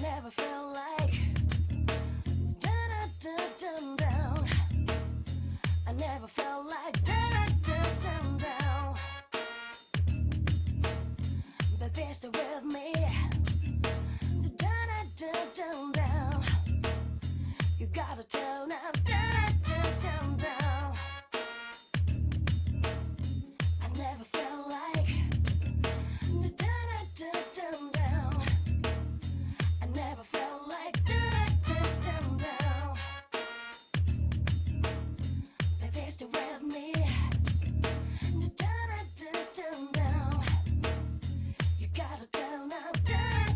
never felt like down. I never felt like down. Baby, stay with me. Down. You gotta turn up down. I never felt like down. I never felt like down. Baby, stay with me. Down. You gotta turn up down.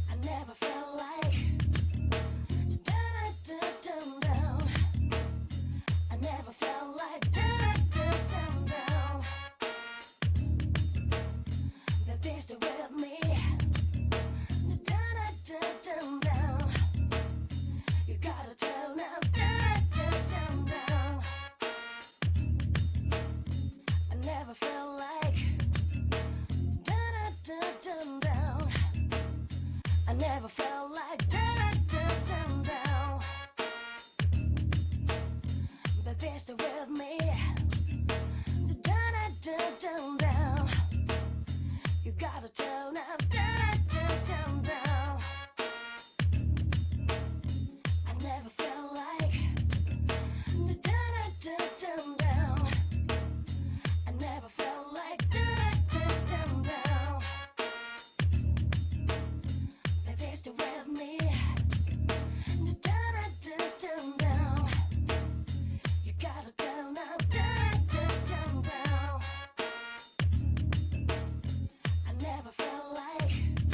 I never felt like down. I never felt like down. Baby, stay with me. Down. You gotta turn up down. I never felt like down. I never felt like down. Baby, stay with me. Down. You gotta turn up down. I never felt like down. I never felt like down. Baby, stay with me. Down. You gotta turn up down. I never felt like down.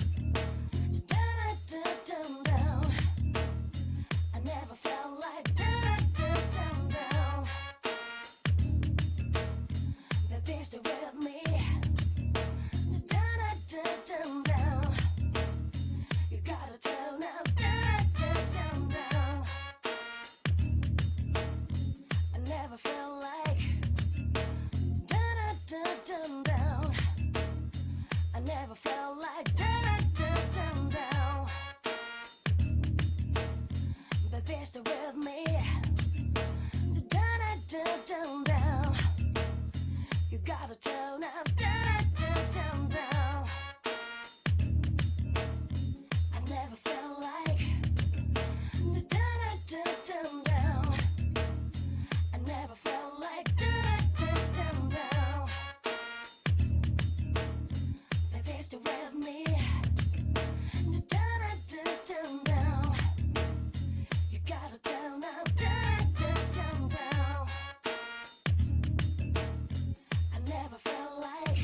I never felt like down. Baby, stay with me. Down. You gotta turn up down. I never felt like down. I never felt like down. Baby, stay with me. Down. You gotta turn up down. I never felt like down. I never felt like down. Baby, stay with me. Down. You gotta turn up down. I never felt like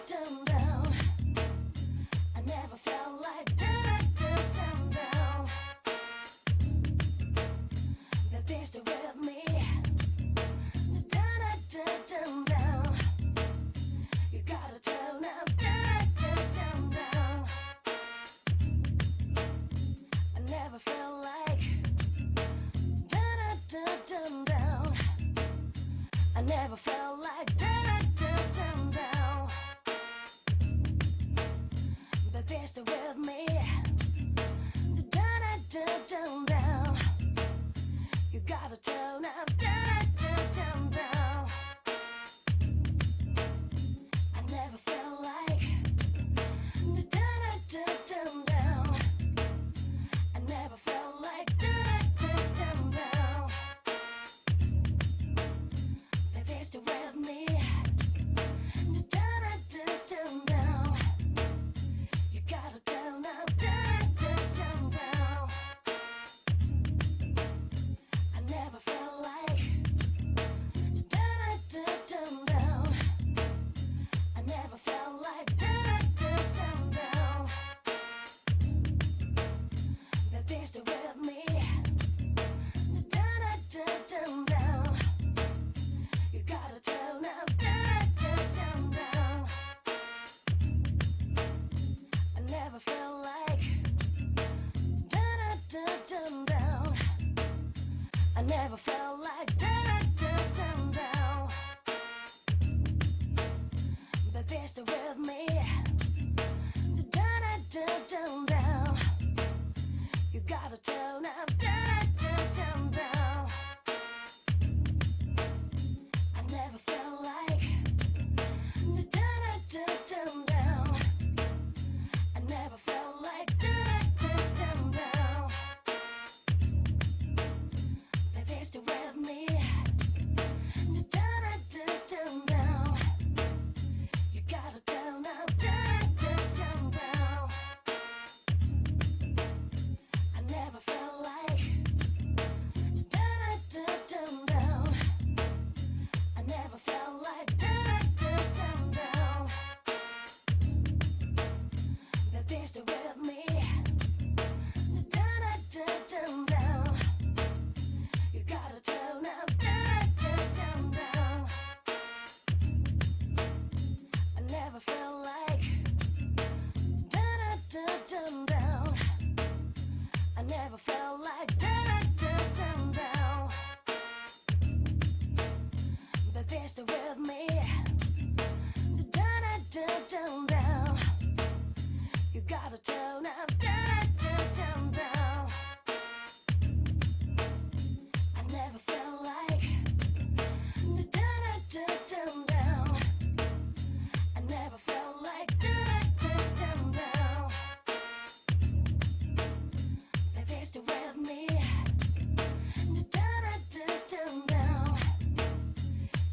down. I never felt like down. Baby, stay with me. Down. You gotta turn up down. I never felt like down. I never felt like down. Baby, stay with me. Down. You gotta turn up down. I never felt like down. I never felt like down. Baby, stay with me. Down. You gotta turn up best with me. Down, down, down, down. You gotta turn up, down, down, down, down. I never felt like down, down, down, down. I never felt like down, down, down, down. Baby, stay with me. Down, down, down, down. You gotta turn up, down, down, down, down. I never felt like down, down, down, down. I never felt like down, down, down, down. Baby, stay with me. Down, down, down, down. You gotta turn up, down, down, down, down. I never felt like down, down, down, down. I never felt like down, down, down, down. Baby, stay with me. Down, down, down, down. You gotta turn up, down, down, down, down. I never felt like down, down, down, down. I never felt like down, down, down, down. Baby, stay with me. Down, down, down, down.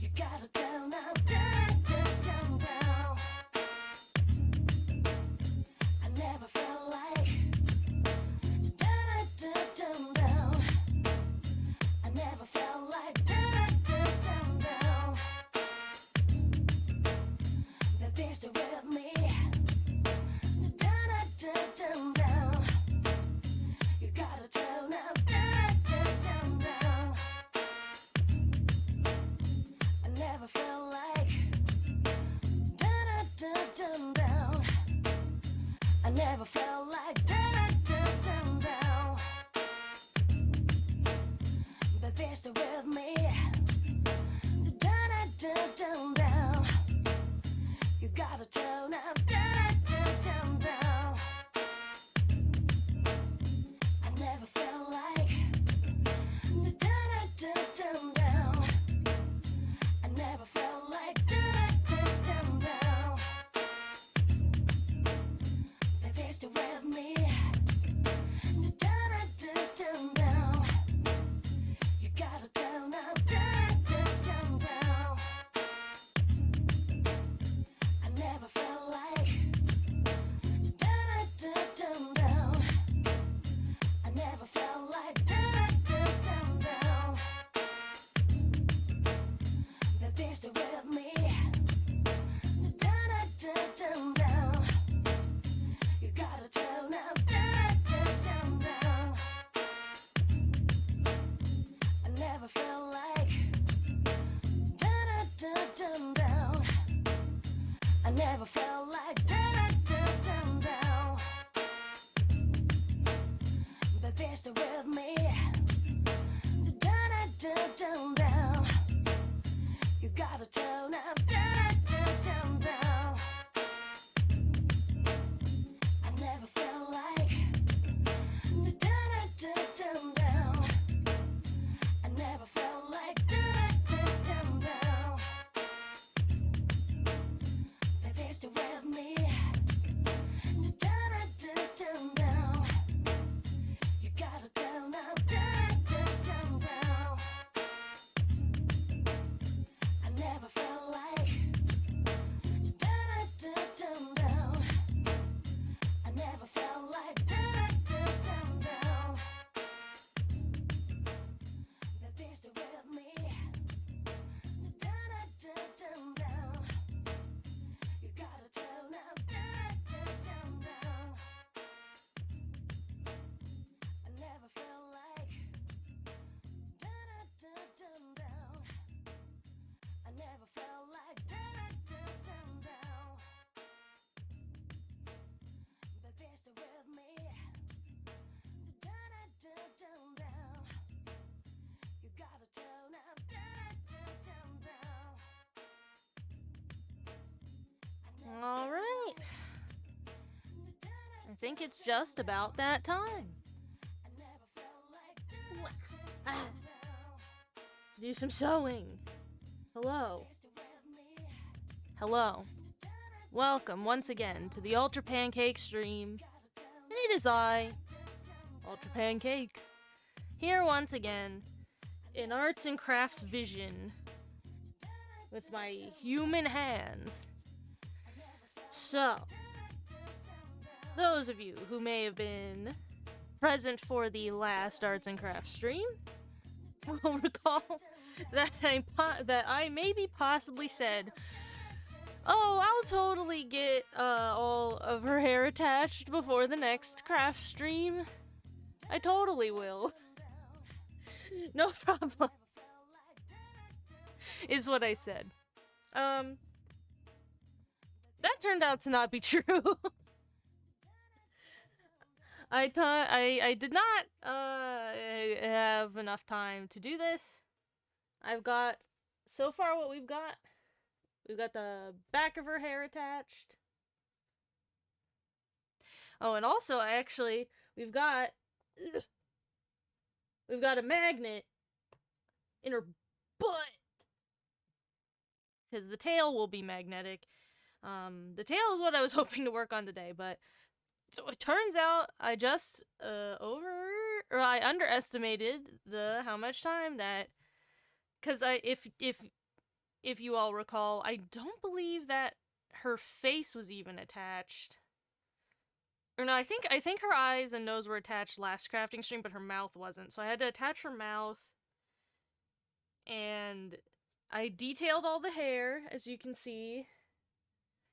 You gotta turn up, down, down, down, down. I never felt like down, down, down, down. I never felt like down, down, down, down. Baby, stay with me. Down, down, down, down. You gotta turn up, down, down, down, down. I never felt like down, down, down, down. I never felt like down, down, down, down. Baby, stay with me. Down, down, down, down. You gotta turn up, down, down, down, down. I never felt like down, down, down, down. I never felt like down, down, down, down. Baby, stay with me. Down, down, down, down. You gotta turn up, down, down, down, down. I never felt like down, down, down, down. I never felt like down, down, down, down. Baby, stay with me. Down, down, down, down. You gotta turn up, down, down, down, down. I never felt like down, down, down, down. I never felt like down, down, down, down. Baby, stay with me. Down, down, down, down. You gotta turn up, down, down, down, down. I never felt like down, down, down, down. I never felt like down, down, down, down. Baby, stay with me. Down, down, down, down. You gotta turn up, down, down, down, down. I never felt like down, down, down, down. I never felt like down, down, down, down. Baby, stay with me. Down, down, down, down. You gotta turn up. think it's just about that time. Do some sewing. Hello. Hello. Welcome once again to the Ultra Pancake stream. And it is I, Ultra Pancake, here once again in arts and crafts vision with my human hands. So, those of you who may have been present for the last arts and crafts stream will recall that I maybe possibly said, oh, I'll totally get all of her hair attached before the next craft stream. I totally will. No problem. Is what I said. That turned out to not be true. I did not have enough time to do this. I've got, so far what we've got the back of her hair attached. Oh, and also we've got a magnet in her butt. Because the tail will be magnetic. The tail is what I was hoping to work on today, but so it turns out I just I underestimated how much time that, because if you all recall, I don't believe that her face was even attached. Or no, I think her eyes and nose were attached last crafting stream, but her mouth wasn't. So I had to attach her mouth, and I detailed all the hair, as you can see.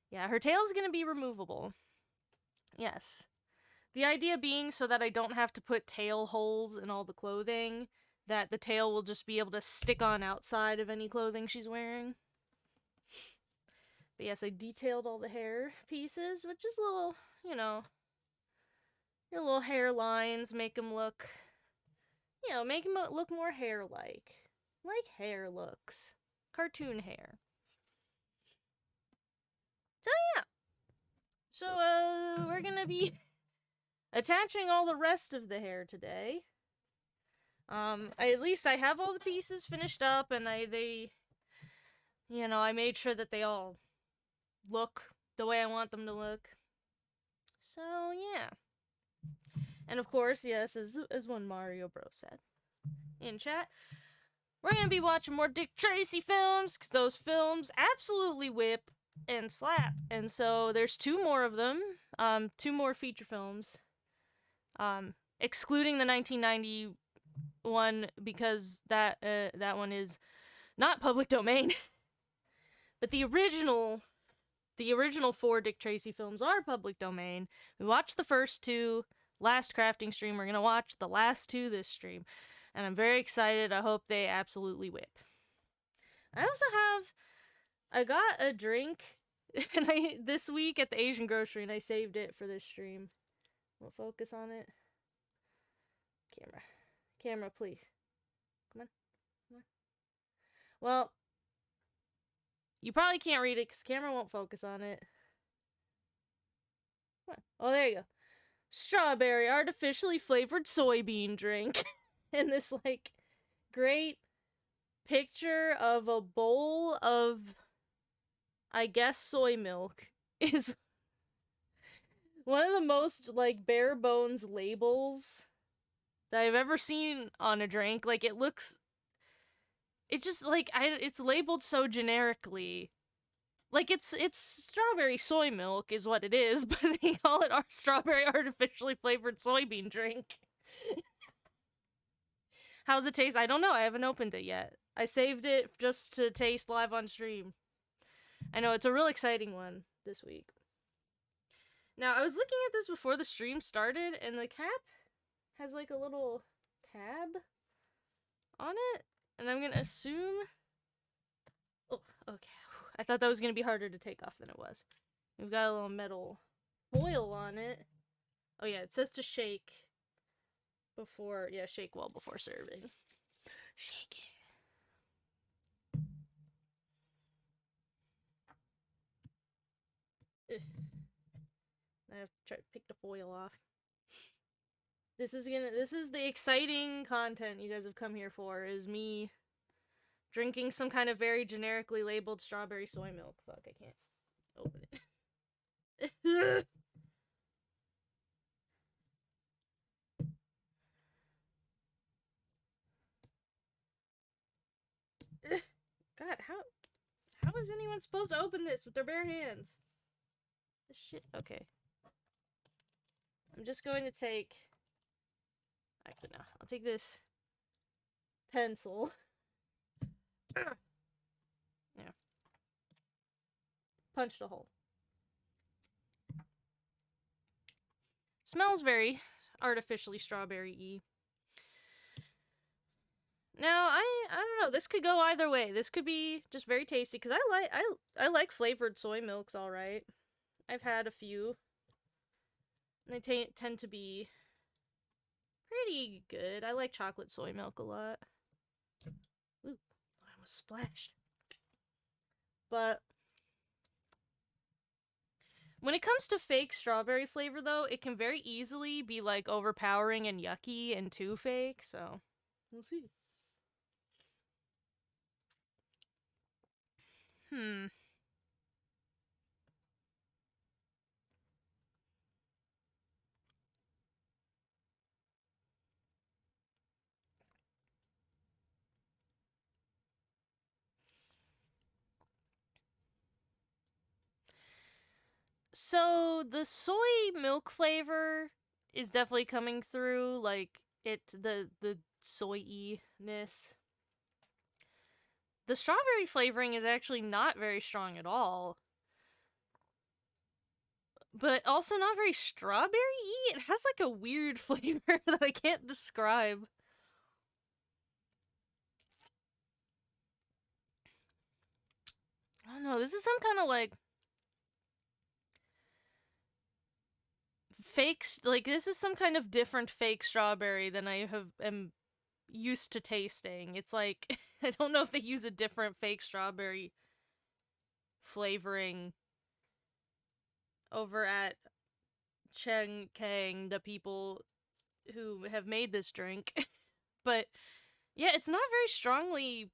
Yeah, her tail's gonna be removable. Yes. The idea being so that I don't have to put tail holes in all the clothing, that the tail will just be able to stick on outside of any clothing she's wearing. But yes, I detailed all the hair pieces, which is little, your little hair lines, make them look more hair-like. Like hair looks. Cartoon hair. So yeah. So, we're gonna be attaching all the rest of the hair today. At least I have all the pieces finished up, and I made sure that they all look the way I want them to look. So, yeah. And of course, yes, as one Mario Bros said in chat, we're gonna be watching more Dick Tracy films, because those films absolutely whip and slap. And so there's 2 more of them, 2 more feature films, excluding the 1991, because that one is not public domain. But the original 4 Dick Tracy films are public domain. We watched the first 2 last crafting stream. We're gonna watch the last 2 this stream, and I'm very excited. I hope they absolutely whip. I got a drink and this week at the Asian grocery, and I saved it for this stream. We'll focus on it. Camera, please. Come on. Well, you probably can't read it because camera won't focus on it. What? Oh, there you go. Strawberry artificially flavored soybean drink. And this, great picture of a bowl of, I guess, soy milk is one of the most, bare bones labels that I've ever seen on a drink. It's labeled so generically. It's strawberry soy milk is what it is, but they call it our strawberry artificially flavored soybean drink. How's it taste? I don't know. I haven't opened it yet. I saved it just to taste live on stream. I know, it's a real exciting one this week. Now, I was looking at this before the stream started, and the cap has, a little tab on it, and I'm gonna assume... Oh, okay. I thought that was gonna be harder to take off than it was. We've got a little metal foil on it. Oh yeah, it says to shake before... Yeah, shake well before serving. Shake it. I have to try to pick the foil off. This is the exciting content you guys have come here for, is me drinking some kind of very generically labeled strawberry soy milk. Fuck, I can't open it. God, how is anyone supposed to open this with their bare hands? This shit. Okay. I'm just going to take. Actually, no. I'll take this pencil. Yeah. Punch the hole. Smells very artificially strawberry-y. Now, I don't know. This could go either way. This could be just very tasty, because I like flavored soy milks, all right. I've had a few. And they tend to be pretty good. I like chocolate soy milk a lot. Ooh, I almost splashed. But when it comes to fake strawberry flavor, though, it can very easily be, like, overpowering and yucky and too fake, so we'll see. So the soy milk flavor is definitely coming through, like the soy-ness. The strawberry flavoring is actually not very strong at all. But also not very strawberry-y. It has like a weird flavor that I can't describe. I don't know, this is some kind of like fake, like this is some kind of different fake strawberry than I am used to tasting. It's like, I don't know if they use a different fake strawberry flavoring over at Cheng Kang, the people who have made this drink. But yeah, it's not very strongly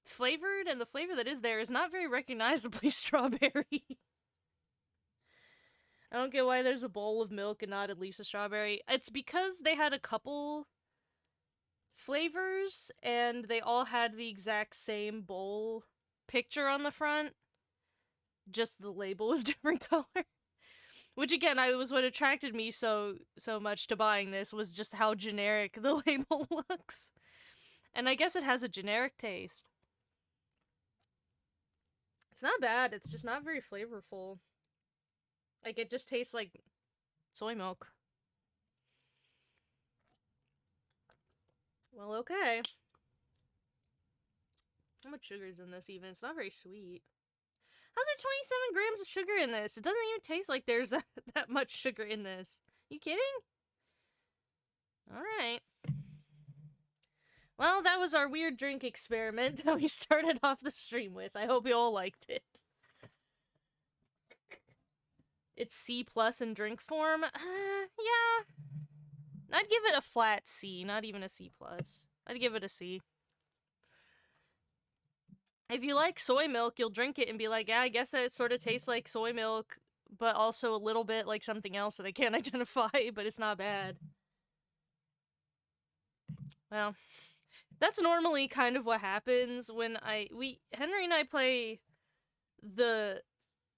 flavored, and the flavor that is there is not very recognizably strawberry. I don't get why there's a bowl of milk and not at least a strawberry. It's because they had a couple flavors, and they all had the exact same bowl picture on the front. Just the label was different color. Which again, was what attracted me so much to buying this, was just how generic the label looks. And I guess it has a generic taste. It's not bad, it's just not very flavorful. Like, it just tastes like soy milk. Well, okay. How much sugar is in this even? It's not very sweet. How's there 27 grams of sugar in this? It doesn't even taste like there's that much sugar in this. You kidding? Alright. Well, that was our weird drink experiment that we started off the stream with. I hope you all liked it. It's C+ in drink form? Yeah. I'd give it a flat C, not even a C+. I'd give it a C. If you like soy milk, you'll drink it and be like, yeah, I guess it sort of tastes like soy milk, but also a little bit like something else that I can't identify, but it's not bad. Well, that's normally kind of what happens when Henry and I play the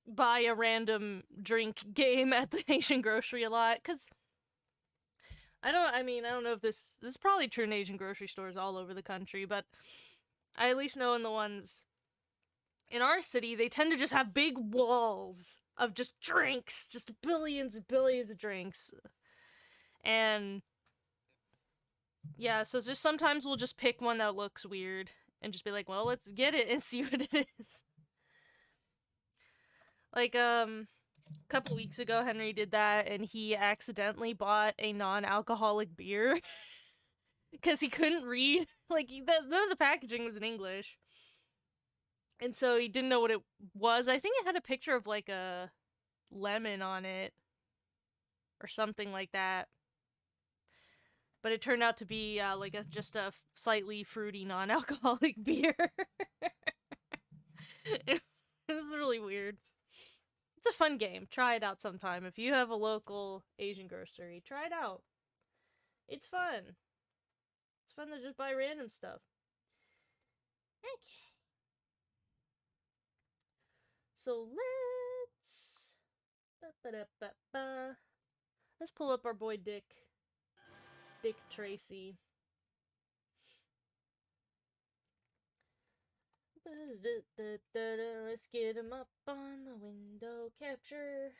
buy a random drink game at the Asian grocery a lot, because I don't know if this is probably true in Asian grocery stores all over the country, but I at least know in the ones in our city, they tend to just have big walls of just drinks, just billions and billions of drinks. And yeah, so it's just sometimes we'll just pick one that looks weird and just be like, well, let's get it and see what it is. Like, couple weeks ago, Henry did that, and he accidentally bought a non-alcoholic beer because he couldn't read. Like, none of the packaging was in English, and so he didn't know what it was. I think it had a picture of, like, a lemon on it. or something like that. But it turned out to be like just a slightly fruity non-alcoholic beer. It was really weird. It's a fun game. Try it out sometime. If you have a local Asian grocery, try it out. It's fun. It's fun to just buy random stuff. Okay. So let's pull up our boy Dick Tracy. Let's get him up on the window capture.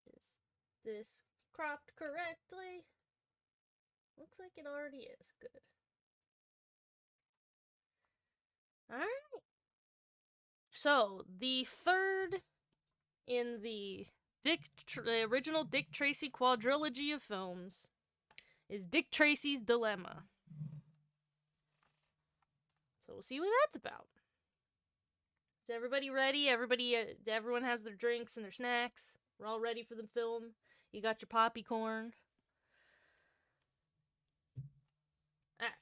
Is this cropped correctly? Looks like it already is. Good. Alright. So, the third in the original Dick Tracy quadrilogy of films is Dick Tracy's Dilemma. So we'll see what that's about. Is everybody ready? Everyone has their drinks and their snacks. We're all ready for the film. You got your poppycorn. Alright.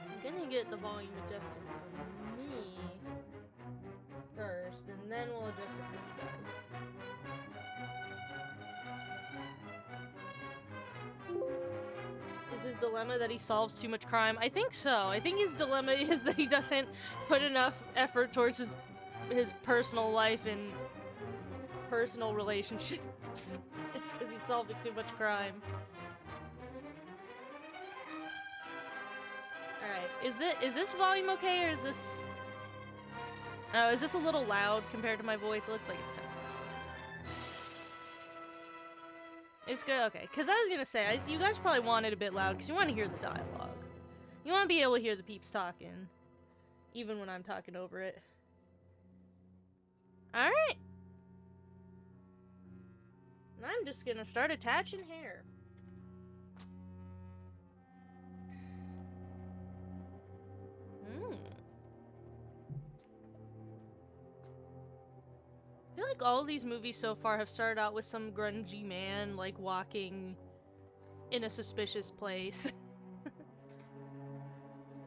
I'm gonna get the volume adjusted for me first, and then we'll adjust it for you guys. Is his dilemma that he solves too much crime? I think so. I think his dilemma is that he doesn't put enough effort towards his personal life and personal relationships because he's solving too much crime. Alright, is this volume okay, or is this... Oh, is this a little loud compared to my voice? It looks like it's kind of loud. It's good? Okay, because I was gonna say, you guys probably want it a bit loud, because you want to hear the dialogue. You want to be able to hear the peeps talking, even when I'm talking over it. Alright! And I'm just gonna start attaching hair. I feel like all these movies so far have started out with some grungy man, like, walking in a suspicious place.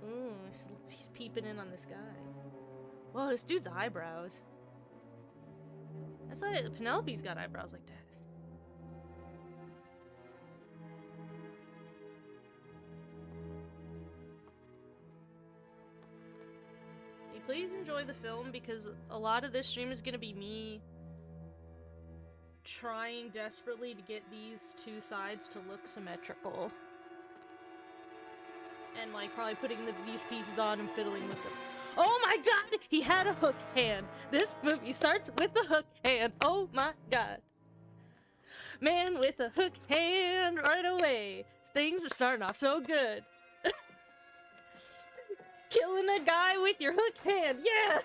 Ooh, he's peeping in on this guy. Whoa, this dude's eyebrows. That's like, Penelope's got eyebrows like that. Please enjoy the film, because a lot of this stream is gonna be me trying desperately to get these two sides to look symmetrical. And, like, probably putting these pieces on and fiddling with them. Oh my god! He had a hook hand! This movie starts with a hook hand! Oh my god! Man with a hook hand right away! Things are starting off so good! Killing a guy with your hook hand, yeah!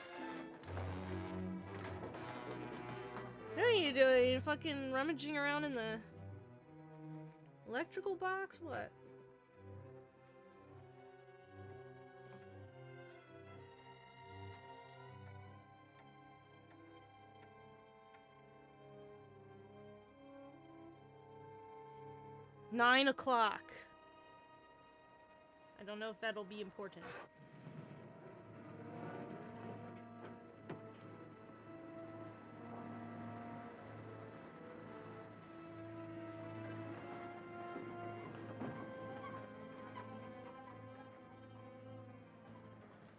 What are you doing? Are you fucking rummaging around in the electrical box? What? Nine o'clock. I don't know if that'll be important.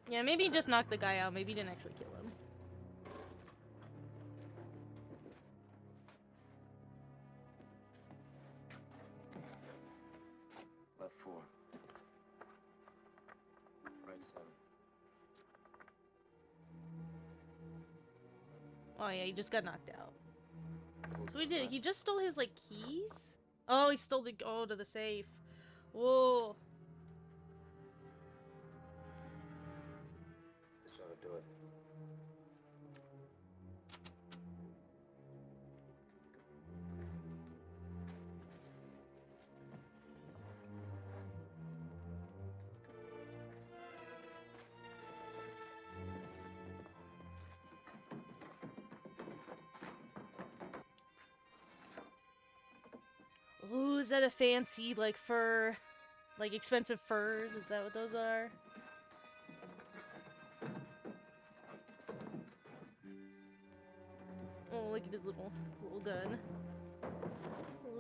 Yeah, maybe he just knocked the guy out. Maybe he didn't actually kill him. Left 4. Right 7. Oh yeah, he just got knocked out. So he did. He just stole his, like, keys? Oh, he stole the... Oh, to the safe. Whoa. This ought to do it. Ooh, is that a fancy, like, fur? Like, expensive furs? Is that what those are? Oh, look at his little gun.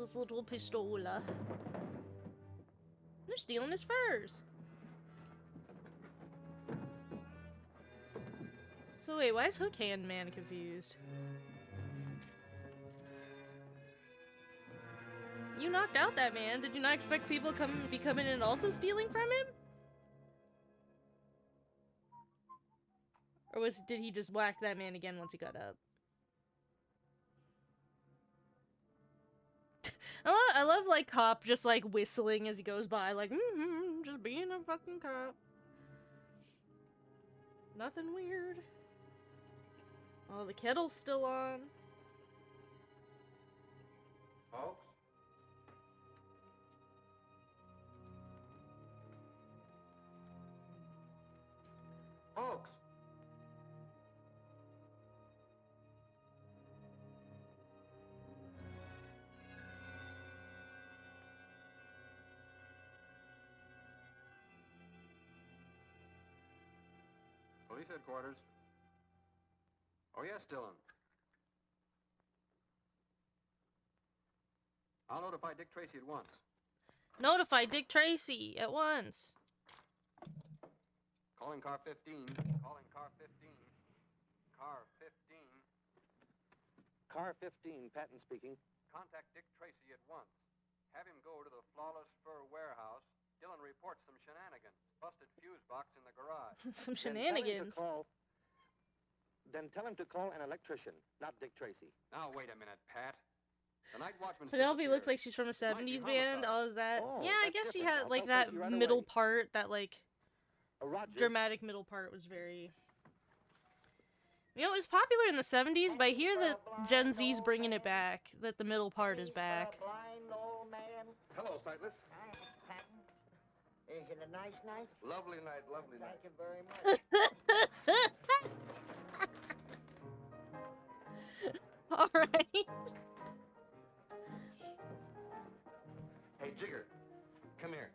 His little pistola. They're stealing his furs. So wait, why is Hook Hand Man confused? You knocked out that man. Did you not expect people be coming in and also stealing from him? Or did he just whack that man again once he got up? I love like cop just like whistling as he goes by, like just being a fucking cop. Nothing weird. Oh, the kettle's still on. Folks? Folks! Police headquarters. Oh, yes, Dillon. I'll notify Dick Tracy at once. Notify Dick Tracy at once. Calling car 15. Calling car 15. Car 15. Car 15, Patton speaking. Contact Dick Tracy at once. Have him go to the Flawless Fur Warehouse. Dillon reports some shenanigans. Busted fuse box in the garage. Some shenanigans. Then tell him to call an electrician, not Dick Tracy. Now, wait a minute, Pat. The night watchman's Penelope disappeared. looks like she's from a 70s band. homicide. Oh, is that? Oh, Yeah, I that's guess she different. had I'll like tell that Tracy right middle away. part, that like Roger. dramatic middle part was very... You know, it was popular in the 70s, but I hear that Gen Z's bringing it back, that the middle part is back. Blind old man. Hello, Sightless. Hi, Mr. Patton. Is it a nice night? Lovely night, lovely night. Thank you very much. Alright. Hey, Jigger, come here.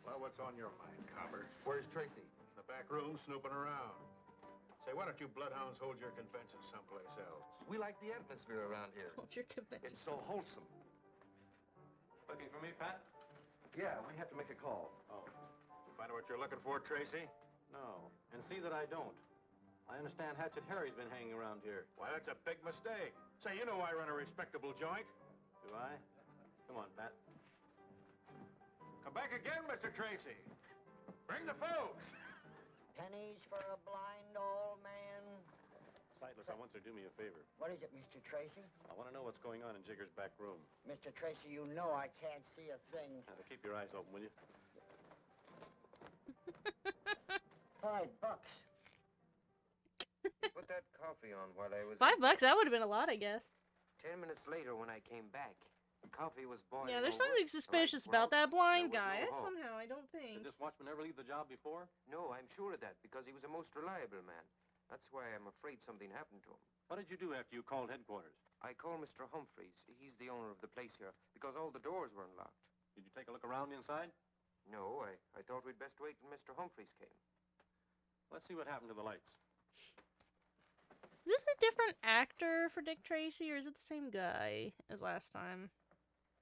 Well, what's on your mind, Copper? Where's Tracy? In the back room, snooping around. Say, why don't you bloodhounds hold your convention someplace else? We like the atmosphere around here. Hold your convention. It's so wholesome. Looking for me, Pat? Yeah, we have to make a call. Oh. You find out what you're looking for, Tracy? No. And see that I don't. I understand Hatchet Harry's been hanging around here. Why, that's a big mistake. Say, you know I run a respectable joint. Do I? Come on, Pat. Come back again, Mr. Tracy. Bring the folks. Pennies for a blind old man. Sightless, I want you to do me a favor. What is it, Mr. Tracy? I want to know what's going on in Jigger's back room. Mr. Tracy, you know I can't see a thing. Now, keep your eyes open, will you? $5. Put that coffee on while I was... $5? That would have been a lot, I guess. 10 minutes later, when I came back, the coffee was boiling. Yeah, there's over. something suspicious about that blind there was guy. no hope. Somehow, I don't Did think. this watchman ever leave the job before? No, I'm sure of that, because he was a most reliable man. That's why I'm afraid something happened to him. What did you do after you called headquarters? I called Mr. Humphreys. He's the owner of the place here, because all the doors were unlocked. Did you take a look around inside? No, I thought we'd best wait till Mr. Humphreys came. Let's see what happened to the lights. Is this a different actor for Dick Tracy, or is it the same guy as last time?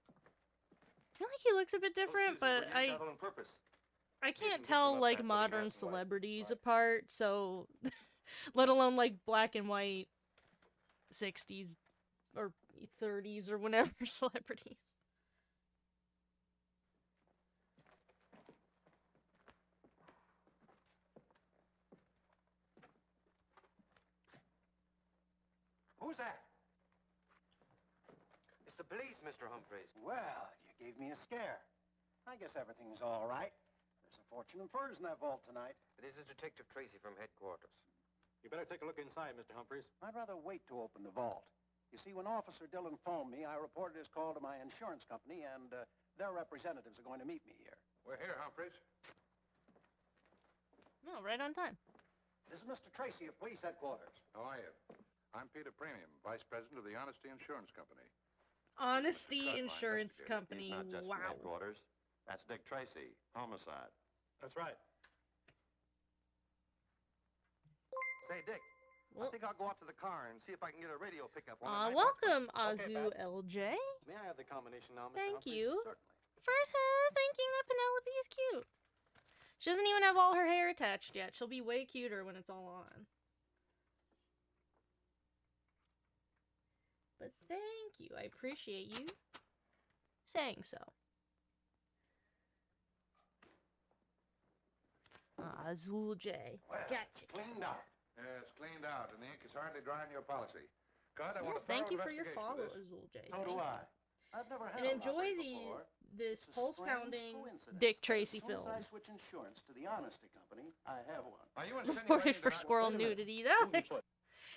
I feel like he looks a bit different, but I On purpose. can't tell like modern celebrities apart, so let alone like black and white 60s or 30s or whenever celebrities. Who's that? It's the police, Mr. Humphreys. Well, you gave me a scare. I guess everything's all right. There's a fortune in furs in that vault tonight. This is Detective Tracy from headquarters. You better take a look inside, Mr. Humphreys. I'd rather wait to open the vault. You see, when Officer Dillon phoned me, I reported his call to my insurance company, and their representatives are going to meet me here. We're here, Humphreys. No, right on time. This is Mr. Tracy of police headquarters. How are you? I'm Peter Premium, Vice President of the Honesty Insurance Company. Honesty Cut my Insurance investigator. Company. Not just from Wow. headquarters. That's Dick Tracy, homicide. That's right. Say, Dick, Well, I think I'll go out to the car and see if I can get a radio pickup on it. welcome, Okay, Azu Pat. LJ. May I have the combination now, Mr. Thank Humphreys? you. Certainly. First, thinking that Penelope is cute. She doesn't even have all her hair attached yet. She'll be way cuter when it's all on. But thank you. I appreciate you saying so. Azul J. Gotcha. Cleaned up. Yeah, it's cleaned out, and the ink is hardly dry in your policy. Cut, I want Yes, a thank thorough you for your investigation follow, of this. Azul J. So Thank do you. I. I've never had And a enjoy robbery before. this It's a pulse strange pounding coincidence. Dick As Tracy soon as film. I switch insurance to the Honesty Company, I have one. Are you Reported for squirrel nudity. No,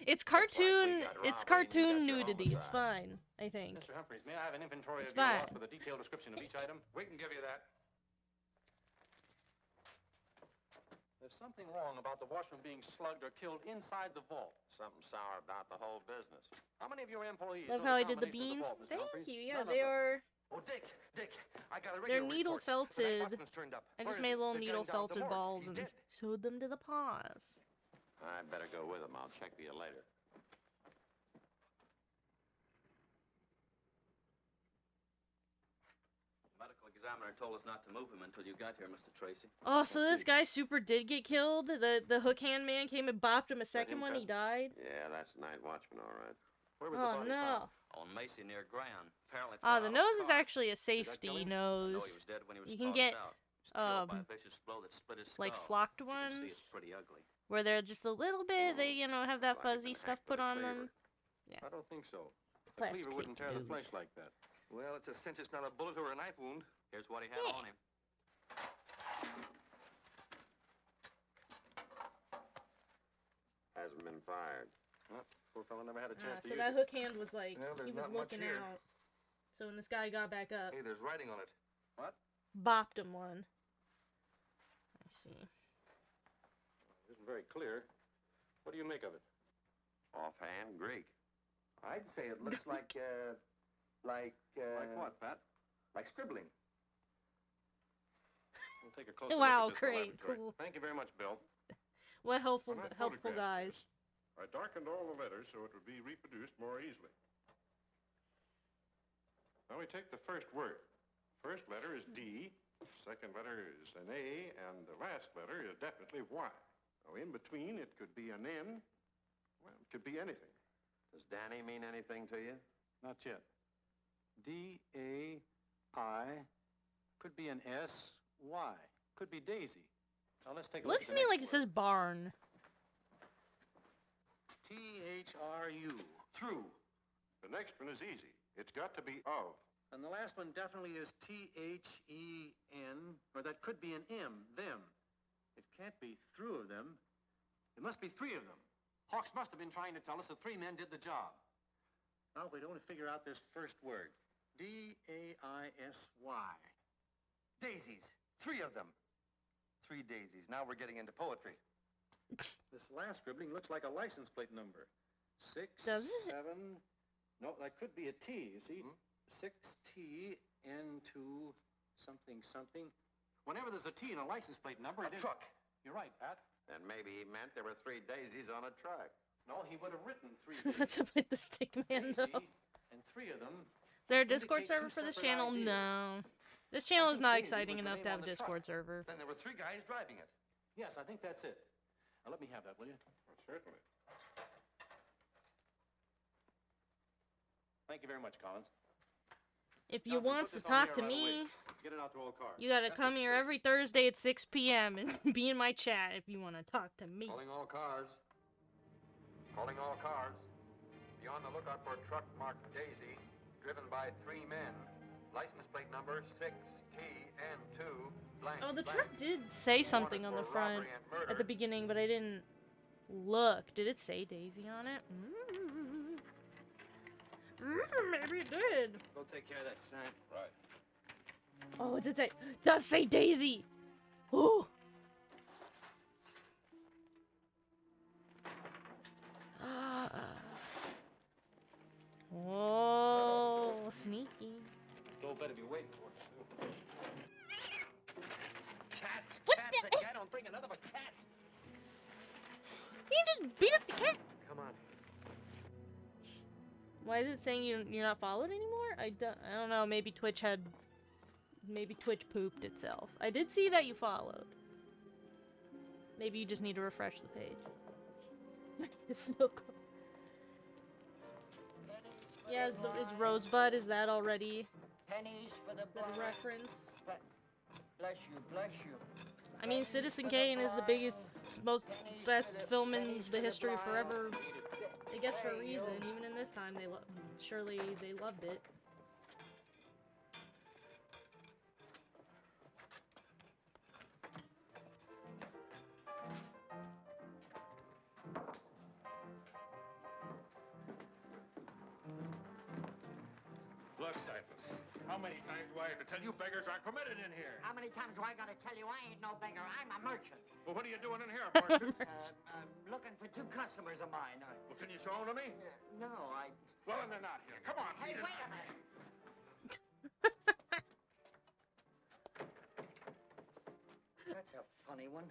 it's cartoon. It's cartoon nudity. It's fine. I think. Mr. Humphreys, may I have an inventory It's of your fine. loss with a detailed description of each item? We can give you that. There's something wrong about the washroom being slugged or killed inside the vault. Something sour about the whole business. How many of your employees Love know how the I did the combination beans. of the vault, Mr. Thank Humphreys? you. Yeah, None of they them. are. Oh, Dick, I got a They're radio needle report. The night felted. busman's turned up. I Where just is made he? little They're needle getting down to felted morgue. balls He's and dead. sewed them to the paws. I'd better go with them. I'll check for you later. The medical examiner told us not to move him until you got here, Mr. Tracy. Oh, so this guy super did get killed? The hook hand man came and bopped him a second him, when he Cut? died? Yeah, that's the night watchman, all right. Where was the Oh body no. found? On Macy near Grand. Apparently Ah, fell the out of nose a is car. actually a that safety kill him? No, he nose. was dead when he was You can tossed get, out. He was killed by a vicious blow that split his skull. like flocked As you can see, ones it's pretty ugly. where they're just a little bit, they, have that Like he's fuzzy been stuff hacked with put a on cleaver. them. I don't think so. The Plastic cleaver wouldn't safety tear the nose. flesh like that. Well, it's a cinch it's not a bullet or a knife wound. Here's what he had Yeah. on him. Hasn't been fired. Well, poor fellow never had a chance to So use that it. hook hand was like, Well, he there's was not much looking here. out. So when this guy got back up, Hey, there's writing on it. bopped him one. I see. It isn't very clear. What do you make of it? Offhand, Greek. I'd say it looks like, Like what, Pat? like scribbling. We'll take a closer Wow, look at this in the great, laboratory. cool. Thank you very much, Bill. What helpful, When I helpful guys. photographed this, I darkened all the letters so it would be reproduced more easily. Now we take the first word. First letter is D, second letter is an A, and the last letter is definitely Y. Now in between it could be an N, well, it could be anything. Does Danny mean anything to you? Not yet. D-A-I. Could be an S-Y. Could be Daisy. Now let's take a Looks to look me at the like it next says barn. word. T-H-R-U. Through. The next one is easy. It's got to be of. And the last one definitely is T-H-E-N, or that could be an M, them. It can't be through of them. It must be three of them. Hawks must have been trying to tell us that three men did the job. Now, if we'd only figure out this first word. D-A-I-S-Y. Daisies. 3 of them. 3 daisies. Now we're getting into poetry. This last scribbling looks like a license plate number. 6, Does it? 7... No, that could be a T, you see? 6T, N2, something, something. Whenever there's a T in a license plate number, it is... Truck. You're right, Pat. Then maybe he meant there were 3 daisies on a truck. No, he would have written 3 What's up with the stick man though? Daisy, and 3 of them. Is there a Discord indicate server two for this separate channel? ideas. No. This channel is think not Daisy exciting was the enough name to have on a the truck. Discord server. Then there were 3 guys driving it. Yes, I think that's it. Now, let me have that, will you? Well, certainly. Thank you very much, Collins. If you Johnson, want put to this on talk here to right away. me, Get it out to all cars. you gotta That's come it, here Tracy. every Thursday at 6 p.m. and be in my chat if you want to talk to me. Calling all cars. Calling all cars. Be on the lookout for a truck marked Daisy, driven by 3 men. License plate number 6TN2 blank. Oh, the blank. truck did say something on the front at the beginning, but I didn't look. Did it say Daisy on it? Maybe it did. Go take care of that sign. Right. Oh, it does say Daisy. Ooh. Oh, sneaky. Don't better be waiting for us, too. Cats! What Cats the- again! Don't bring another but cats! You just beat up the cat. Come on. Why is it saying you're not followed anymore? I don't know. Maybe Twitch pooped itself. I did see that you followed. Maybe you just need to refresh the page. Snow cone. Yeah, is Rosebud, is that already Pennies for the is that a blind. reference? Bless you, bless you. I mean, Citizen Kane is the biggest, most best film in the history forever. I guess for a reason. Even in this time, surely they loved it. Look, Cypress, how many times do I have to tell you beggars aren't permitted in here? How many times do I gotta tell you I ain't no beggar? I'm a merchant. Well, what are you doing in here, Parson? I'm looking for 2 customers of mine. Well, can you show them to me? No, I... Well, then they're not here. Come on, Hey, beat it. wait a minute. That's a funny one.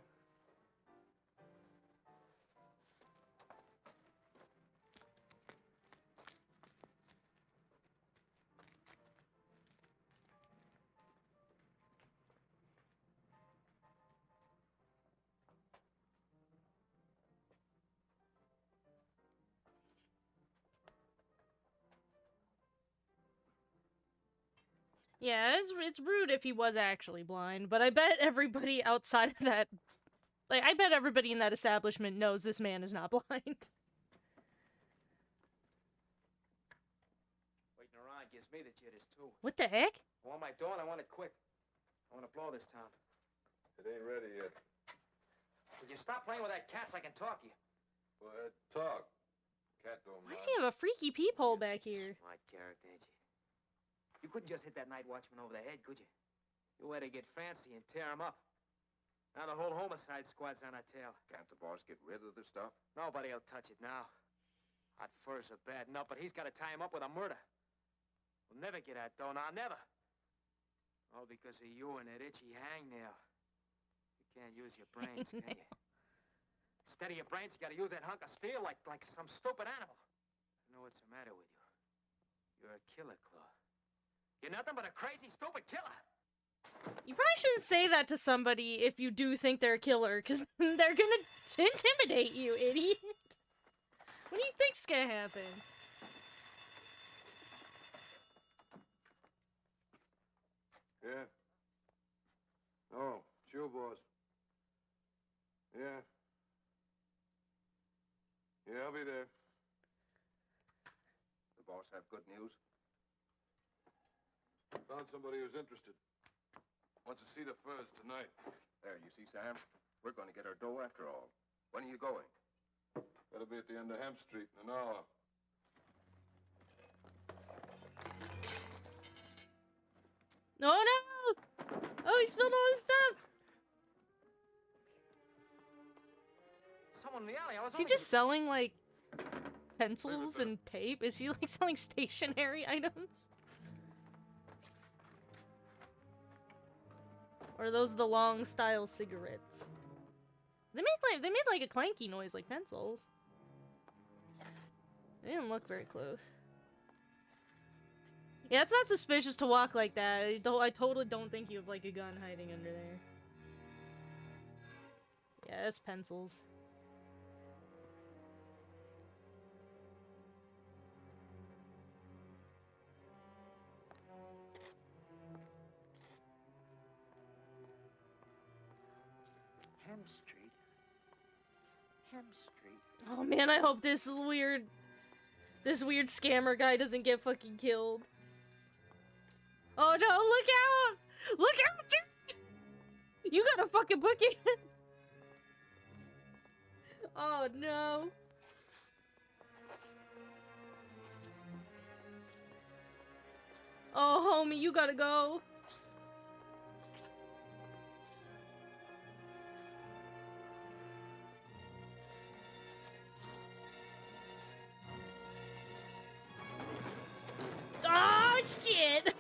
Yeah, it's rude if he was actually blind, but I bet everybody outside of that, like, I bet everybody in that establishment knows this man is not blind. Waiting around gives me the jitters, too. What the heck? What am I doing? I want it quick. I want to blow this town. It ain't ready yet. Would you stop playing with that cat so I can talk to you? Well, talk. Cat don't Why does he have a freaky peephole back here? Smart character, ain't you? You couldn't just hit that night watchman over the head, could you? You had to get fancy and tear him up. Now the whole homicide squad's on our tail. Can't the boss get rid of the stuff? Nobody'll touch it now. Hot furs are bad enough, but he's got to tie him up with a murder. We'll never get that dough now, never. All because of you and that itchy hangnail. You can't use your brains, can you? Instead of your brains, you got to use that hunk of steel like some stupid animal. I know what's the matter with you. You're a killer, Claw. You're nothing but a crazy, stupid killer. You probably shouldn't say that to somebody if you do think they're a killer, because they're gonna intimidate you, idiot. What do you think's gonna happen? Yeah. Oh, sure, boss. Yeah. Yeah, I'll be there. The boss have good news? Found somebody who's interested. Wants to see the furs tonight. There, you see, Sam? We're going to get our dough after all. When are you going? Gotta be at the end of Hemp Street in an hour. Oh no! Oh, he spilled all his stuff! Someone in the alley. I was Is he only just selling, like, pencils and tape? Is he, like, selling stationery items? Or are those the long style cigarettes? They made like a clanky noise like pencils. They didn't look very close. Yeah, it's not suspicious to walk like that. I totally don't think you have like a gun hiding under there. Yeah, it's pencils. Hem Street. Hem Street. Oh man, I hope this weird This weird scammer guy doesn't get fucking killed. Oh no, look out! Look out, dude! You got a fucking bookend! Oh no. Oh, homie, you gotta go. Oh, shit!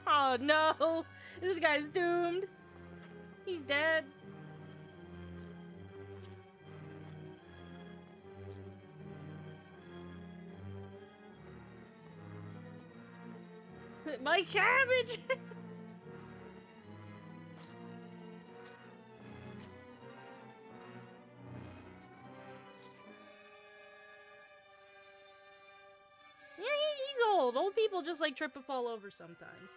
Oh, no! This guy's doomed. He's dead. My cabbages! Yeah, he's old. Old people just like trip and fall over sometimes.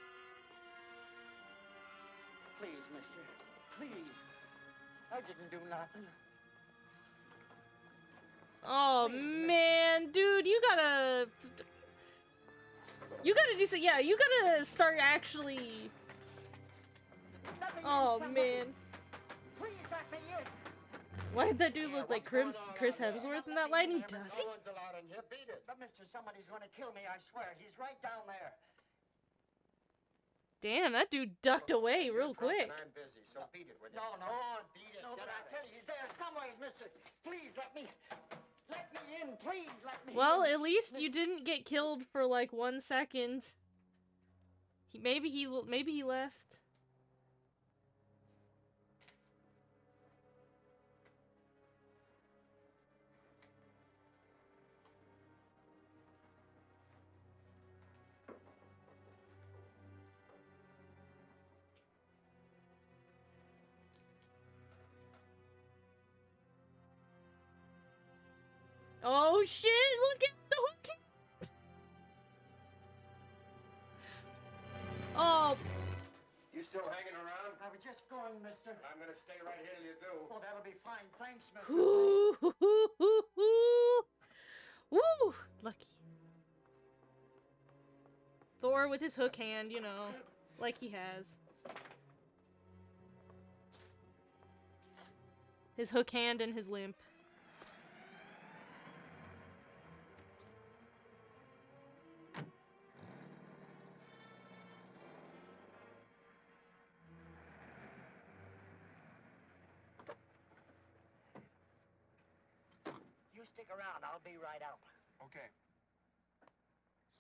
Please, mister. Please. I didn't do nothing. Oh, Please, man. Dude, you gotta do some. Yeah, you gotta start actually. Let me in, Oh, somebody. man. Please let me in. Why did that dude look like Chris Hemsworth in that lighting? Does he? No one's allowed in here. Beat it. But, mister, somebody's going to kill me, I swear. He's right down there. Damn, that dude ducked away real quick. I'm busy, so beat it, will you? No, no. Go on, beat it. No, Get but I out of tell you, he's there somewhere, mister. Please let me in. Please let me Well, in. at least you didn't get killed for like 1 second. Maybe he left. Oh shit, look at the hook. Oh. You still hanging around? I was just going, mister. I'm gonna stay right here till you do. Oh, that'll be fine. Thanks, mister. Ooh, hoo, hoo, hoo, hoo. Woo, lucky. Thor with his hook hand, you know, like he has. His hook hand and his limp. You stick around. I'll be right out. Okay.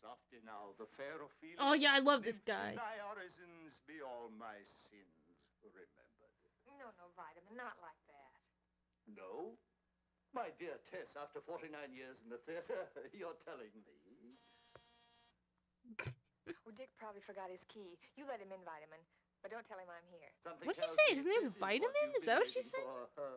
Softy now, the fair Ophelia. Oh yeah, I love this guy. Thy orisons be all my sins remembered. No, Vitamin, not like that. No? My dear Tess, after 49 years in the theater, you're telling me. Well, Dick probably forgot his key. You let him in, Vitamin, but don't tell him I'm here. Something What did he tells say? me His name's this is Vitamin? what you've Is that been what she waiting said? for.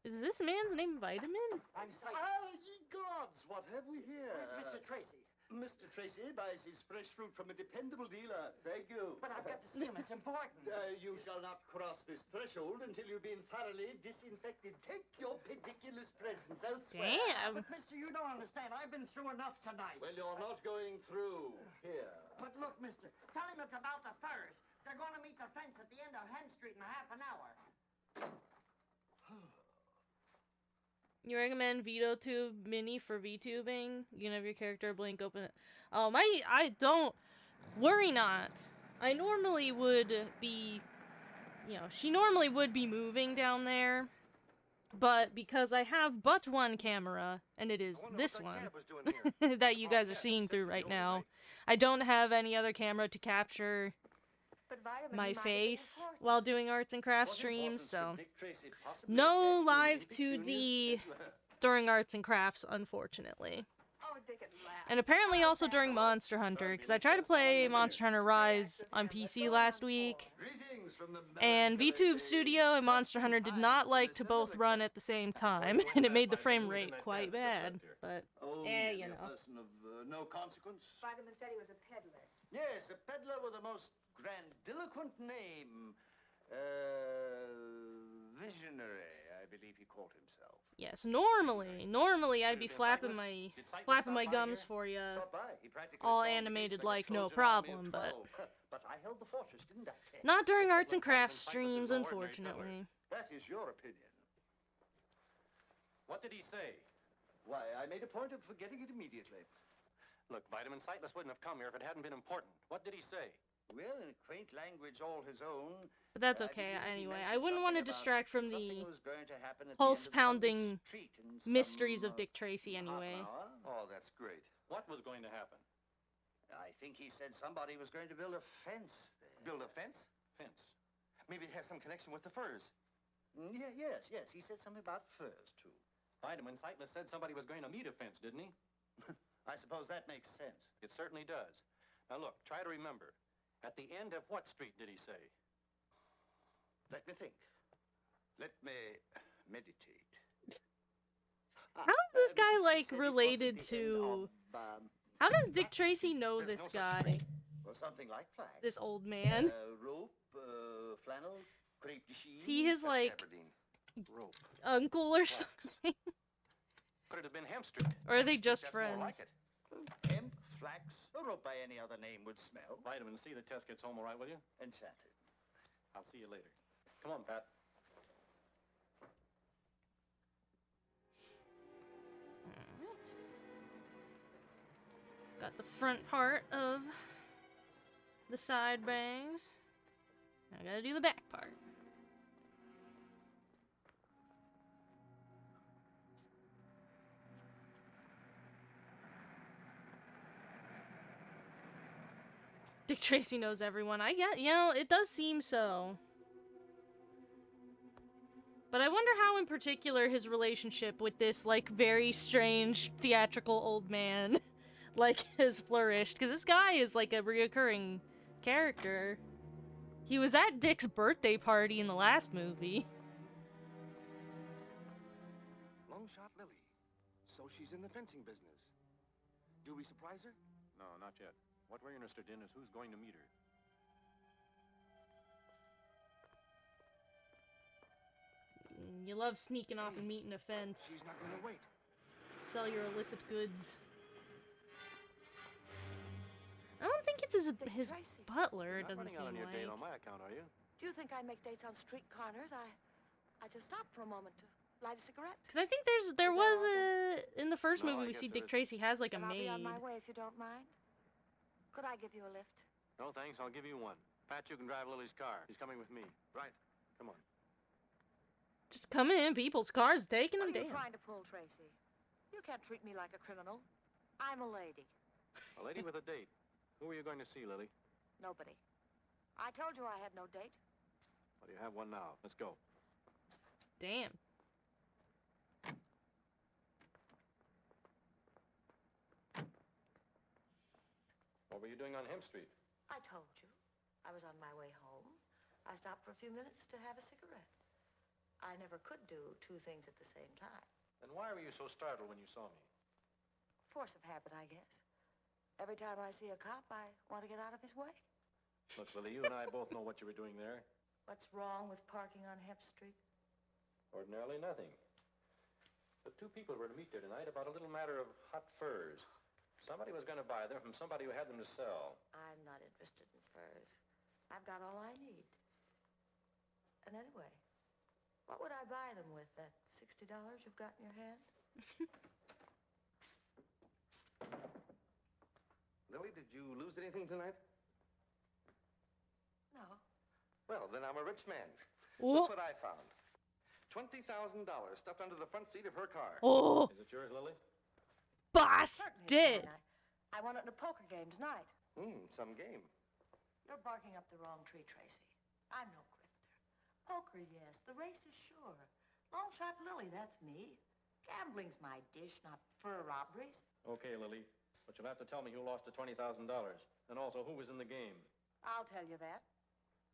Is this man's name Vitamin? I'm sorry. Ah, ye gods, what have we here? Where's Mr. Tracy? Mr. Tracy buys his fresh fruit from a dependable dealer. Thank you. But I've got to see him. It's important. You shall not cross this threshold until you've been thoroughly disinfected. Take your ridiculous presents elsewhere. Damn. But, mister, you don't understand. I've been through enough tonight. Well, you're not going through. Here. But look, mister, tell him it's about the furs. They're going to meet the fence at the end of Hen Street in half an hour. You recommend VitoTube Mini for VTubing? You can have your character blink open it. I don't. Worry not. I normally would be, she normally would be moving down there. But because I have but one camera, and it is this one that you guys are seeing through right now, I don't have any other camera to capture But Vitamin, my he might have been face important. while doing arts and crafts streams, so no live 2D during arts and crafts, unfortunately. Oh, Dick had laughed. And apparently also during Monster Hunter, because I tried to play Monster Hunter Rise on PC last week, and VTube Studio and Monster Hunter did not like to both run at the same time, and it made the frame rate quite bad, but, you know. A person of no consequence. Vitamin said he was a peddler. Yes, a peddler with a most grandiloquent name. Visionary, I believe he called himself. Yes, normally I'd be flapping my gums for you, all animated like no problem, but But I held the fortress, didn't I, Tex? not during arts and crafts streams, unfortunately. That is your opinion. What did he say? Why, I made a point of forgetting it immediately. Look, Vitamin Sightless wouldn't have come here if it hadn't been important. What did he say? Well, in a quaint language all his own. But that's okay, anyway. I wouldn't want to distract from the pulse-pounding mysteries of Dick Tracy, anyway. Oh, that's great. What was going to happen? I think he said somebody was going to build a fence there. Build a fence? Fence. Maybe it has some connection with the furs. Yes. He said something about furs, too. Vitamin Sightless said somebody was going to meet a fence, didn't he? I suppose that makes sense. It certainly does. Now look, try to remember. At the end of what street did he say? Let me think. Let me meditate. How is this guy, like, related to... How does Dick Tracy know this guy? Well, something like flax. This old man? Rope, flannel, crepe de chine. Is he his, like, rope. uncle or something? Could it have been hemp street? Or are they just That's friends? more like it. Hemp, flax, or rope by any other name would smell. Vitamin C, the test gets home all right, will you? Enchanted. I'll see you later. Come on, Pat. Got the front part of the side bangs. I gotta do the back part. Dick Tracy knows everyone. I get, it does seem so. But I wonder how in particular his relationship with this, like, very strange theatrical old man, like, has flourished. Because this guy is, like, a reoccurring character. He was at Dick's birthday party in the last movie. Long shot Lily. So she's in the fencing business. Do we surprise her? No, not yet. What we're interested in is who's going to meet her. You love sneaking off and meeting a fence. She's not going to wait. Sell your illicit goods. I don't think it's his butler, it doesn't seem You're not running out on your like. date on my account, are you? Do you think I make dates on street corners? I just stopped for a moment to light a cigarette. Because I think there was in the first No, movie I we see guess Dick there Tracy has like a Then I'll maid. be on my way if you don't mind. Could I give you a lift? No, thanks. I'll give you one. Pat, you can drive Lily's car. She's coming with me. Right. Come on. Just come in, people's cars taking What them are you down. trying to pull, Tracy? You can't treat me like a criminal. I'm a lady. A lady with a date. Who are you going to see, Lily? Nobody. I told you I had no date. Well, you have one now. Let's go. Damn. What were you doing on Hemp Street? I told you. I was on my way home. I stopped for a few minutes to have a cigarette. I never could do two things at the same time. Then why were you so startled when you saw me? Force of habit, I guess. Every time I see a cop, I want to get out of his way. Look, Lily, you and I both know what you were doing there. What's wrong with parking on Hemp Street? Ordinarily nothing. But two people were to meet there tonight about a little matter of hot furs. Somebody was going to buy them from somebody who had them to sell. I'm not interested in furs. I've got all I need. And anyway, what would I buy them with, that $60 you've got in your hand? Lily, did you lose anything tonight? No. Well, then I'm a rich man. Oh. Look what I found. $20,000 stuffed under the front seat of her car. Oh, Is it yours, Lily? busted. I won it in a poker game tonight. Some game. You're barking up the wrong tree, Tracy. I'm no grifter. Poker, yes. The race is sure. Long shot Lily, that's me. Gambling's my dish, not fur robberies. Okay, Lily. But you'll have to tell me who lost the $20,000. And also who was in the game. I'll tell you that.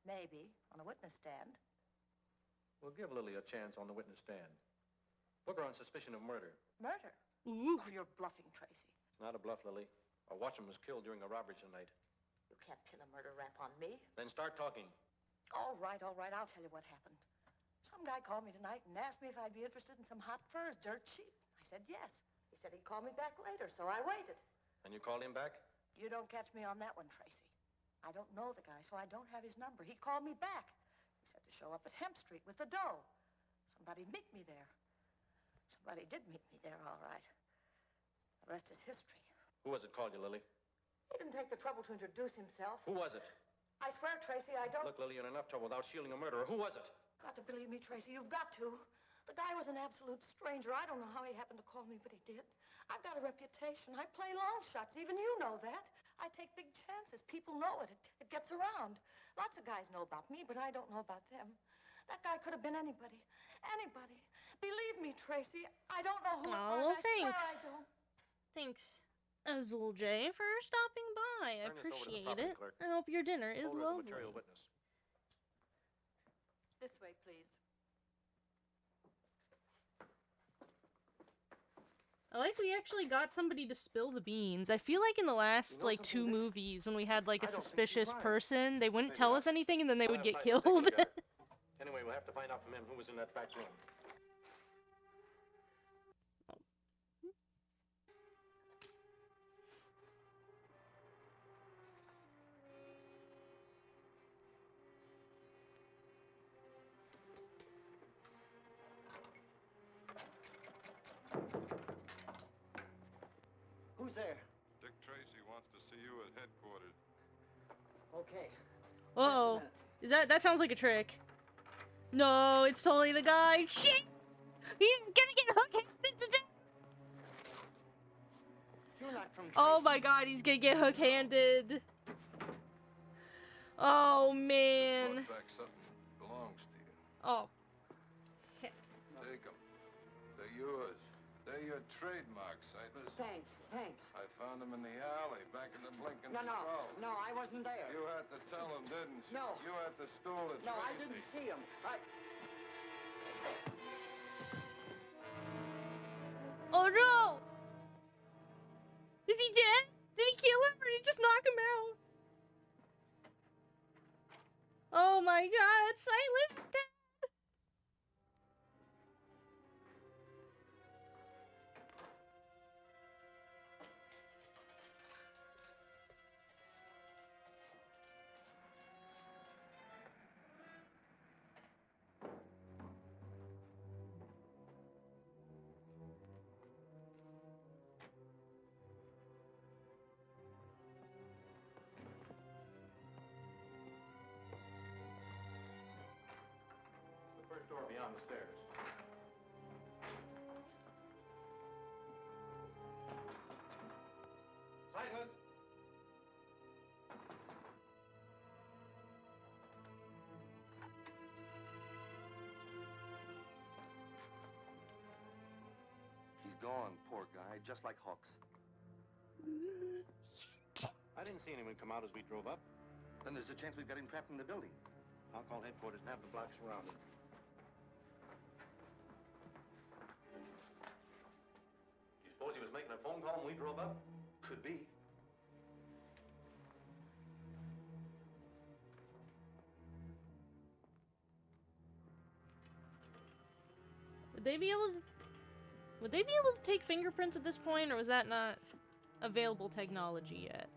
Maybe, on a witness stand. We'll give Lily a chance on the witness stand. Book her on suspicion of murder. Murder? Ooh. Oh, you're bluffing, Tracy. Not a bluff, Lily. A watchman was killed during a robbery tonight. You can't pin a murder rap on me. Then start talking. All right, I'll tell you what happened. Some guy called me tonight and asked me if I'd be interested in some hot furs, dirt cheap. I said yes. He said he'd call me back later, so I waited. And you called him back? You don't catch me on that one, Tracy. I don't know the guy, so I don't have his number. He called me back. He said to show up at Hemp Street with the dough. Somebody'd meet me there. Somebody did meet me there, all right. The rest is history. Who was it called you, Lily? He didn't take the trouble to introduce himself. Who was it? I swear, Tracy, I don't... Look, Lily, you're in enough trouble without shielding a murderer. Who was it? Got to believe me, Tracy. You've got to. The guy was an absolute stranger. I don't know how he happened to call me, but he did. I've got a reputation. I play long shots. Even you know that. I take big chances. People know it. It gets around. Lots of guys know about me, but I don't know about them. That guy could have been anybody. Anybody. Believe me, Tracy, I don't know who it was. well, I thanks. swear I don't. Thanks, Azul J, for stopping by. I Turn this over to the appreciate property it. clerk. I hope your dinner is Hold her as a lovely. material witness. This way, please. I like we actually got somebody to spill the beans. I feel like in the last, like, 2 movies, when we had, like, a suspicious person, they wouldn't tell us anything and then they would get killed. Anyway, we'll have to find out from him who was in that back room. Who's there? Dick Tracy wants to see you at headquarters. Okay. Uh-oh. That sounds like a trick. No, it's totally the guy. Shit! He's gonna get hook-handed to death! You're not from Oh my god, he's gonna get hook-handed. Oh, man. Brought back something belongs to you. Oh. Heck. Take them. They're yours. They're your trademark, Sightless. Thanks, thanks. I found them in the alley, back in the blinking No, skull. no, I wasn't there. You had to tell them, didn't you? No. You had to stool it, No, I Tracy. didn't see him. Oh no! Is he dead? Did he kill him or did he just knock him out? Oh my god, Silas is dead! The first door beyond the stairs. Sightless! He's gone, poor guy, just like Hawks. I didn't see anyone come out as we drove up. Then there's a chance we've got him trapped in the building. I'll call headquarters and have the block surrounded. Do you suppose he was making a phone call when we drove up? Could be. Would they be able to take fingerprints at this point, or was that not available technology yet?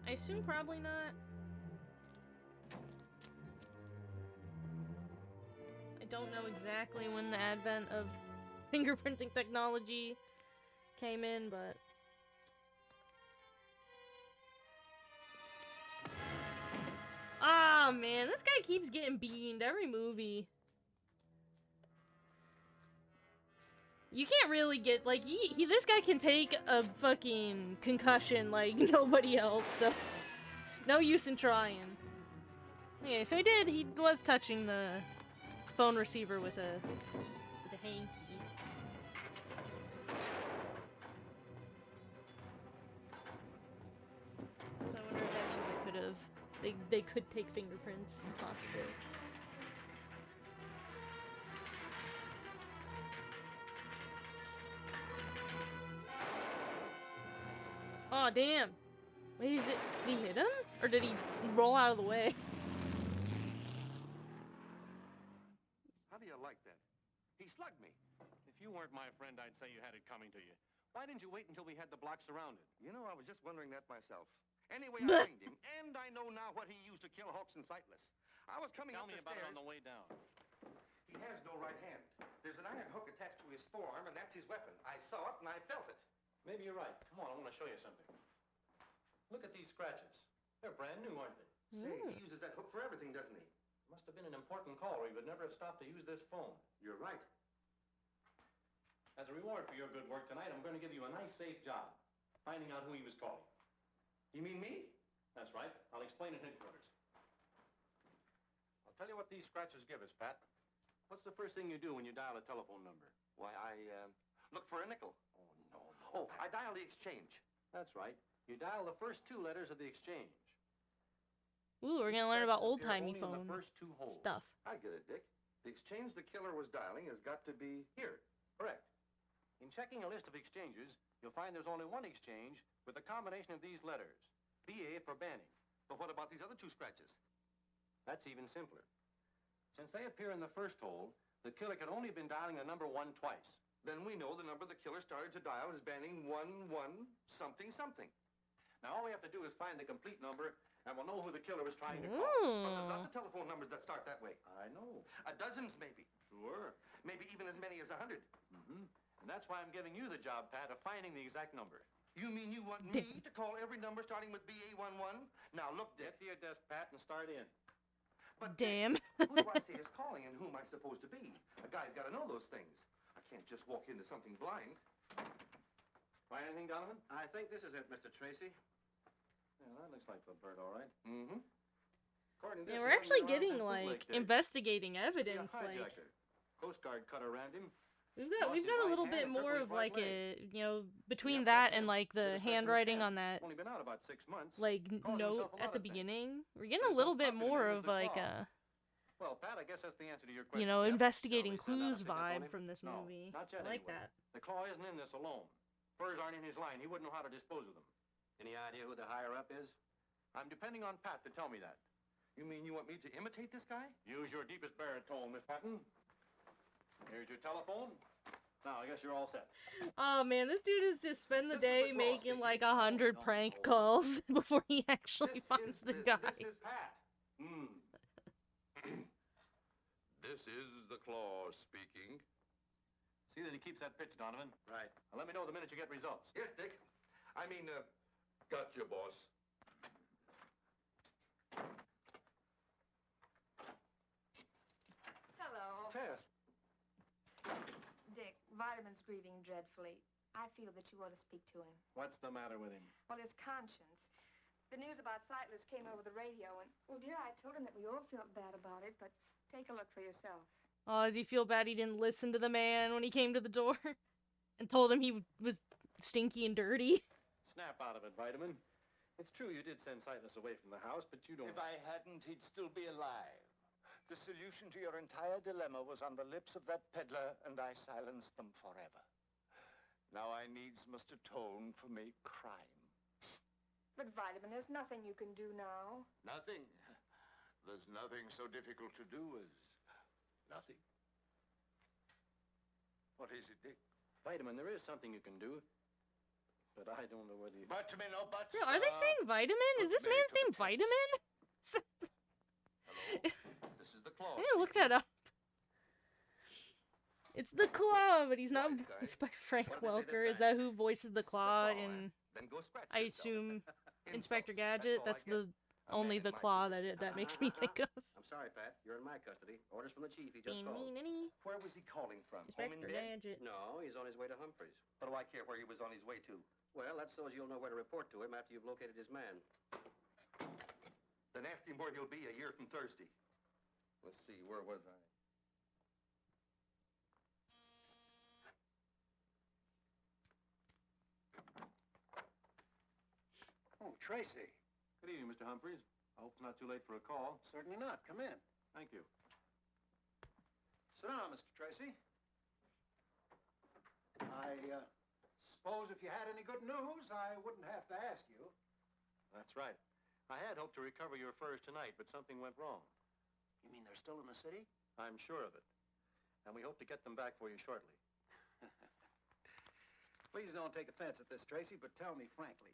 I assume probably not. I don't know exactly when the advent of fingerprinting technology came in, but... Ah, man, this guy keeps getting beamed every movie. You can't really get, like, this guy can take a fucking concussion like nobody else, so no use in trying. Okay, so he was touching the phone receiver with a hanky. So I wonder if that means they could take fingerprints, possibly. Oh, damn. Wait, did he hit him? Or did he roll out of the way? like that? He slugged me. If you weren't my friend, I'd say you had it coming to you. Why didn't you wait until we had the block surrounded? You know, I was just wondering that myself. Anyway, I hanged him, and I know now what he used to kill Hawks and Sightless. I was coming Tell up me the about stairs. it on the way down. He has no right hand. There's an iron hook attached to his forearm, and that's his weapon. I saw it, and I felt it. Maybe you're right. Come on, I want to show you something. Look at these scratches. They're brand new, aren't they? Say, he uses that hook for everything, doesn't he? Must have been an important call, or he would never have stopped to use this phone. You're right. As a reward for your good work tonight, I'm going to give you a nice, safe job, finding out who he was calling. You mean me? That's right. I'll explain at headquarters. I'll tell you what these scratches give us, Pat. What's the first thing you do when you dial a telephone number? Why, I look for a nickel. Oh, no. Oh, I dial the exchange. That's right. You dial the first two letters of the exchange. Ooh, we're gonna learn about Scratches appear old-timey only in phone the first two holes. stuff. I get it, Dick. The exchange the killer was dialing has got to be here. Correct. In checking a list of exchanges, you'll find there's only one exchange with a combination of these letters. BA for Banning. But what about these other two scratches? That's even simpler. Since they appear in the first hole, the killer could only have been dialing the number 1 twice. Then we know the number the killer started to dial is Banning 11 something something. Now, all we have to do is find the complete number, and we'll know who the killer was trying to call. But there's lots of telephone numbers that start that way. I know. Dozens, maybe. Sure. Maybe even as many as 100. Mm-hmm. And that's why I'm giving you the job, Pat, of finding the exact number. You mean you want me to call every number starting with BA11? Now, look, Dick. Get to your desk, Pat, and start in. But damn. Dick, who do I say is calling and who am I supposed to be? A guy's got to know those things. I can't just walk into something blind. Find anything, Donovan? I think this is it, Mr. Tracy. Yeah, that looks like the bird, all right. Mm-hmm. According to Yeah, this, we're he actually hasn't been getting around since like bootleg days. investigating He's a evidence. Like hijacker. Coast Guard cut around him. we've Lost got his a right little hand bit and crippled more his of right like leg. between Yep, that that's and him. like Did a the search in handwriting pen. on that Only been out about 6 months. like Calls note himself a lot at the of things. beginning. We're getting a His little most bit popular more name is of the like Claw. Well, Pat, I guess that's the answer to your question. you know, Yep. investigating Shall we clues send out a pickup on vibe him? from this No, movie. not yet I like anyway. that. The Claw isn't in this alone. Furs aren't in his line. He wouldn't know how to dispose of them. Any idea who the higher-up is? I'm depending on Pat to tell me that. You mean you want me to imitate this guy? Use your deepest baritone, Miss Patton. Here's your telephone. Now, I guess you're all set. Oh man, this dude is just spend the This is day the Claw making speaking. like 100 prank calls before he actually finds the guy. This is Pat. This is the Claw speaking. See that he keeps that pitch, Donovan. Right. Now, let me know the minute you get results. Yes, Dick. I mean, Gotcha, boss. Hello. Tess. Dick, Vitamin's grieving dreadfully. I feel that you ought to speak to him. What's the matter with him? Well, his conscience. The news about Sightless came over the radio, and, well, dear, I told him that we all felt bad about it, but take a look for yourself. Oh, does he feel bad he didn't listen to the man when he came to the door and told him he was stinky and dirty? Snap out of it, Vitamin. It's true you did send Sightless away from the house, but you don't... If I hadn't, he'd still be alive. The solution to your entire dilemma was on the lips of that peddler, and I silenced them forever. Now I needs must atone for me crime. But, Vitamin, there's nothing you can do now. Nothing. There's nothing so difficult to do as nothing. What is it, Dick? Vitamin, there is something you can do, but I don't know whether you... Vitamin or buts? Bro, are they saying vitamin? Is this man's name Vitamin? hello. This is the Claw. I didn't look that up. It's the Claw, but he's not Wise guy. voiced by Frank What did they say this Welker. Is time? that who voices the Claw Claw, in, Then go scratch I yourself. assume, Inspector Insults. Gadget? all That's I get. the only the Claw that makes me think of. I'm sorry, Pat. You're in my custody. Orders from the chief. He just Bean, called. bean, any. Where was he calling from? Home in Inspector bed? Gadget. No, he's on his way to Humphreys. What do I care where he was on his way to? Well, that's so as you'll know where to report to him after you've located his man. Then ask him where he'll be a year from Thursday. Let's see, where was I? Oh, Tracy. Good evening, Mr. Humphreys. I hope it's not too late for a call. Certainly not. Come in. Thank you. Sit down, Mr. Tracy. I suppose if you had any good news, I wouldn't have to ask you. That's right. I had hoped to recover your furs tonight, but something went wrong. You mean they're still in the city? I'm sure of it. and we hope to get them back for you shortly. Please don't take offense at this, Tracy, but tell me frankly.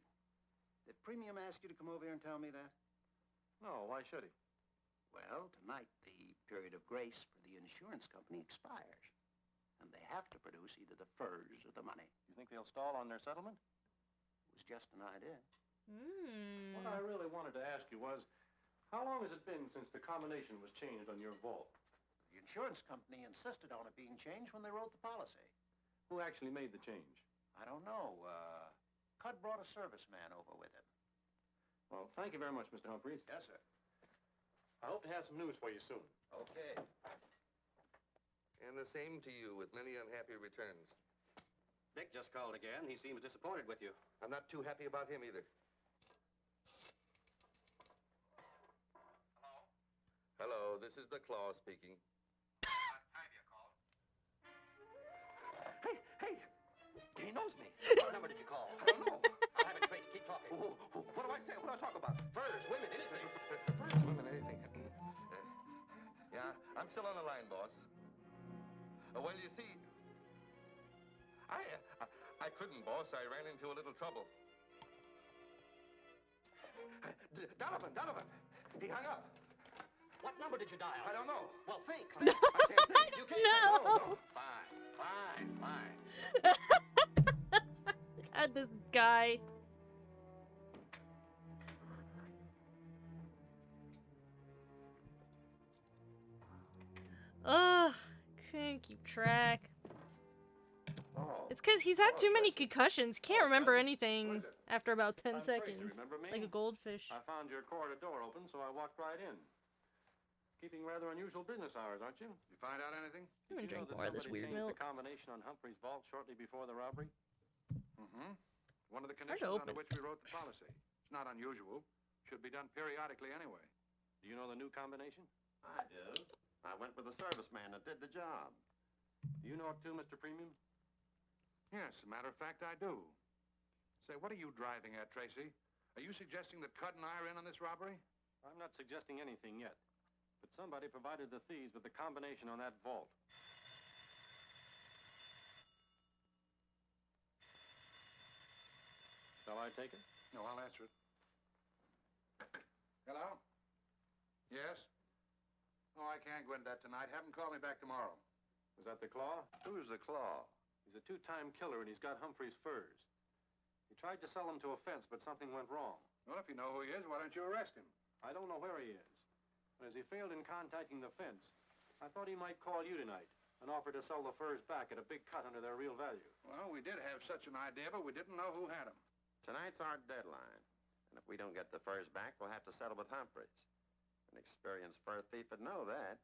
Did Premium ask you to come over here and tell me that? No, why should he? Well, tonight the period of grace for the insurance company expires. And they have to produce either the furs or the money. You think they'll stall on their settlement? It was just an idea. What I really wanted to ask you was, how long has it been since the combination was changed on your vault? The insurance company insisted on it being changed when they wrote the policy. Who actually made the change? I don't know. Cud brought a serviceman over with him. Well, thank you very much, Mr. Humphreys. Yes, sir. I hope to have some news for you soon. Okay. And the same to you, with many unhappy returns. Dick just called again. He seems disappointed with you. I'm not too happy about him either. Hello? Hello, this is the Claw speaking. Time you called. Hey! He knows me. What number did you call? I don't know. I'll have it traced. Keep talking. What do I say? What do I talk about? Furs, women, anything. First women, anything. Yeah, I'm still on the line, boss. Well, you see, I couldn't, boss. I ran into a little trouble. Donovan! He hung up. What number did you dial? I don't know. Well, think. I can't think. You can't No. Fine. God, this guy. Ugh, couldn't keep track. It's because he's had too many concussions. Can't remember anything after about 10 I'm Tracy, seconds. remember me? Like a goldfish. I found your corridor door open, so I walked right in. Keeping rather unusual business hours, aren't you? You find out anything? I'm gonna Did you know drink that more of this somebody weird changed milk. the combination on Humphrey's vault shortly before the robbery? Mm-hmm. One of the Hard to conditions open. under which we wrote the policy. It's not unusual. Should be done periodically anyway. Do you know the new combination? I do. I went with the serviceman that did the job. Do you know it too, Mr. Premium? Yes, as a matter of fact, I do. Say, what are you driving at, Tracy? Are you suggesting that Cud and I are in on this robbery? I'm not suggesting anything yet. But somebody provided the thieves with the combination on that vault. Shall I take it? No, I'll answer it. Hello? Yes? Oh, I can't go into that tonight. Have him call me back tomorrow. Was that the Claw? Who's the Claw? He's a two-time killer, and he's got Humphrey's furs. He tried to sell them to a fence, but something went wrong. Well, if you know who he is, why don't you arrest him? I don't know where he is. But as he failed in contacting the fence, I thought he might call you tonight and offer to sell the furs back at a big cut under their real value. Well, we did have such an idea, but we didn't know who had them. Tonight's our deadline. And if we don't get the furs back, we'll have to settle with Humphreys. An experienced fur thief would know that.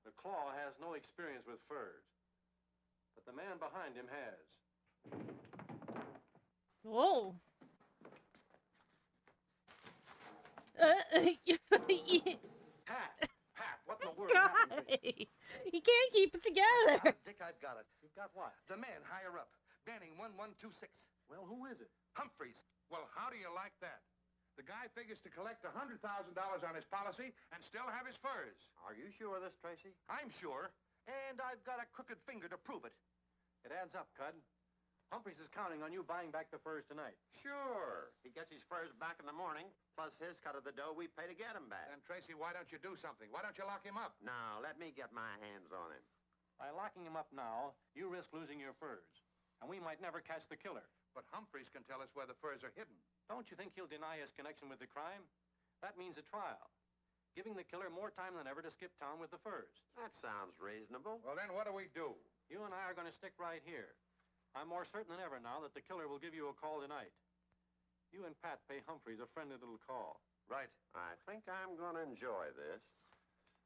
The Claw has no experience with furs, but the man behind him has. Whoa. Pat, what in the world God. happened to you? He can't keep it together. Dick, I've got it. You've got what? The man higher up. Banning 1126. Well, who is it? Humphreys. Well, how do you like that? The guy figures to collect $100,000 on his policy and still have his furs. Are you sure of this, Tracy? I'm sure. And I've got a crooked finger to prove it. It adds up, Cud. Humphreys is counting on you buying back the furs tonight. Sure. He gets his furs back in the morning, plus his cut of the dough we pay to get him back. And, Tracy, why don't you do something? Why don't you lock him up? Now, let me get my hands on him. By locking him up now, you risk losing your furs. And we might never catch the killer. But Humphreys can tell us where the furs are hidden. Don't you think he'll deny his connection with the crime? That means a trial. Giving the killer more time than ever to skip town with the furs. That sounds reasonable. Well, then what do we do? You and I are going to stick right here. I'm more certain than ever now that the killer will give you a call tonight. You and Pat pay Humphreys a friendly little call. Right. I think I'm going to enjoy this.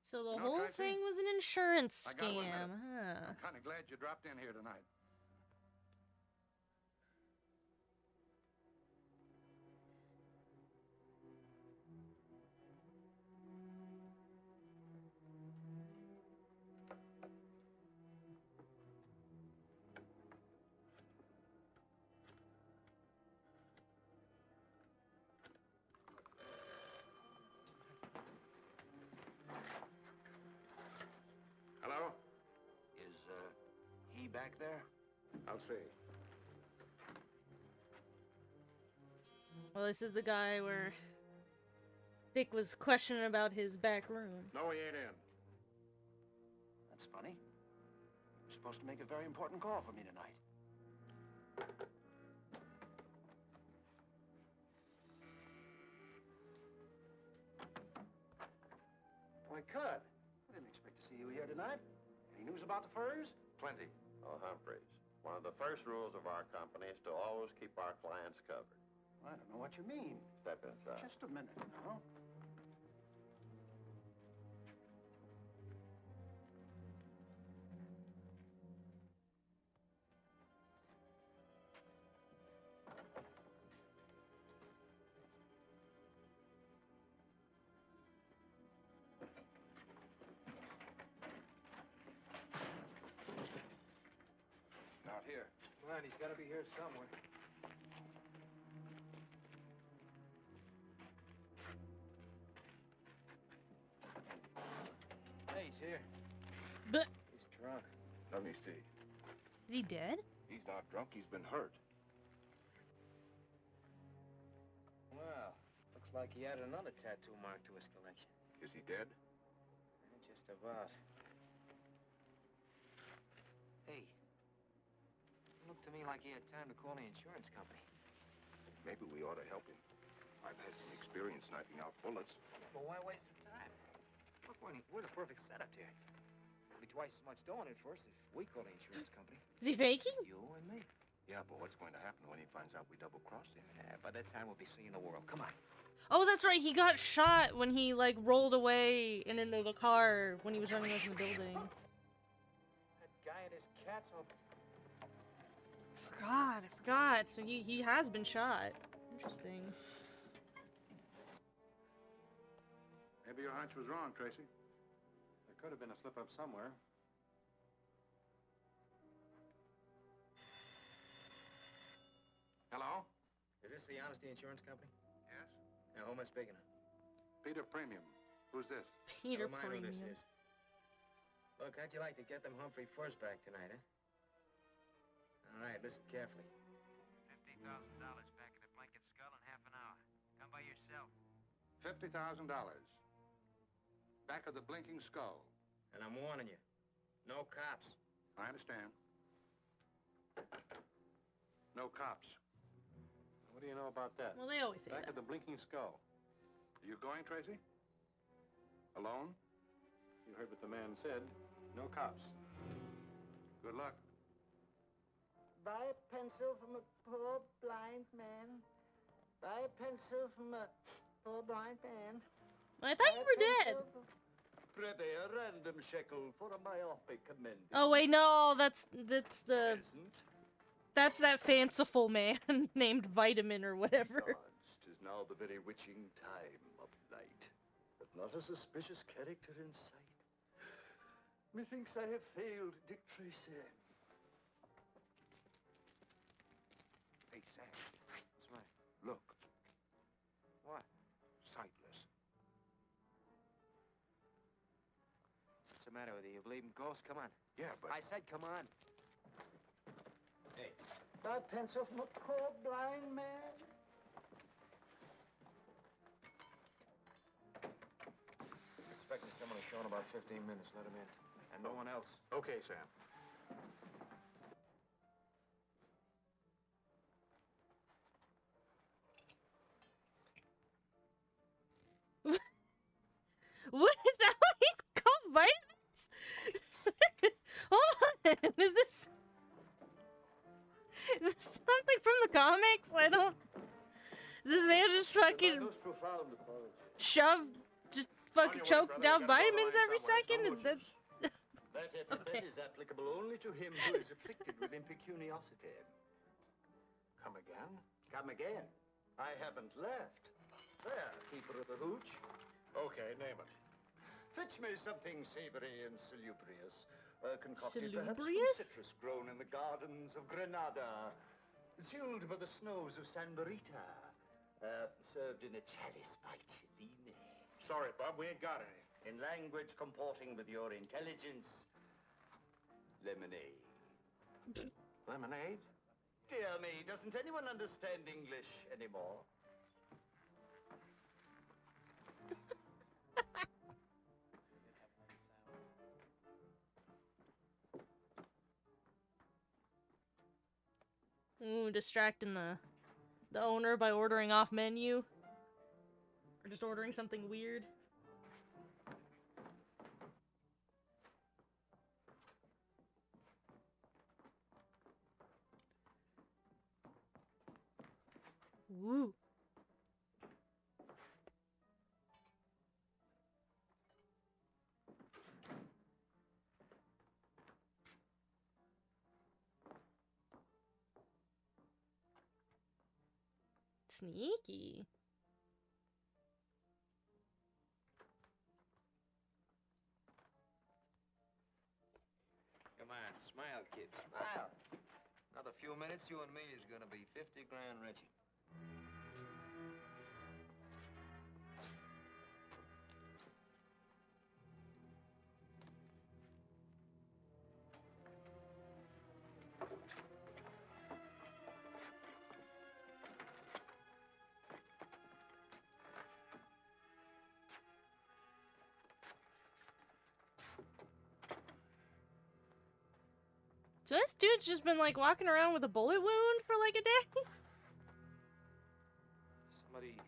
So the You know, whole Tracy, thing was an insurance I got 1 scam, minute. huh? I'm kind of glad you dropped in here tonight. Hello? back there? I'll see. Well, this is the guy where Dick was questioning about his back room. No, he ain't in. That's funny. You're supposed to make a very important call for me tonight. Why, Cud, I didn't expect to see you here tonight. Any news about the furs? Plenty. Oh, Humphreys, one of the first rules of our company is to always keep our clients covered. I don't know what you mean. Step inside. Just a minute now. Not here. Come on, he's got to be here somewhere. Hey, he's here. But He's drunk. Let me see. is he dead? He's not drunk. He's been hurt. Well, looks like he added another tattoo mark to his collection. Is he dead? Just about. Hey, it looked to me like he had time to call the insurance company. Maybe we ought to help him. I've had some experience sniping out bullets. But why waste the time? Look, we're the perfect setup here. There'll be twice as much doing it for us if we call the insurance company. Is he faking? You and me. Yeah, but what's going to happen when he finds out we double-crossed him? By that time, we'll be seeing the world. Come on. Oh, that's right. He got shot when he, like, rolled away and into the car when he was running away from the building. That guy and his cats will... I forgot. So he has been shot. Interesting. Maybe your hunch was wrong, Tracy. There could have been a slip-up somewhere. Hello? Is this the Honesty Insurance Company? Yes? Now, who am I speaking to? Peter Premium. Who's this? Peter Never mind who Premium. this is. Look, how'd you like to get them Humphrey furs back tonight, huh? All right, listen carefully. $50,000 back in the blanket skull in half an hour. Come by yourself. $50,000. Back of the blinking skull. And I'm warning you, no cops. I understand. No cops. What do you know about that? Well, they always say Back that. of the blinking skull. Are you going, Tracy? Alone? You heard what the man said. No cops. Good luck. Buy a pencil from a poor blind man. Buy a pencil from a poor blind man. I thought you were dead. Prithee, a random shekel for a myopic amendment. Oh wait, no, that's the that's that fanciful man named Vitamin or whatever. Gods, 'tis now the very witching time of night, but not a suspicious character in sight. Methinks I have failed Dick Tracy. Hey, Sam. What's the matter? Look. What? Sightless. What's the matter with you? You believe in ghosts? Come on. Yeah, but... I said come on. Hey. Buy a pencil from a poor blind man. Expecting someone to show in about 15 minutes. Let him in. And no one else. Okay, Sam. What is that? What he's called Vitamins? Hold on. Is this something from the comics? I don't. Is this man just fucking Most profound apologies. shove, just fucking On your way, choke brother. down You gotta draw the vitamins line every somewhere. second? No And then, That epithet is applicable only to him who is afflicted with impecuniosity. Come again? Come again. I haven't left. There, keeper of the hooch. Okay, name it. Fetch me something savory and salubrious. Concocted perhaps from Salubrious? citrus grown in the gardens of Granada. Chilled by the snows of San Barita. Served in a chalice by Cellini. Sorry, Bob, we ain't got any. In language comporting with your intelligence, lemonade. Lemonade? Dear me, doesn't anyone understand English anymore? Ooh, distracting the owner by ordering off menu. Or just ordering something weird. Woo. Sneaky. Come on, smile, kid, smile. Another few minutes, you and me is gonna be 50 grand richer. So this dude's just been like walking around with a bullet wound for like a day? Somebody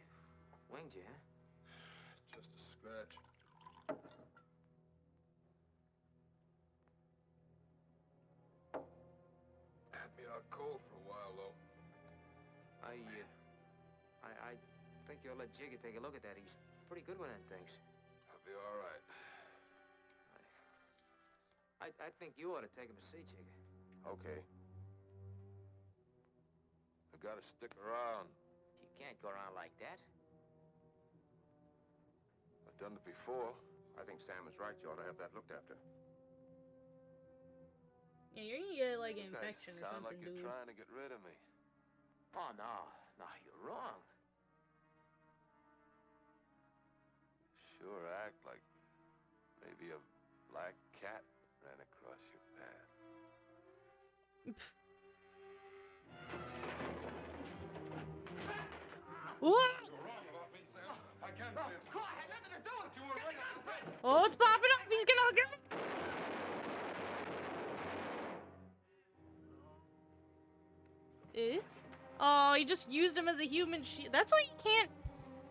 winged you, huh? Just a scratch. Had me out cold for a while, though. I think you'll let Jiggy take a look at that. He's pretty good with them things. I'll be all right. I think you ought to take him to see Jiggy. Okay. I gotta stick around. You can't go around like that. I've done it before. I think Sam is right. You ought to have that looked after. Yeah, you're gonna get like an You guys infection or sound something, like you're dude. trying to get rid of me. Oh, no. No, you're wrong. Sure act like maybe a black cat ran across your path. What? You're wrong about me, Sam. I can't say it's... I had nothing to do with it. You were right on the bread. Oh, it's popping up. He's gonna go. Eh? Oh, he just used him as a human shield. That's why you can't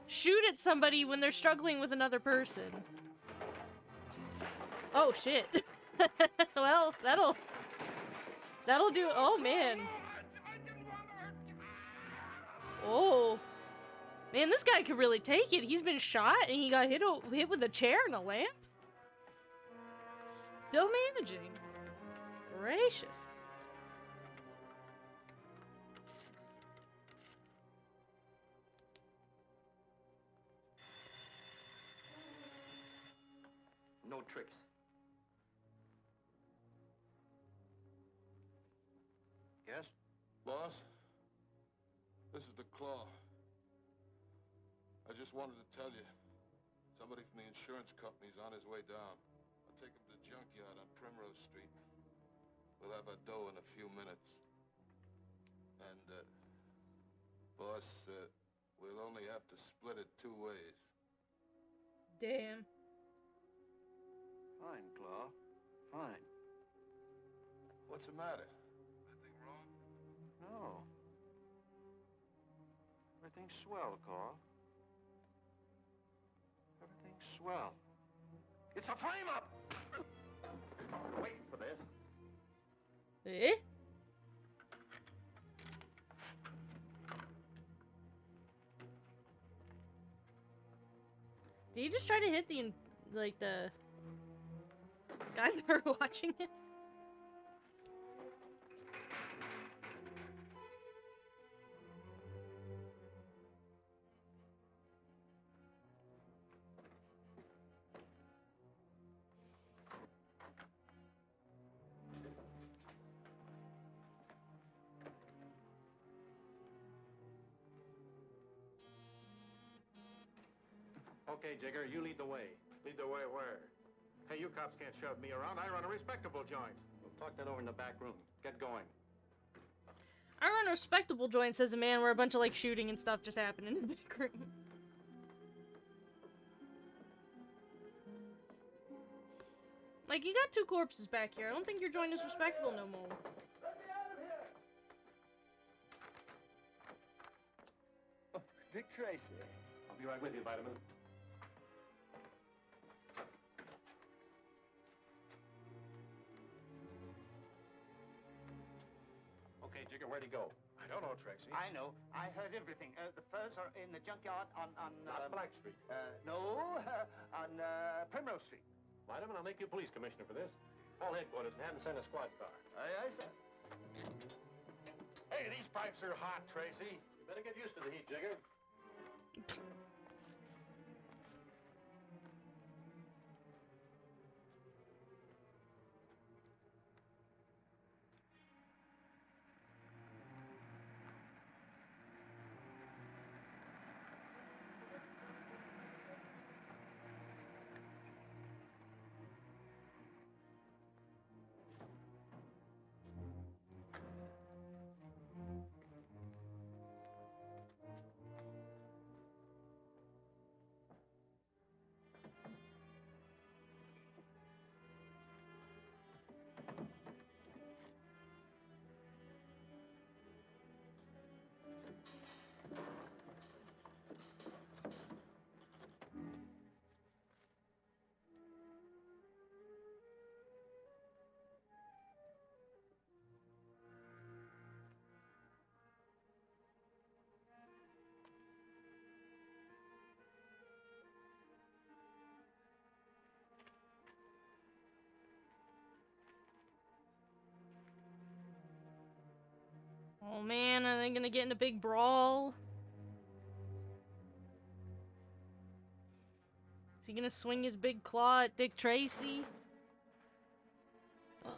shoot at somebody when they're struggling with another person. Oh, shit. Well, that'll do. Oh, man. Oh. Man, this guy could really take it. He's been shot and he got hit with a chair and a lamp. Still managing. Gracious. No tricks. Yes? Boss? This is the Claw. I just wanted to tell you. Somebody from the insurance company's on his way down. I'll take him to the junkyard on Primrose Street. We'll have our dough in a few minutes. And, boss, we'll only have to split it 2 ways. Damn. Fine, Claw. Fine. What's the matter? Anything wrong? No. Everything's swell, Claw. Everything's swell. It's a frame-up! Waiting for this. Eh? Did he just try to hit the guys that are watching it? Okay, Jigger, you lead the way. Lead the way where? Hey, you cops can't shove me around. I run a respectable joint. We'll talk that over in the back room. Get going. I run a respectable joint, says a man where a bunch of, like, shooting and stuff just happened in his back room. Like, you got 2 corpses back here. I don't think your joint is respectable no more. Oh, Dick Tracy. I'll be right with you, Vitamin. Okay, Jigger, where'd he go? I don't know, Tracy. I know. I heard everything. The furs are in the junkyard on Not Black Street. no, on Primrose Street. Vitamin, I'll make you police commissioner for this. Call headquarters and have them send a squad car. Aye, sir. Hey, these pipes are hot, Tracy. You better get used to the heat, Jigger. Oh man, are they gonna get in a big brawl? Is he gonna swing his big claw at Dick Tracy? Oh.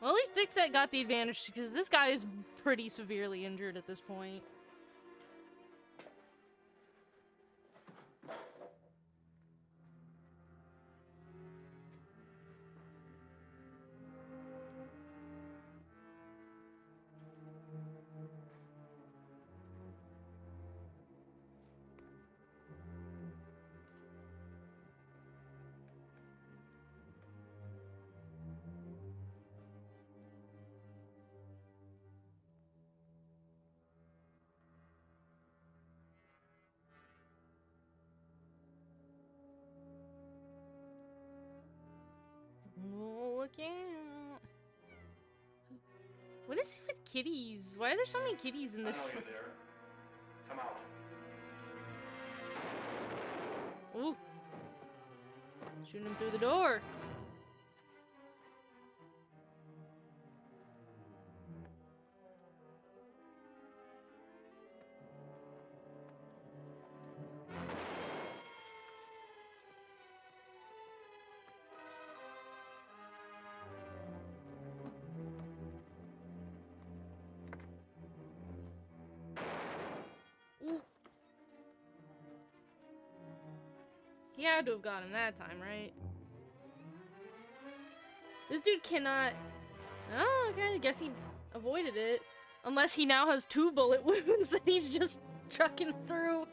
Well, at least Dick's got the advantage because this guy is pretty severely injured at this point. Oh, look out. What is it with kitties? Why are there so many kitties in this? I know you're there. Come out. Ooh. Shooting him through the door. Ooh. He had to have got him that time, right? This dude cannot... Oh, okay, I guess he avoided it. Unless he now has 2 bullet wounds that he's just trucking through.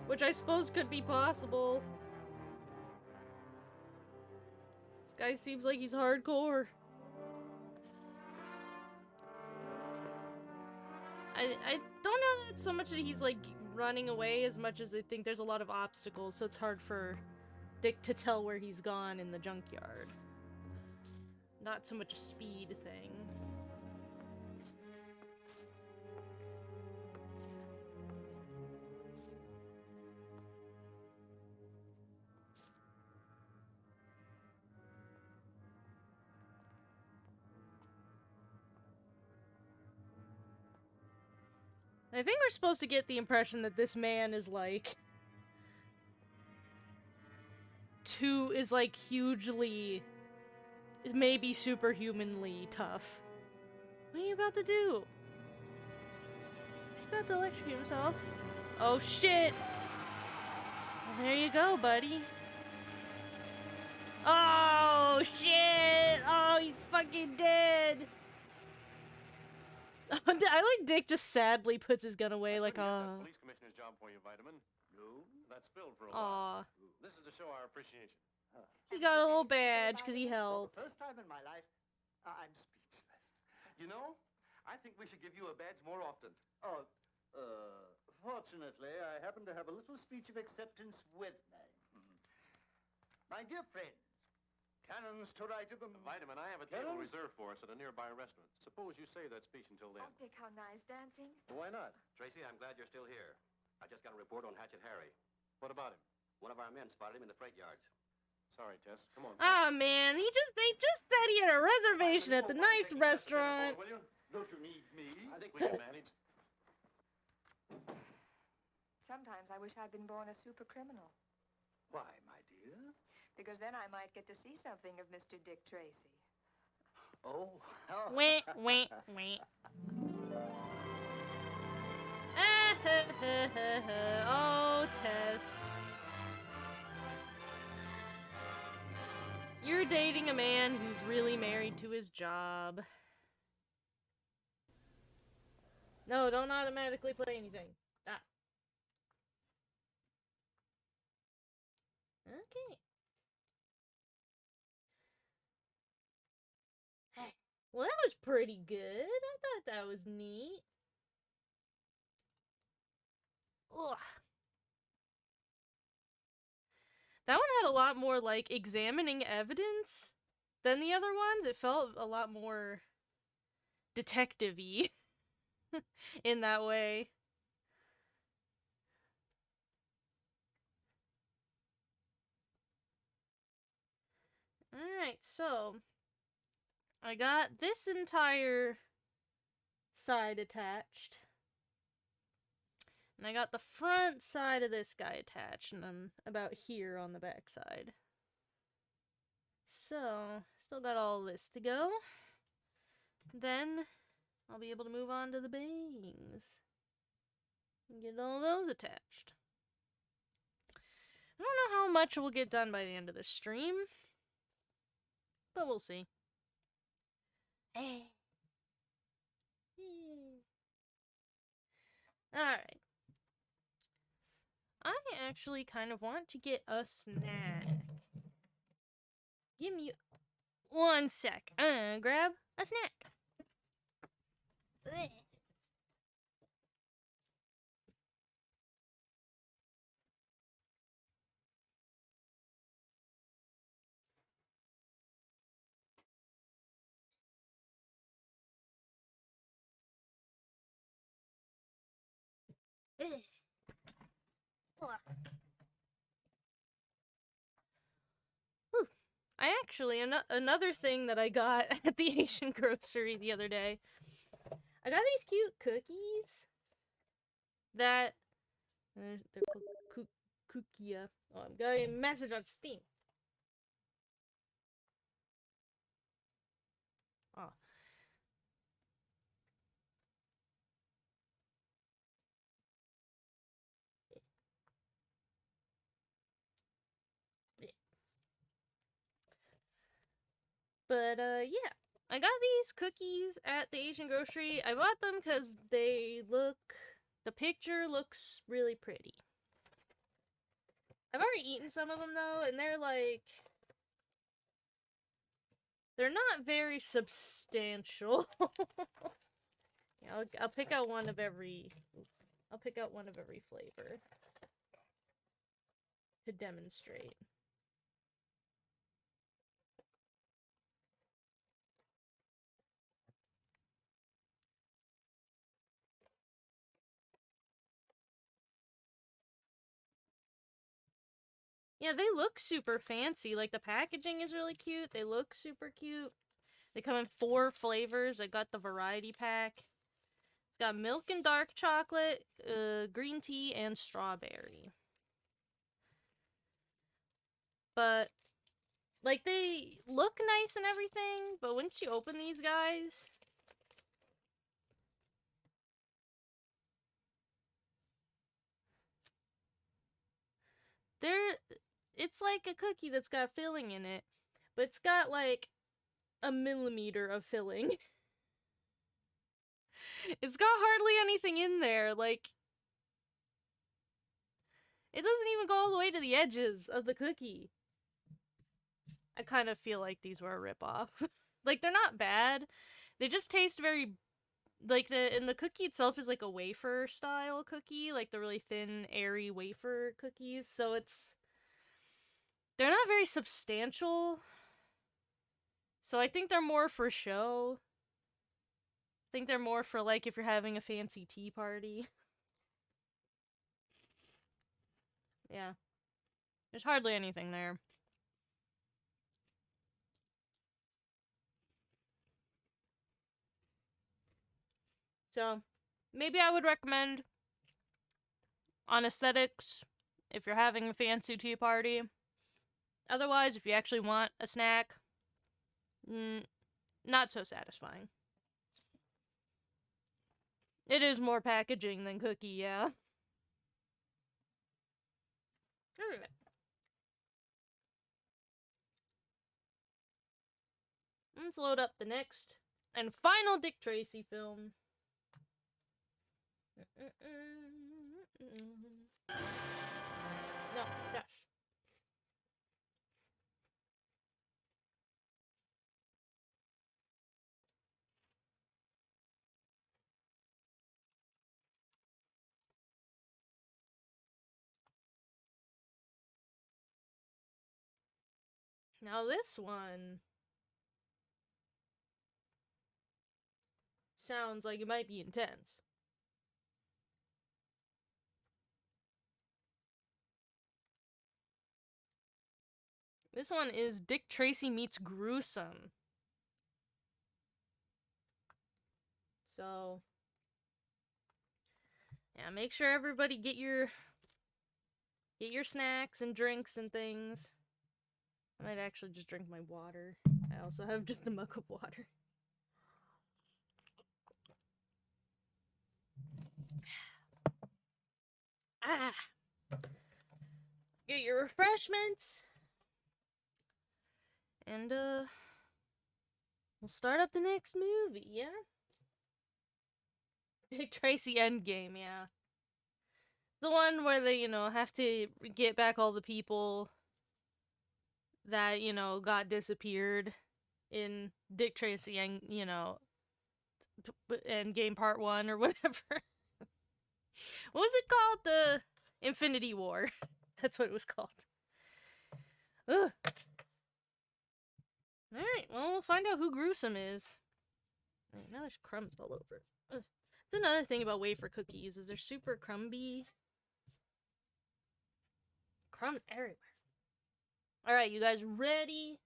Which I suppose could be possible. This guy seems like he's hardcore. I don't know that it's so much that he's like running away as much as I think there's a lot of obstacles, so it's hard for Dick to tell where he's gone in the junkyard. Not so much a speed thing. I think we're supposed to get the impression that this man is like hugely, maybe superhumanly tough. What are you about to do? Is he forgot to electrocute himself. Oh shit! Well, there you go, buddy. Oh shit! Oh, he's fucking dead! I like Dick just sadly puts his gun away, like, That police commissioner's job for you, Vitamin. No. That spilled for a Aw. while. This is to show our appreciation. He got a little badge because he helped. For the first time in my life, I'm speechless. You know, I think we should give you a badge more often. Oh, fortunately, I happen to have a little speech of acceptance with me. My dear friends, cannons to right of them. Vitamin, I have a table reserved for us at a nearby restaurant. Suppose you say that speech until then. Oh, Dick, how nice dancing. Why not? Tracy, I'm glad you're still here. I just got a report on Hatchet Harry. What about him? One of our men spotted him in the freight yards. Sorry, Tess. Come on. Ah, man, they just said he had a reservation at the nice restaurant. Will you? Don't you need me? I think we can manage. Sometimes I wish I'd been born a super criminal. Why, my dear? Because then I might get to see something of Mr. Dick Tracy. Oh. Wait, wait, wait. Oh, Tess. You're dating a man who's really married to his job. No, don't automatically play anything. Ah. Okay. Hey. Well, that was pretty good. I thought that was neat. Ugh. That one had a lot more, like, examining evidence than the other ones. It felt a lot more detective-y in that way. Alright, so I got this entire side attached. And I got the front side of this guy attached, and I'm about here on the back side. So, still got all this to go. Then, I'll be able to move on to the bangs. And get all those attached. I don't know how much we'll get done by the end of the stream. But we'll see. Alright. I actually kind of want to get a snack. Give me 1 sec. I'm gonna grab a snack. Whew. I actually, another thing that I got at the Asian grocery the other day, I got these cute cookies that, they're cookia. Oh, I'm getting a message on Steam. Oh. But, yeah. I got these cookies at the Asian grocery. I bought them because the picture looks really pretty. I've already eaten some of them, though, and they're not very substantial. Yeah, I'll pick out one of every flavor to demonstrate. Yeah, they look super fancy. Like, the packaging is really cute. They look super cute. They come in 4 flavors. I got the variety pack. It's got milk and dark chocolate, green tea, and strawberry. But, like, they look nice and everything, but once you open these guys, it's like a cookie that's got filling in it, but it's got like a millimeter of filling. It's got hardly anything in there, like, it doesn't even go all the way to the edges of the cookie. I kind of feel like these were a ripoff. Like, they're not bad, they just taste very, like, the cookie itself is like a wafer style cookie, like the really thin, airy wafer cookies, so they're not very substantial. So I think they're more for show. I think they're more for, like, if you're having a fancy tea party. Yeah. There's hardly anything there. So, maybe I would recommend on aesthetics if you're having a fancy tea party. Otherwise, if you actually want a snack, not so satisfying. It is more packaging than cookie, yeah. Alright. Let's load up the next and final Dick Tracy film. No, shush. Now this one sounds like it might be intense. This one is Dick Tracy Meets Gruesome. So, yeah, make sure everybody get your snacks and drinks and things. I might actually just drink my water. I also have just a mug of water. Ah! Get your refreshments. And, we'll start up the next movie, yeah? Dick Tracy Endgame, yeah. The one where they, have to get back all the people that, got disappeared in Dick Tracy and, Endgame Part 1 or whatever. What was it called? The Infinity War. That's what it was called. Ugh. Alright, well, we'll find out who Gruesome is. Right, now there's crumbs all over it. Ugh. That's another thing about wafer cookies, is they're super crumby. Crumbs everywhere. Alright, you guys ready?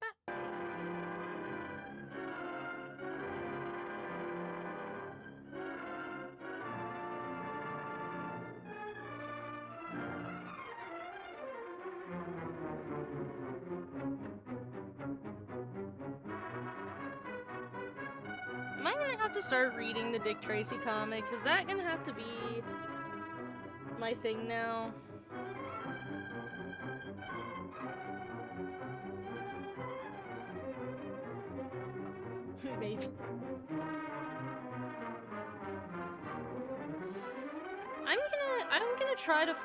Ah. Am I gonna have to start reading the Dick Tracy comics? Is that gonna have to be my thing now? Maybe. I'm gonna try to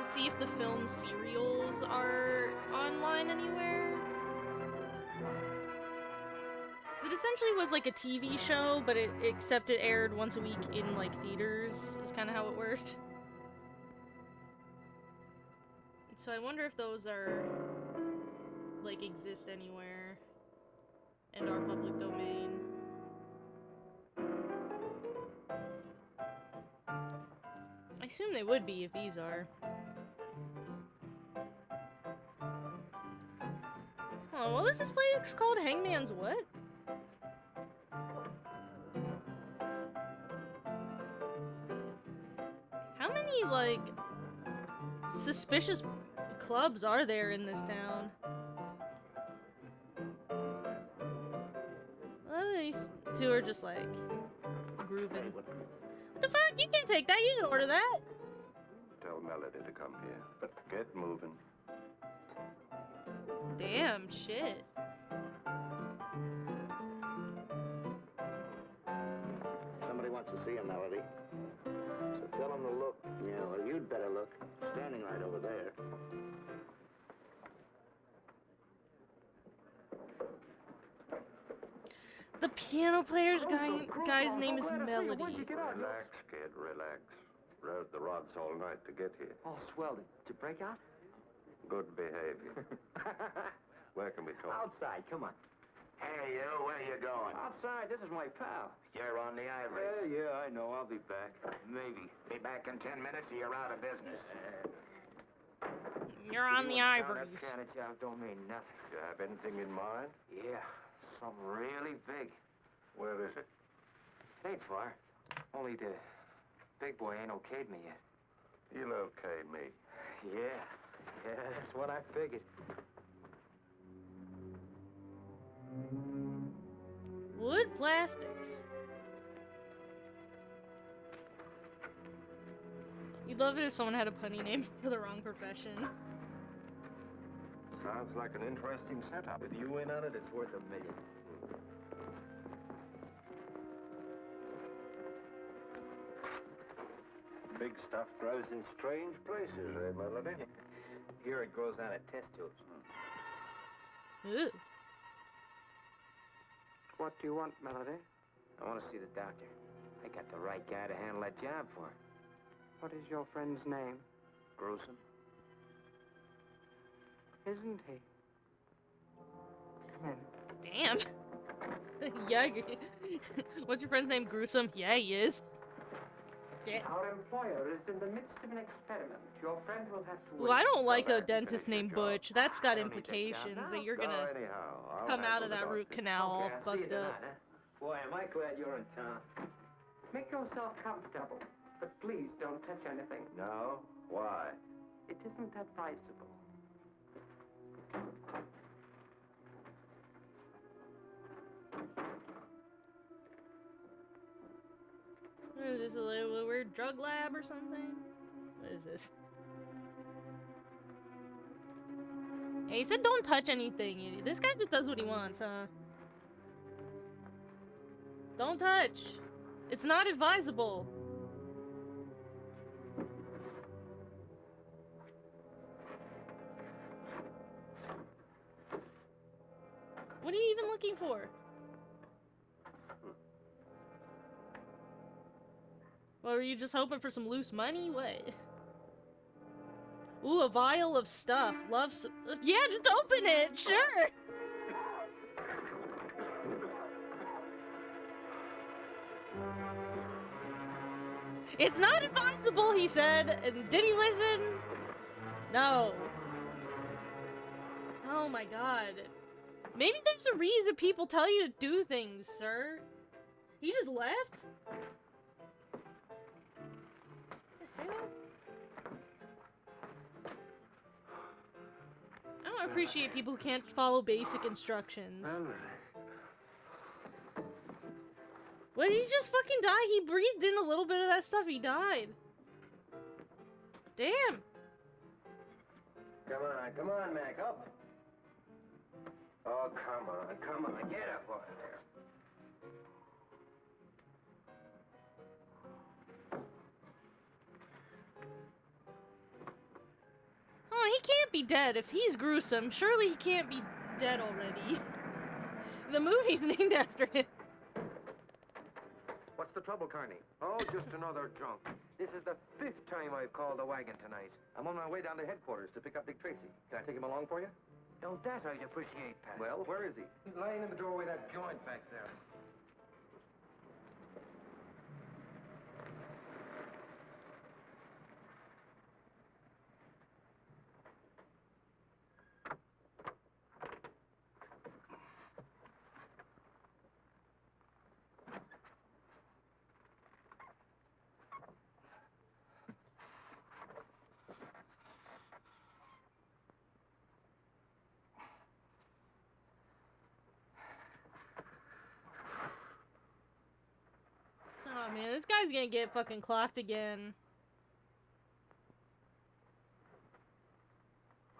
see if the film serials are online anywhere. It essentially was like a TV show, but except it aired once a week in like theaters, is kind of how it worked. So I wonder if those are like exist anywhere and are public domain. I assume they would be if these are. Oh, what was this place called? Hangman's what? How many, like, suspicious clubs are there in this town? Well, these two are just, like, grooving. What the fuck? You can't take that. You didn't order that. Tell Melody to come here, but get moving. Damn, shit. Somebody wants to see him, Melody. So tell him to look. Yeah, well, you'd better look. Standing right over there. The piano player's guy's name is Melody. Relax, kid, relax. Rode the rods all night to get here. Oh, swell. Did you break out? Good behavior. Where can we talk? Outside, come on. Hey, you, where you going? Outside, this is my pal. You're on the ivory. Yeah, I know. I'll be back. Maybe. Be back in 10 minutes or you're out of business. You're on the That ivories. kind of job don't mean nothing. You have anything in mind? Yeah, something really big. Where is it? Ain't far. Only the big boy ain't okayed me yet. He'll okay me. Yeah, that's what I figured. Wood plastics. You'd love it if someone had a punny name for the wrong profession. Sounds like an interesting setup. With you in on it, it's worth $1 million. Big stuff grows in strange places, eh, Melody? Here it grows on a test tubes. Ooh. What do you want, Melody? I want to see the doctor. I got the right guy to handle that job for. What is your friend's name? Gruesome. Isn't he? Come in. Damn. Yeah. What's your friend's name? Gruesome? Yeah, he is. Yeah. Our employer is in the midst of an experiment. Your friend will have to Well, I don't like a dentist named Butch. That's got implications that you're gonna come out of that root canal all fucked up. Boy, am I glad you're in town. Make yourself comfortable, but please don't touch anything. No? Why? It isn't advisable. What is this, a little weird drug lab or something? What is this? Hey, he said don't touch anything. This guy just does what he wants, huh? Don't touch. It's not advisable. What are you even looking for? Well, were you just hoping for some loose money? What? Ooh, a vial of stuff. Yeah, just open it! Sure! It's not advisable, he said. And did he listen? No. Oh my god. Maybe there's a reason people tell you to do things, sir. He just left? What the hell? I don't appreciate people who can't follow basic instructions. What, did he just fucking die? He breathed in a little bit of that stuff, he died. Damn. Come on, Mac, up. Oh, come on, get up on there. Oh, he can't be dead. If he's gruesome, surely he can't be dead already. The movie's named after him. What's the trouble, Carney? Oh, just another drunk. This is the 5th time I've called the wagon tonight. I'm on my way down to headquarters to pick up Big Tracy. Can I take him along for you? No, that I'd appreciate, Pat. Well, where is he? He's lying in the doorway of that joint back there. this guy's gonna get fucking clocked again.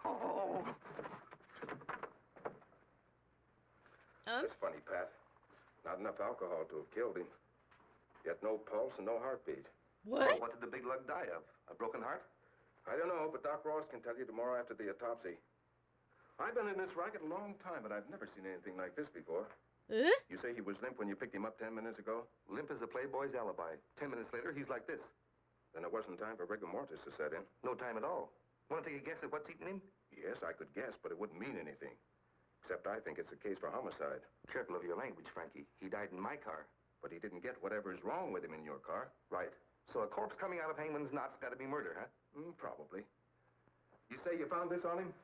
Oh. That's funny, Pat. Not enough alcohol to have killed him. Yet no pulse and no heartbeat. What? Well, what did the big lug die of? A broken heart? I don't know, but Doc Ross can tell you tomorrow after the autopsy. I've been in this racket a long time, but I've never seen anything like this before. You say he was limp when you picked him up 10 minutes ago? Limp as a playboy's alibi. 10 minutes later, he's like this. Then it wasn't time for rigor mortis to set in. No time at all. Want to take a guess at what's eating him? Yes, I could guess, but it wouldn't mean anything. Except I think it's a case for homicide. Careful of your language, Frankie. He died in my car. But he didn't get whatever is wrong with him in your car. Right. So a corpse coming out of Hangman's knot's got to be murder, huh? Probably. You say you found this on him?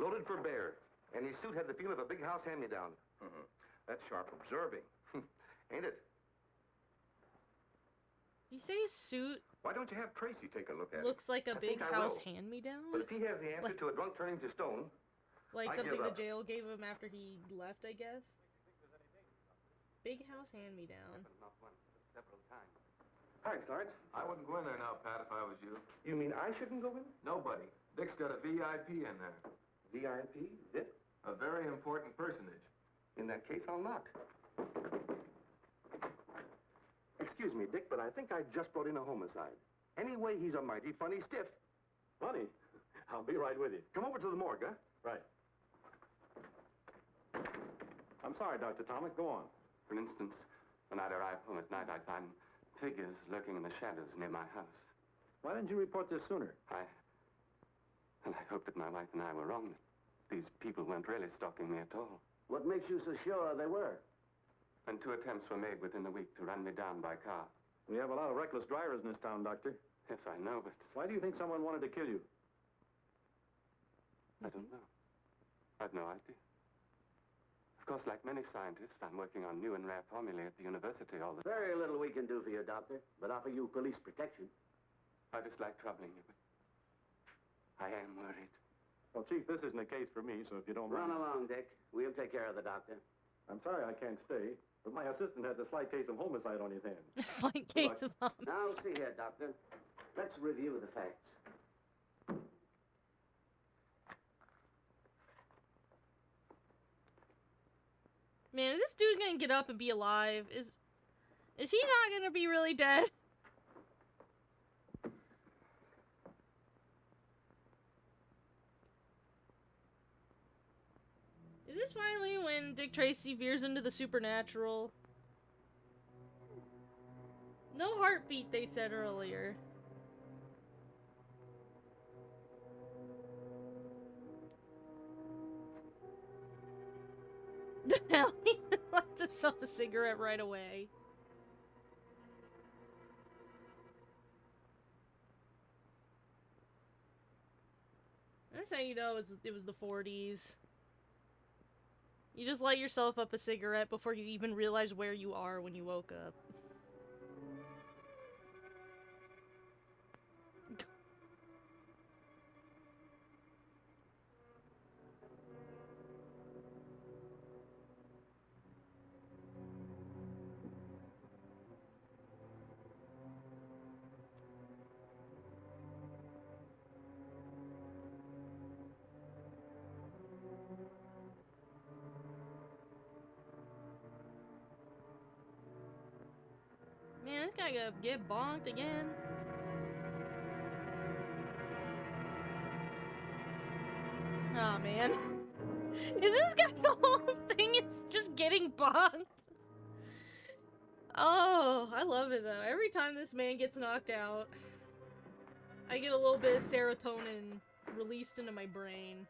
Loaded for bear. And his suit had the feel of a big house hand-me-down. That's sharp observing. Ain't it? Did you say his suit Why don't you have Tracy take a look at looks it? like a I big think I house will. hand-me-down? But if he has the answer to a drunk turning to stone, Like I something give the up. jail gave him after he left, I guess? Big house hand-me-down. Several times. Thanks, Lawrence. I wouldn't go in there now, Pat, if I was you. You mean I shouldn't go in? Nobody. Dick's got a VIP in there. VIP? Dick? A very important personage. In that case, I'll knock. Excuse me, Dick, but I think I just brought in a homicide. Anyway, he's a mighty funny stiff. Funny? I'll be right with you. Come over to the morgue, huh? Right. I'm sorry, Dr. Tomic. Go on. For instance, when I'd arrive home at night, I'd find figures lurking in the shadows near my house. Why didn't you report this sooner? I hoped that my wife and I were wrong. That these people weren't really stalking me at all. What makes you so sure they were? And 2 attempts were made within a week to run me down by car. We have a lot of reckless drivers in this town, Doctor. Yes, I know, but Why do you think someone wanted to kill you? I don't know. I've no idea. Of course, like many scientists, I'm working on new and rare formulae at the university all the time. Very little we can do for you, Doctor, but offer you police protection. I dislike troubling you, but I am worried. Well, Chief, this isn't a case for me, so if you don't Run mind... along, Dick. We'll take care of the doctor. I'm sorry I can't stay, but my assistant has a slight case of homicide on his hands. A slight case of homicide. Now, see here, Doctor. Let's review the facts. Man, is this dude gonna get up and be alive? Is he not gonna be really dead? Is this finally when Dick Tracy veers into the supernatural? No heartbeat, they said earlier. The hell? He lights himself a cigarette right away. That's how you know it was the 40s. You just light yourself up a cigarette before you even realize where you are when you woke up. Man, this guy gonna get bonked again. Aw, man. Is this guy's whole thing is just getting bonked? Oh, I love it though. Every time this man gets knocked out, I get a little bit of serotonin released into my brain.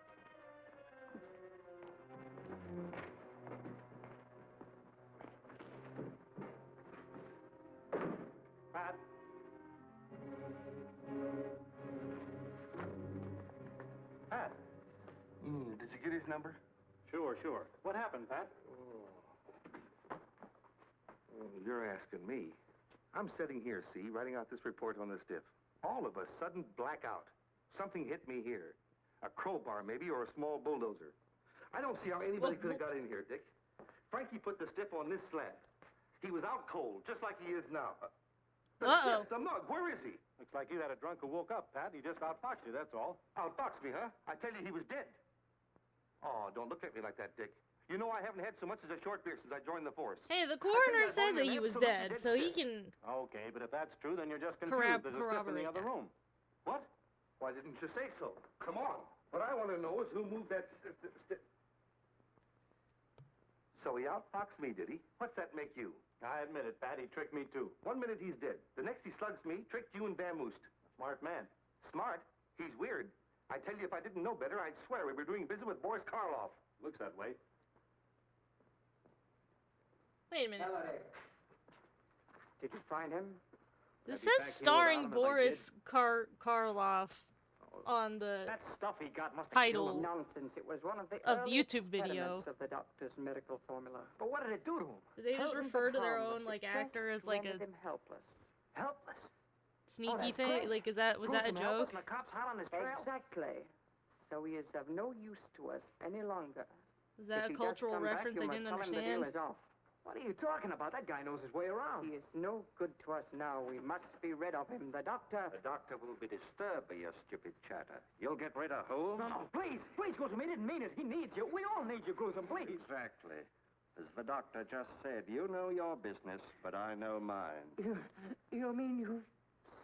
Pat? Pat? Did you get his number? Sure. What happened, Pat? You're asking me. I'm sitting here, see, writing out this report on the stiff. All of a sudden, blackout. Something hit me here. A crowbar, maybe, or a small bulldozer. I don't see how anybody could have got in here, Dick. Frankie put the stiff on this slab. He was out cold, just like he is now. Uh-oh. The mug, where is he? Looks like you had a drunk who woke up, Pat. He just outfoxed you, that's all. Outfoxed me, huh? I tell you, he was dead. Oh, don't look at me like that, Dick. You know I haven't had so much as a short beer since I joined the force. Hey, the coroner said that he was dead, so he can... Okay, but if that's true, then you're just confused. There's a slip in the other room. What? Why didn't you say so? Come on. What I want to know is who moved that... So he outfoxed me, did he? What's that make you? I admit it, Pat. He tricked me, too. 1 minute he's dead. The next he slugs me, tricked you and vamoosed. Smart man. Smart? He's weird. I tell you, if I didn't know better, I'd swear we were doing business with Boris Karloff. Looks that way. Wait a minute. Did you find him? This says starring Boris Karloff on the That stuff he got must have title nonsense. It was one of the of the earliest YouTube video. experiments of the doctor's medical formula. But what did it do to him? Did they just Potent refer to but their harmless. own like It just actor as like a rendered him helpless. Helpless? sneaky that's thing? great. Like, was that a joke? The cops hot on his trail? Exactly. So he is of no use to us any longer. Is that a cultural reference I didn't understand? What are you talking about? That guy knows his way around. He is no good to us now. We must be rid of him. The doctor... The doctor will be disturbed by your stupid chatter. You'll get rid of who? No, please, Gruesome. He didn't mean it. He needs you. We all need you, Gruesome, please. Exactly. As the doctor just said, you know your business, but I know mine. You mean you've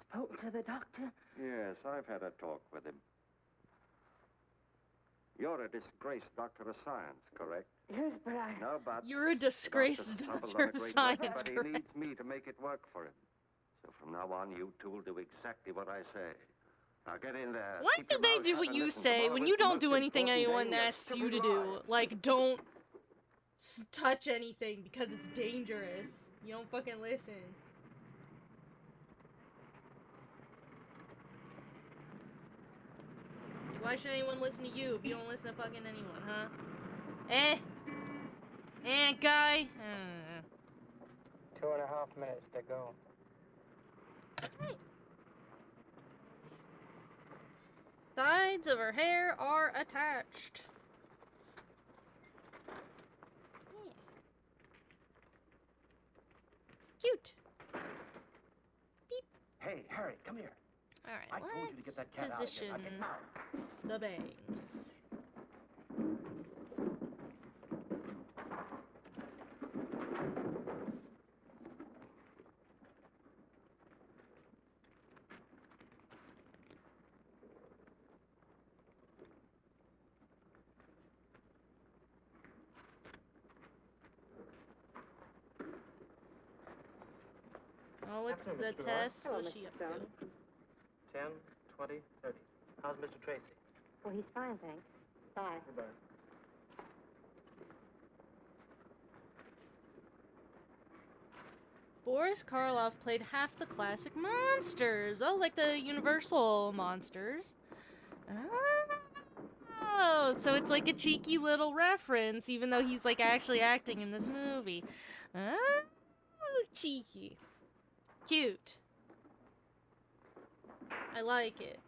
spoken to the doctor? Yes, I've had a talk with him. You're a disgraced doctor of science, correct? Yes, but I... No, but... You're a disgraced doctor of science, but he correct? needs me to make it work for him. So from now on, you two will do exactly what I say. Now get in there. Why Keep do your they mouth do shut what and you listen. say Tomorrow when is you the don't most do anything important anyone day in your asks you to stupid do? life. Like, don't touch anything because it's dangerous. You don't fucking listen. Like, why should anyone listen to you if you don't listen to fucking anyone, huh? Guy? 2.5 minutes to go. Right. Sides of her hair are attached. Yeah. Cute. Beep. Hey, Harry, come here. Alright, I told you to get let's that cat out of position here. Now get down. the bangs. Oh, what's the test? What's she up to? 10, 20, 30. How's Mr. Tracy? Oh, he's fine, thanks. Bye. Goodbye. Boris Karloff played half the classic monsters. Oh, like the Universal monsters. Oh, so it's like a cheeky little reference, even though he's like actually acting in this movie. Oh, cheeky. Cute. I like it.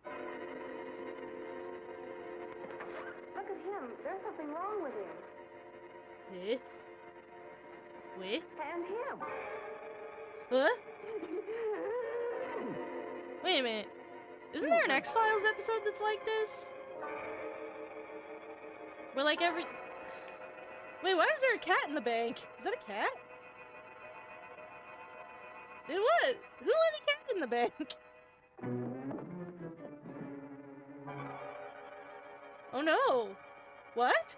Look at him. There's something wrong with him. Eh? Wait? And him. Huh? Wait a minute. Isn't there an X-Files episode that's like this? Where like every... Wait, why is there a cat in the bank? Is that a cat? Then what? Who let a cat in the bank? Oh no! What?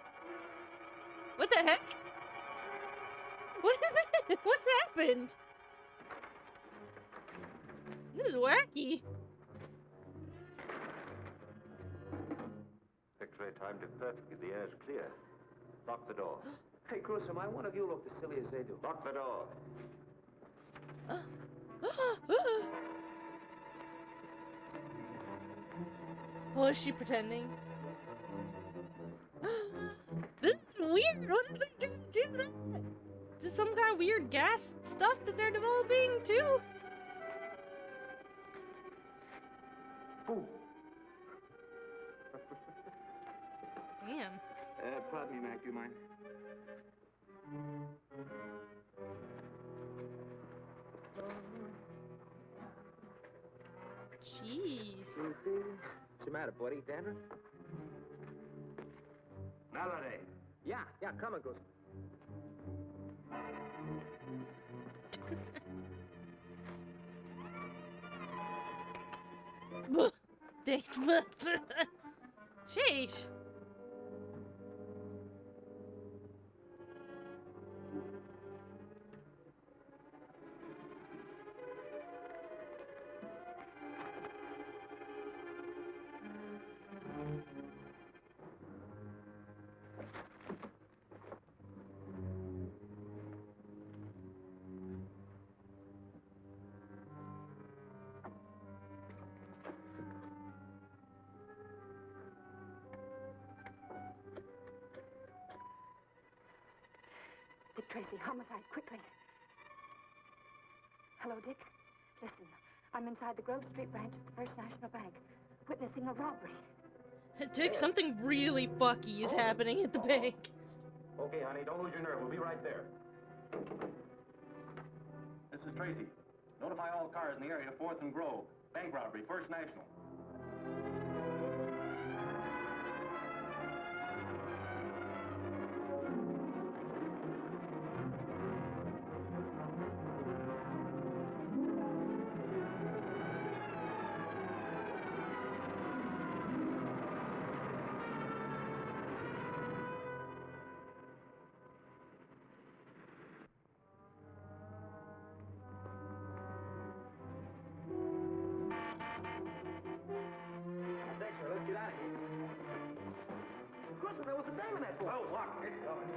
What the heck? What is it? What's happened? This is wacky. X-ray timed it perfectly. The air's clear. Lock the door. Hey, Gruesome, why one of you look as silly as they do? Lock the door. Oh, is she pretending? This is weird. What did they do that? Is this some kind of weird gas stuff that they're developing too? Ooh. Damn. Pardon me, Mac, do you mind? Jeez. What's the matter, buddy? Dandruff? Melody. Yeah, come on, Goose. Sheesh. Dick Tracy, homicide, quickly. Hello, Dick. Listen, I'm inside the Grove Street branch of the First National Bank, witnessing a robbery. Dick, something really fucky is happening at the bank. Okay, honey, don't lose your nerve. We'll be right there. This is Tracy. Notify all cars in the area, 4th and Grove. Bank robbery, First National. Let's get out of here. Of course, there was a dame in that boat. Oh, walk. Get going.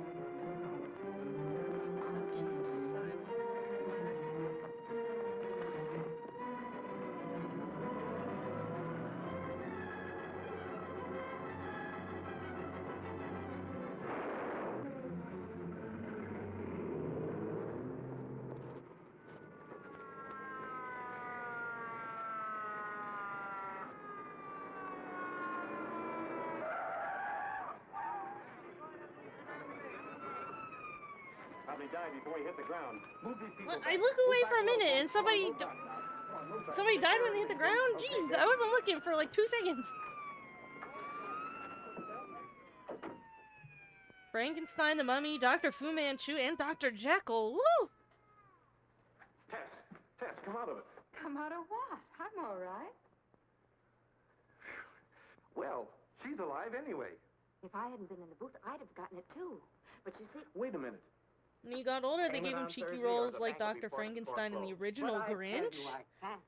Probably died before he hit the ground. Move these people I look away for a minute and somebody died when they hit the ground? Jeez, I wasn't looking for like 2 seconds. Frankenstein, the Mummy, Dr. Fu Manchu, and Dr. Jekyll. Woo! Tess, come out of it. Come out of what? I'm all right. Well, she's alive anyway. If I hadn't been in the booth, I'd have gotten it too. But you see... Wait a minute. When he got older, they Payment gave him on cheeky Thursday, roles or the like bank will be Dr. Frankenstein in the foreclosed. original But I tell Grinch. you like that.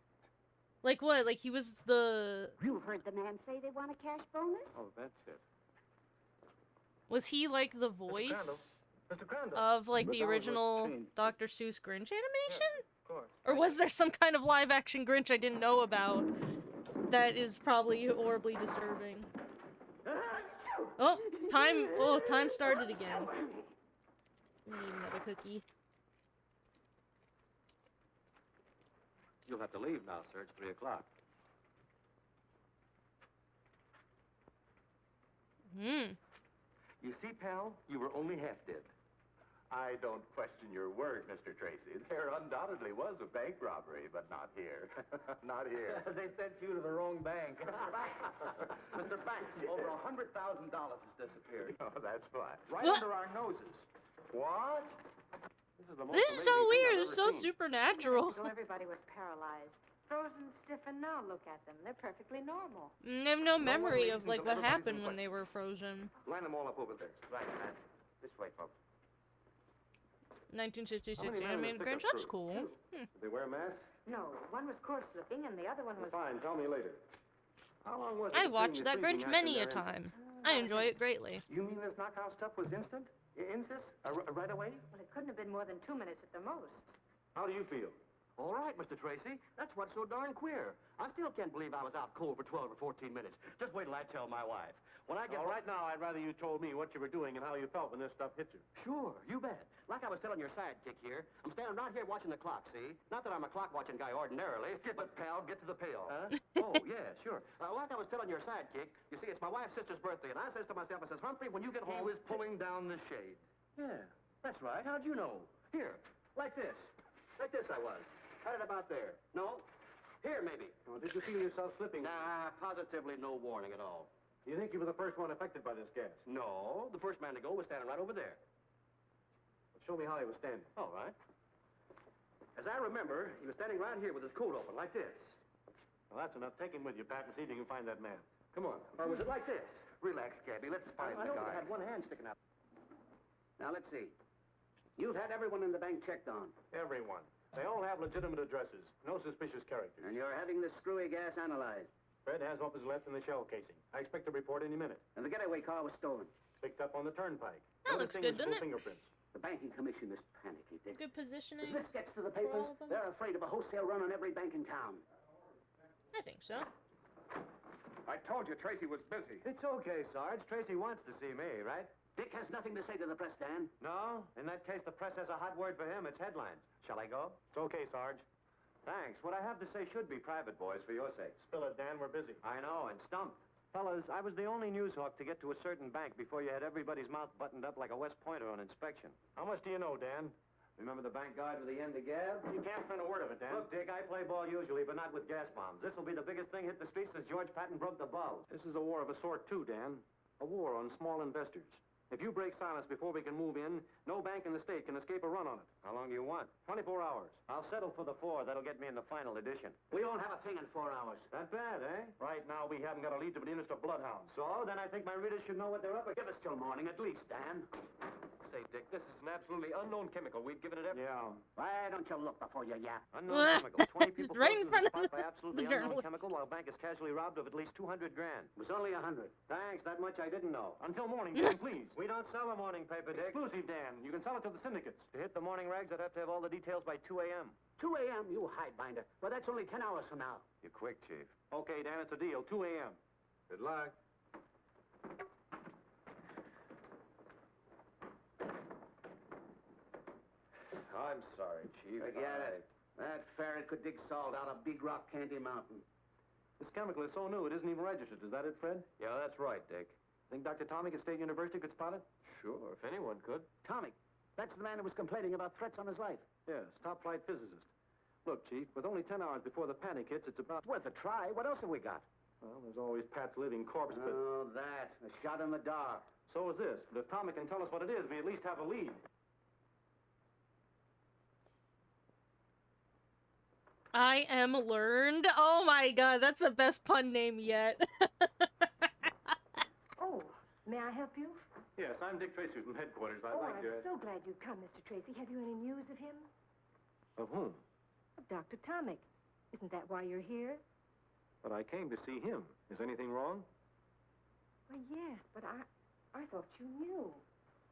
Like what? Like he was the... You heard the man say they want a cash bonus? Oh, that's it. Was he like the voice Mr. Crandall. of like the Mr. original Crandall. Dr. Seuss Grinch animation? Of course. Or was there some kind of live action Grinch I didn't know about that is probably horribly disturbing? Oh, time started again. I need another cookie. You'll have to leave now, sir. It's 3 o'clock. You see, pal, you were only half dead. I don't question your word, Mr. Tracy. There undoubtedly was a bank robbery, but not here. Not here. They sent you to the wrong bank. Mr. Banks, over $100,000 has disappeared. Oh, that's fine. Right under our noses. What? This is so weird. It's so supernatural. So everybody was paralyzed. Frozen stiff, and now look at them. They're perfectly normal. I have no memory of like what happened when they were frozen. Line them all up over there. Right, man. This way, folks. 1966 How many men animated was Grinch. pickup That's crew? cool. Did they wear masks? No, one was coarse looking, and the other one was... Fine, tell me later. How long was it I between watched the that sleeping Grinch act many and a their time. I enjoy it greatly. You mean this knockout stuff was instant? Insist? Right away? Well, it couldn't have been more than 2 minutes at the most. How do you feel? All right, Mr. Tracy. That's what's so darn queer. I still can't believe I was out cold for 12 or 14 minutes. Just wait till I tell my wife. When I get All right, now, I'd rather you told me what you were doing and how you felt when this stuff hit you. Sure, you bet. Like I was telling your sidekick here, I'm standing right here watching the clock, see? Not that I'm a clock-watching guy ordinarily. Skip it, pal. Get to the pail. Huh? Oh, yeah, sure. Like I was telling your sidekick, you see, it's my wife's sister's birthday, and I says to myself, I says, Humphrey, when you get home... He was pulling down the shade. Yeah, that's right. How'd you know? Here, like this. Like this I was. Had it about there. No, Here, maybe. Oh, did you feel yourself slipping? Nah, positively no warning at all. You think you were the first one affected by this gas? No, the first man to go was standing right over there. Well, show me how he was standing. All right. As I remember, he was standing right here with his coat open, like this. Well, that's enough. Take him with you, Pat, and see if you can find that man. Come on. Or was it like this? Relax, Gabby. Let's find I the know guy. I had one hand sticking out. Now, let's see. You've had everyone in the bank checked on. Everyone. They all have legitimate addresses. No suspicious characters. And you're having this screwy gas analyzed. Fred has what was left in the shell casing. I expect a report any minute. And the getaway car was stolen. Picked up on the turnpike. That looks good, doesn't it? Fingerprints. The banking commission is panicky, Dick. Good positioning. If this gets to the for papers, all of them. they're afraid of a wholesale run on every bank in town. I think so. I told you Tracy was busy. It's okay, Sarge. Tracy wants to see me, right? Dick has nothing to say to the press, Dan. No? In that case, the press has a hot word for him. It's headlines. Shall I go? It's okay, Sarge. Thanks. What I have to say should be private, boys, for your sake. Spill it, Dan. We're busy. I know, and stumped. Fellas, I was the only news hawk to get to a certain bank before you had everybody's mouth buttoned up like a West Pointer on inspection. How much do you know, Dan? Remember the bank guard with the end of gab? You can't print a word of it, Dan. Look, Dick, I play ball usually, but not with gas bombs. This will be the biggest thing hit the streets since George Patton broke the bulb. This is a war of a sort, too, Dan. A war on small investors. If you break silence before we can move in, no bank in the state can escape a run on it. How long do you want? 24 hours. I'll settle for the 4. That'll get me in the final edition. We won't have a thing in 4 hours. That bad, eh? Right now, we haven't got a lead to be the interest of bloodhounds. So, then I think my readers should know what they're up against. Give us till morning, at least, Dan. Say, Dick, this is an absolutely unknown chemical. We've given it every... Yeah. Why don't you look before you yap? Unknown chemical. 20 people Right in front of spot by absolutely the unknown journalist. chemical while bank is casually robbed of at least 200 grand. It was only 100. Thanks, that much I didn't know. Until morning, Dan, please. We don't sell the morning paper, Dick. Exclusive, Dan. You can sell it to the syndicates. To hit the morning rags, I'd have to have all the details by 2 a.m. 2 a.m., you hidebinder. Well, that's only 10 hours from now. You're quick, Chief. Okay, Dan, it's a deal. 2 a.m. Good luck. I'm sorry, Chief. Forget it. That ferret could dig salt out of Big Rock Candy Mountain. This chemical is so new, it isn't even registered. Is that it, Fred? Yeah, that's right, Dick. Think Dr. Tomic at State University could spot it? Sure, if anyone could. Tomic. That's the man who was complaining about threats on his life. Yes, top-flight physicist. Look, Chief, with only 10 hours before the panic hits, it's about... It's worth a try. What else have we got? Well, there's always Pat's living corpse, but... Oh, that. A shot in the dark. So is this. But if Tomic can tell us what it is, we at least have a lead. I am learned. Oh my god, that's the best pun name yet. Oh, may I help you? Yes, I'm Dick Tracy from headquarters. I'd Oh, like I'm to... so glad you've come, Mr. Tracy. Have you any news of him? Of whom? Of Dr. Tomic. Isn't that why you're here? But I came to see him. Is anything wrong? Well, yes, but I thought you knew.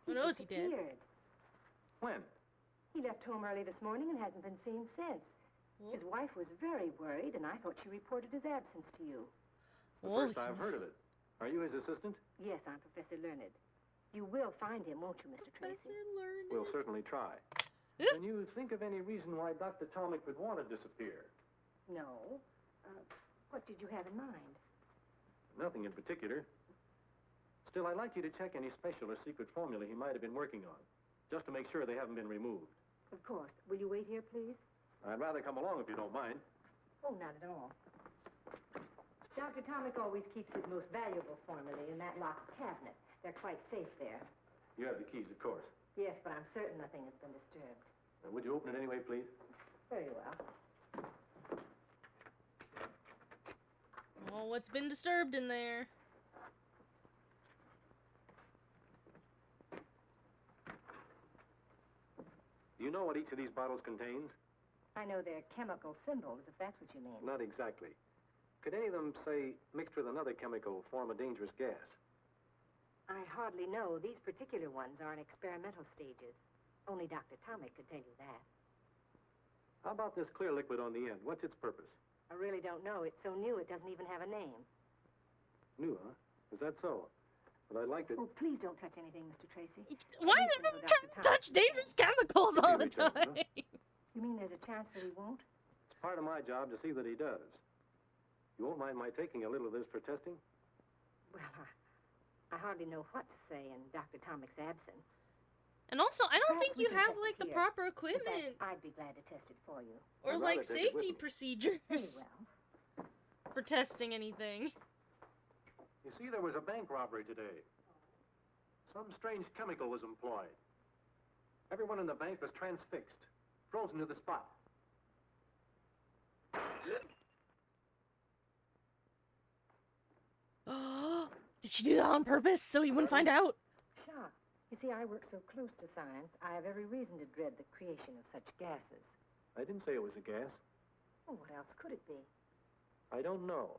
Who knows he did? disappeared. When? He left home early this morning and hasn't been seen since. His wife was very worried, and I thought she reported his absence to you. The first I've heard of it. Are you his assistant? Yes, I'm Professor Learned. You will find him, won't you, Mr. Tracy? We'll certainly try. Can you think of any reason why Dr. Tomic would want to disappear? No. What did you have in mind? Nothing in particular. Still, I'd like you to check any special or secret formula he might have been working on, just to make sure they haven't been removed. Of course. Will you wait here, please? I'd rather come along if you don't mind. Oh, not at all. Dr. Tomic always keeps his most valuable formulae in that locked cabinet. They're quite safe there. You have the keys, of course. Yes, but I'm certain nothing has been disturbed. Would you open it anyway, please? Very well. Well, what's been disturbed in there? Do you know what each of these bottles contains? I know they're chemical symbols, if that's what you mean. Not exactly. Could any of them, say, mixed with another chemical, form a dangerous gas? I hardly know. These particular ones are in experimental stages. Only Dr. Tomic could tell you that. How about this clear liquid on the end? What's its purpose? I really don't know. It's so new it doesn't even have a name. New, huh? Is that so? But I'd like to... Oh, please don't touch anything, Mr. Tracy. Why is everyone trying to touch dangerous chemicals all the Here we go, time? You mean there's a chance that he won't? It's part of my job to see that he does. You won't mind my taking a little of this for testing? Well, I hardly know what to say in Dr. Tomic's absence. And also, I don't Perhaps think we you can have, test it like, the here. proper In fact, equipment. I'd be glad to test it for you. Or, I'd like, rather take it with safety me. procedures. Very well. For testing anything. You see, there was a bank robbery today. Some strange chemical was employed. Everyone in the bank was transfixed, frozen to the spot. Did she do that on purpose so he wouldn't find out? Shock. You see, I work so close to science, I have every reason to dread the creation of such gases. I didn't say it was a gas. Well, what else could it be? I don't know.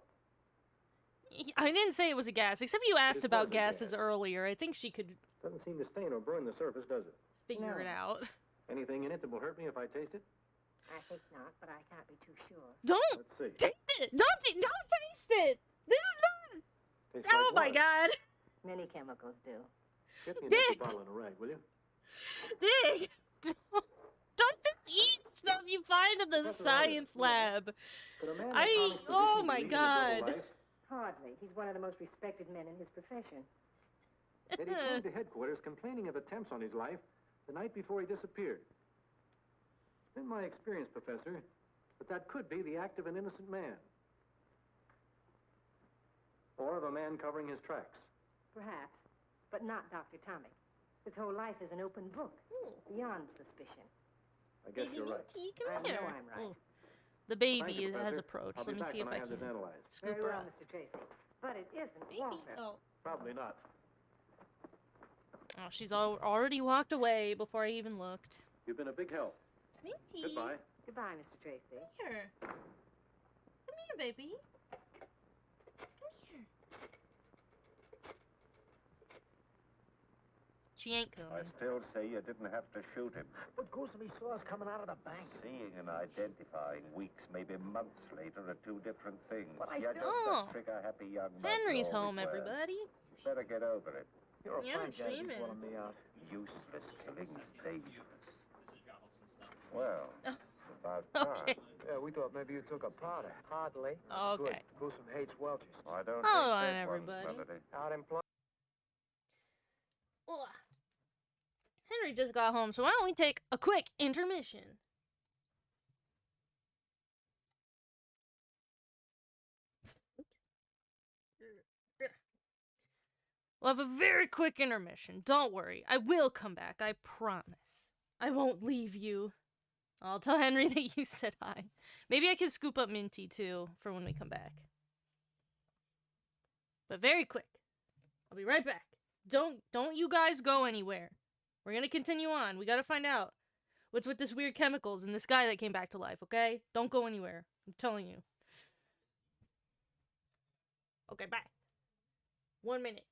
I didn't say it was a gas, except you asked It about was a gases gas. earlier. I think she could Doesn't seem to stain or burn the surface, does it? figure it out. Anything in it that will hurt me if I taste it? I think not, but I can't be too sure. Don't Let's see. taste it! Don't taste it! This is not... Tastes Oh like my water. god! Many chemicals do. Get me an Dick! empty bottle and a rag, will you? Dick! Don't just eat stuff you find in the Professor science lab. Could a man in I... Tommy's Oh position my be leading a double god. life? Hardly. He's one of the most respected men in his profession. Yet he came to headquarters complaining of attempts on his life the night before he disappeared. It's been my experience, Professor, that could be the act of an innocent man. Or of a man covering his tracks. Perhaps, but not Dr. Tomic. His whole life is an open book, beyond suspicion. I guess you're right. Come I here. know I'm right. Oh. The baby Thank you, has Professor. approached. I'll Let be me back see if when I I have can this analyzed. scoop Very her well, up. Mr. Tracy. But it isn't Walter. Oh. Probably not. Oh, she's already walked away before I even looked. You've been a big help. Minty. Goodbye. Goodbye, Mr. Tracy. Here. Come here, baby. Come here. She ain't coming. I still say you didn't have to shoot him. But Gooseby saw us coming out of the bank. Seeing and identifying weeks, maybe months later, are two different things. But I You're still- just Oh. a trigger-happy young man. Henry's you always home, were. everybody. Better get over it. You're a Yeah, fine I'm guy to be streaming. calling me out. Useless killings, dangerous. Well, Oh. it's about Okay. time. Yeah, we thought maybe you took a powder. Hardly. Okay. Good. Goosem hates Welchers. I don't Hold think on, that everybody. one's Melody. Out in Plush. Ugh. Henry just got home, so why don't we take a quick intermission? We'll have a very quick intermission. Don't worry. I will come back. I promise. I won't leave you. I'll tell Henry that you said hi. Maybe I can scoop up Minty, too, for when we come back. But very quick. I'll be right back. Don't you guys go anywhere. We're gonna continue on. We gotta find out what's with this weird chemicals and this guy that came back to life, okay? Don't go anywhere. I'm telling you. Okay, bye. 1 minute.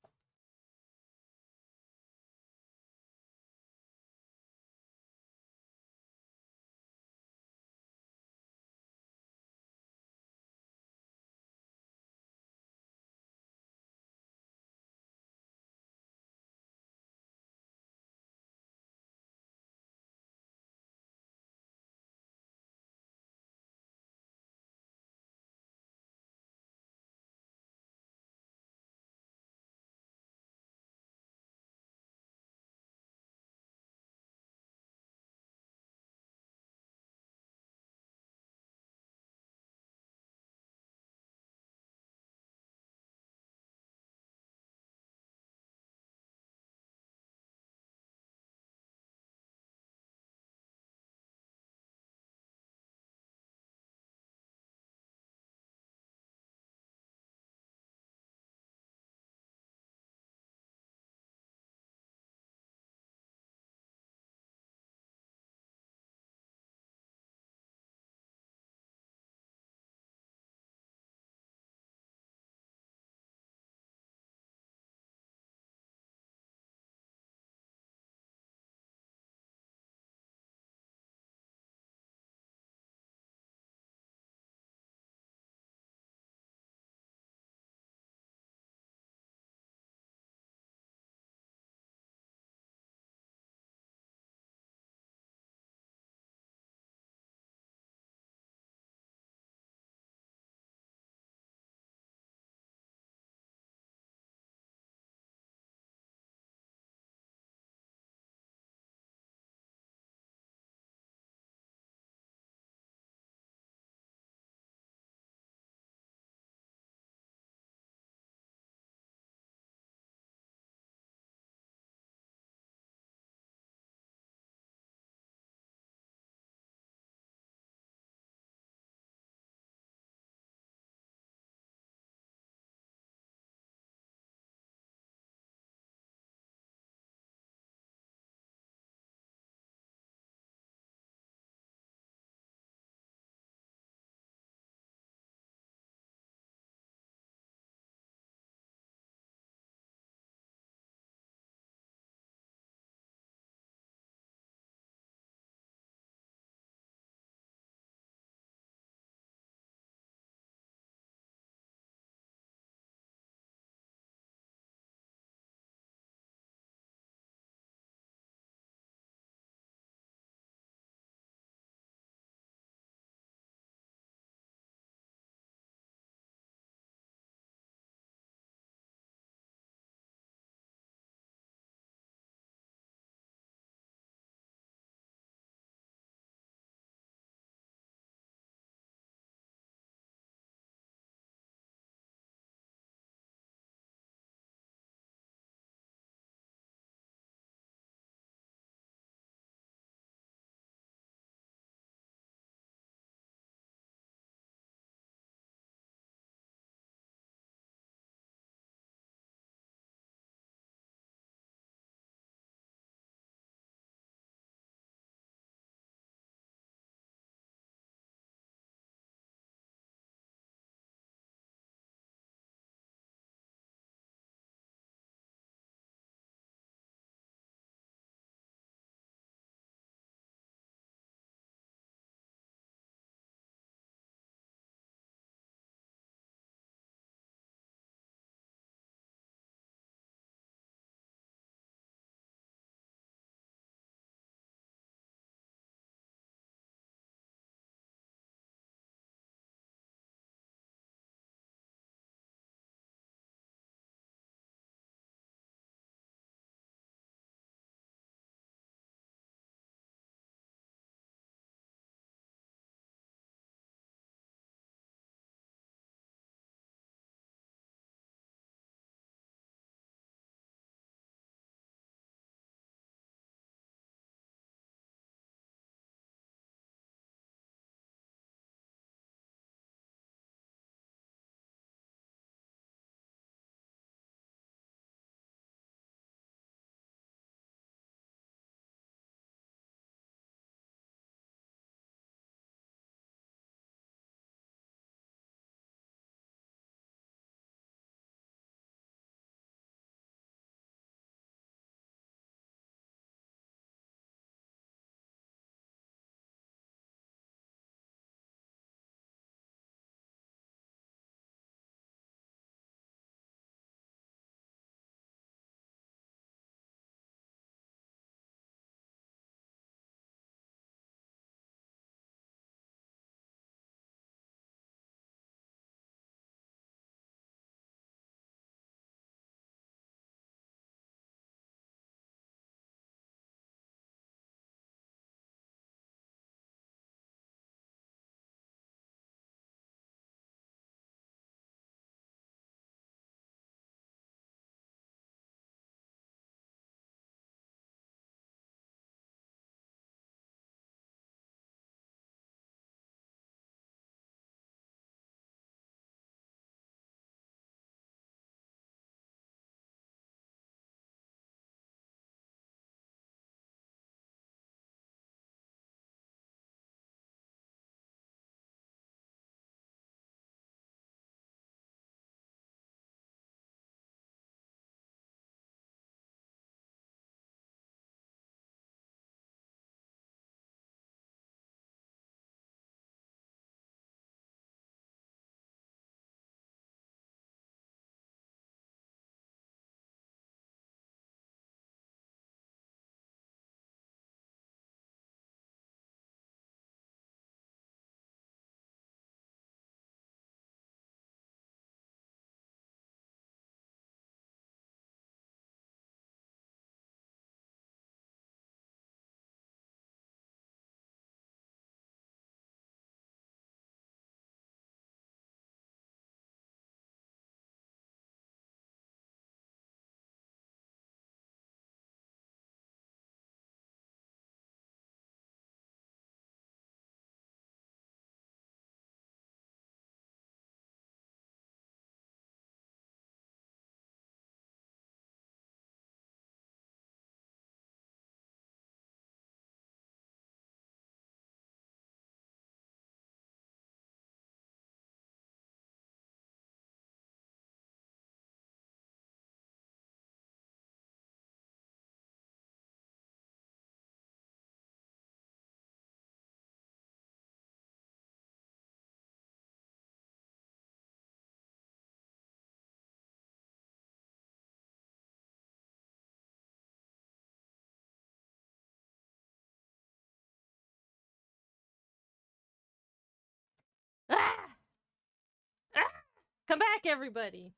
Come back, everybody.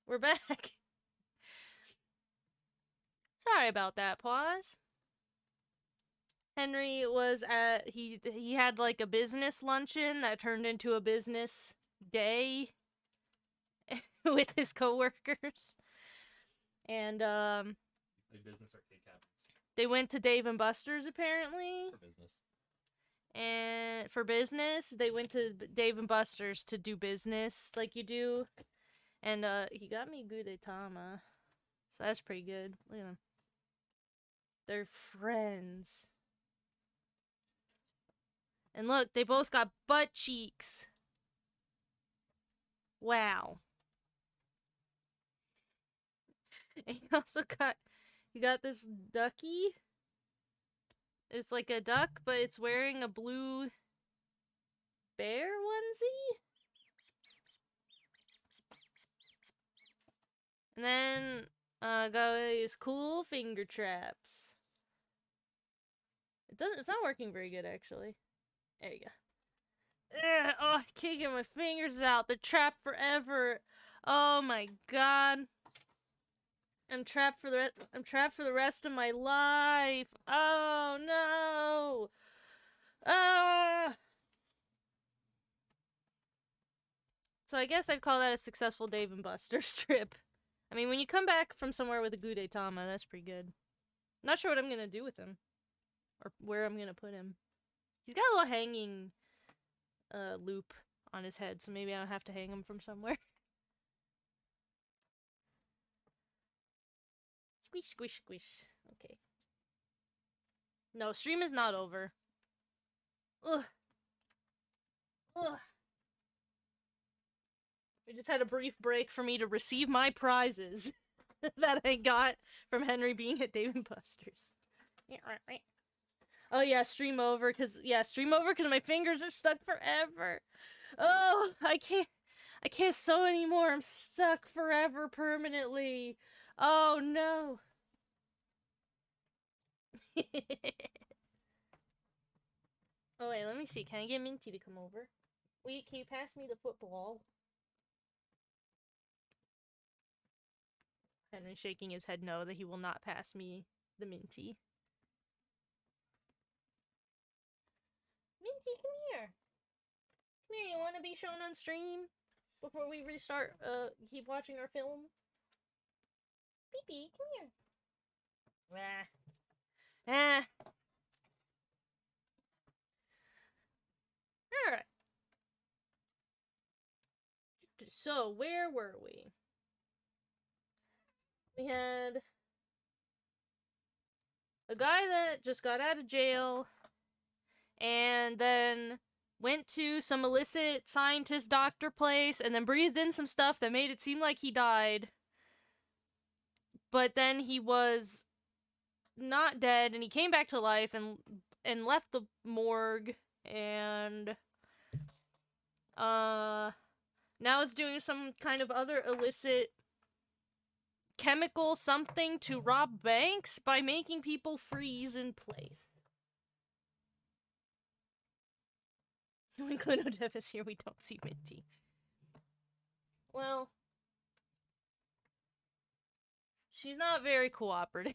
We're back. Sorry about that pause. Henry was at he had like a business luncheon that turned into a business day with his coworkers. And Like business arcade cabinets. they went to Dave and Buster's apparently. For business. And for business, they went to Dave and Buster's to do business like you do. And he got me Gudetama. So that's pretty good. Look at them. They're friends. And look, they both got butt cheeks. Wow. And he got this ducky. It's like a duck, but it's wearing a blue bear onesie. And then got these cool finger traps. It's not working very good actually. There you go. Ugh, oh, I can't get my fingers out. They're trapped forever. Oh my god. I'm trapped for the rest of my life. Oh no. Ah. So I guess I'd call that a successful Dave and Buster's trip. I mean, when you come back from somewhere with a Gudetama, that's pretty good. Not sure what I'm gonna do with him. Or where I'm gonna put him. He's got a little hanging loop on his head, so maybe I'll have to hang him from somewhere. Squish, squish, squish. Okay. No, stream is not over. Ugh. Ugh. We just had a brief break for me to receive my prizes that I got from Henry being at Dave and Buster's. Oh yeah, stream over, cause my fingers are stuck forever. Oh, I can't sew anymore. I'm stuck forever permanently. Oh no. Oh wait, let me see. Can I get Minty to come over? Wait, can you pass me the football? Henry shaking his head no, that he will not pass me the Minty. Minty, come here. Come here, you want to be shown on stream before we restart, keep watching our film? Pee-pee, come here. Ah. Alright. So, where were we? We had a guy that just got out of jail and then went to some illicit scientist doctor place and then breathed in some stuff that made it seem like he died. But then he was not dead and he came back to life and left the morgue and now it's doing some kind of other illicit chemical something to rob banks by making people freeze in place. When Clonodev is here, we don't see Minty. Well, she's not very cooperative.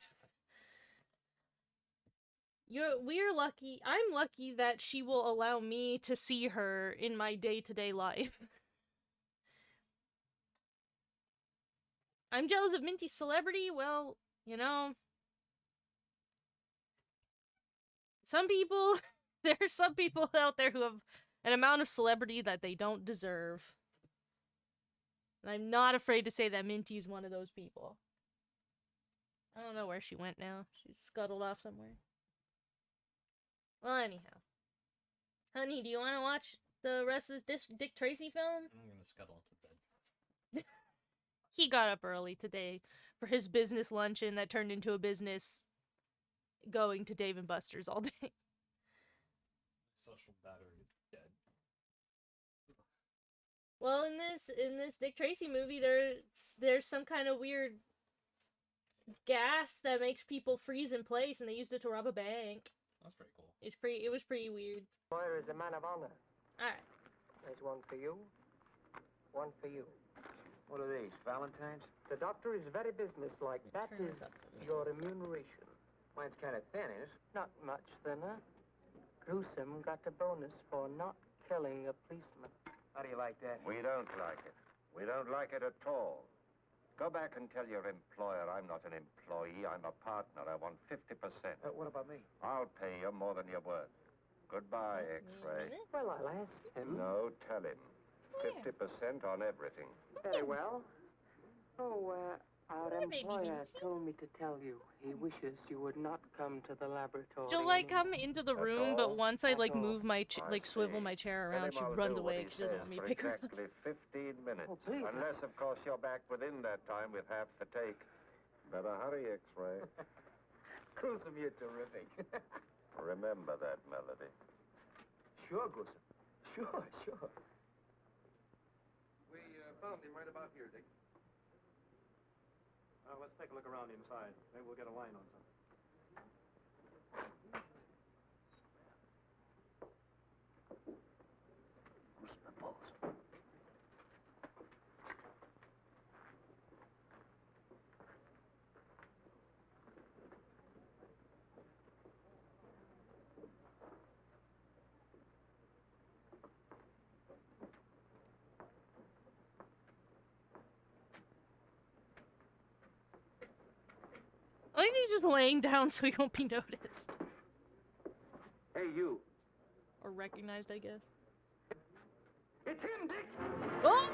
We're lucky. I'm lucky that she will allow me to see her in my day-to-day life. I'm jealous of Minty's celebrity. Well, you know, there are some people out there who have an amount of celebrity that they don't deserve. And I'm not afraid to say that Minty's one of those people. I don't know where she went now. She's scuttled off somewhere. Well, anyhow. Honey, do you want to watch the rest of this Dick Tracy film? I'm gonna scuttle into bed. He got up early today for his business luncheon that turned into a business going to Dave and Buster's all day. Social battery is dead. Well, in this Dick Tracy movie, there's some kind of weird gas that makes people freeze in place, and they used it to rob a bank. That's pretty cool. It was pretty weird. Lawyer is a man of honor. Alright. There's one for you. One for you. What are these, Valentine's? The doctor is very businesslike. That Turn is this up for me. your remuneration. Mine's kind of thin, is it? Not much thinner. Gruesome got a bonus for not killing a policeman. How do you like that? We don't like it. We don't like it at all. Go back and tell your employer I'm not an employee. I'm a partner. I want 50%. What about me? I'll pay you more than you're worth. Goodbye, X-Ray. Well, I'll ask him. No, tell him. 50% on everything. Very well. Oh, our baby employer told me to tell you he wishes you would not come to the laboratory. She'll like come into the room, but once I like all. move my swivel my chair around, she runs away. She doesn't want me to pick her up. Exactly 15 minutes. Oh, please. Unless, of course, you're back within that time with half the take. Better hurry, X-Ray. Gruesome, you're terrific. Remember that, Melody. Sure, Gruesome. Sure. We found him right about here, Dick. Let's take a look around inside. Maybe we'll get a line on something. I think he's just laying down so he won't be noticed. Hey, you. Or recognized, I guess. It's him, Dick! Oh!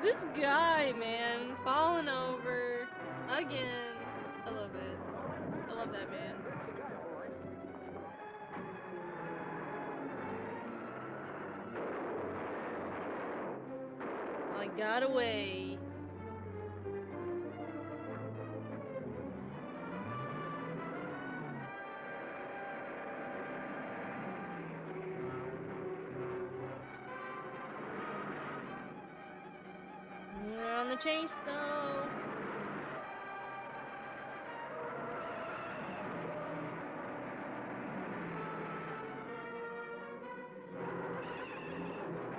This guy, man, falling over again. I love it. I love that man. I got away. We're on the chase, though.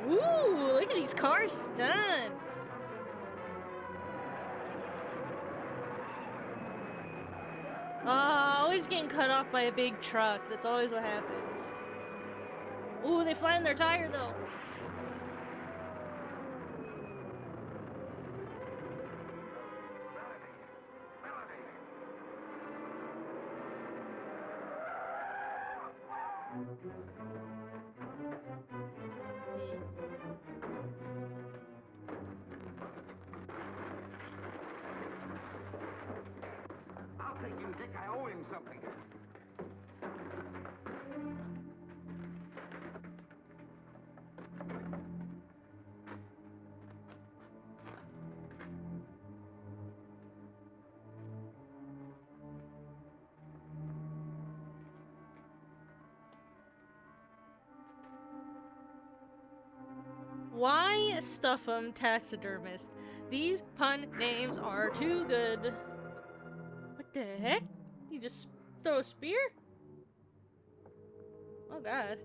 Ooh, look at these car stunts. Always getting cut off by a big truck. That's always what happens. Ooh, they flattened their tire, though. I'll take him, Dick. I owe him something. Why stuff 'em, taxidermist? These pun names are too good. What the heck? You just throw a spear? Oh god.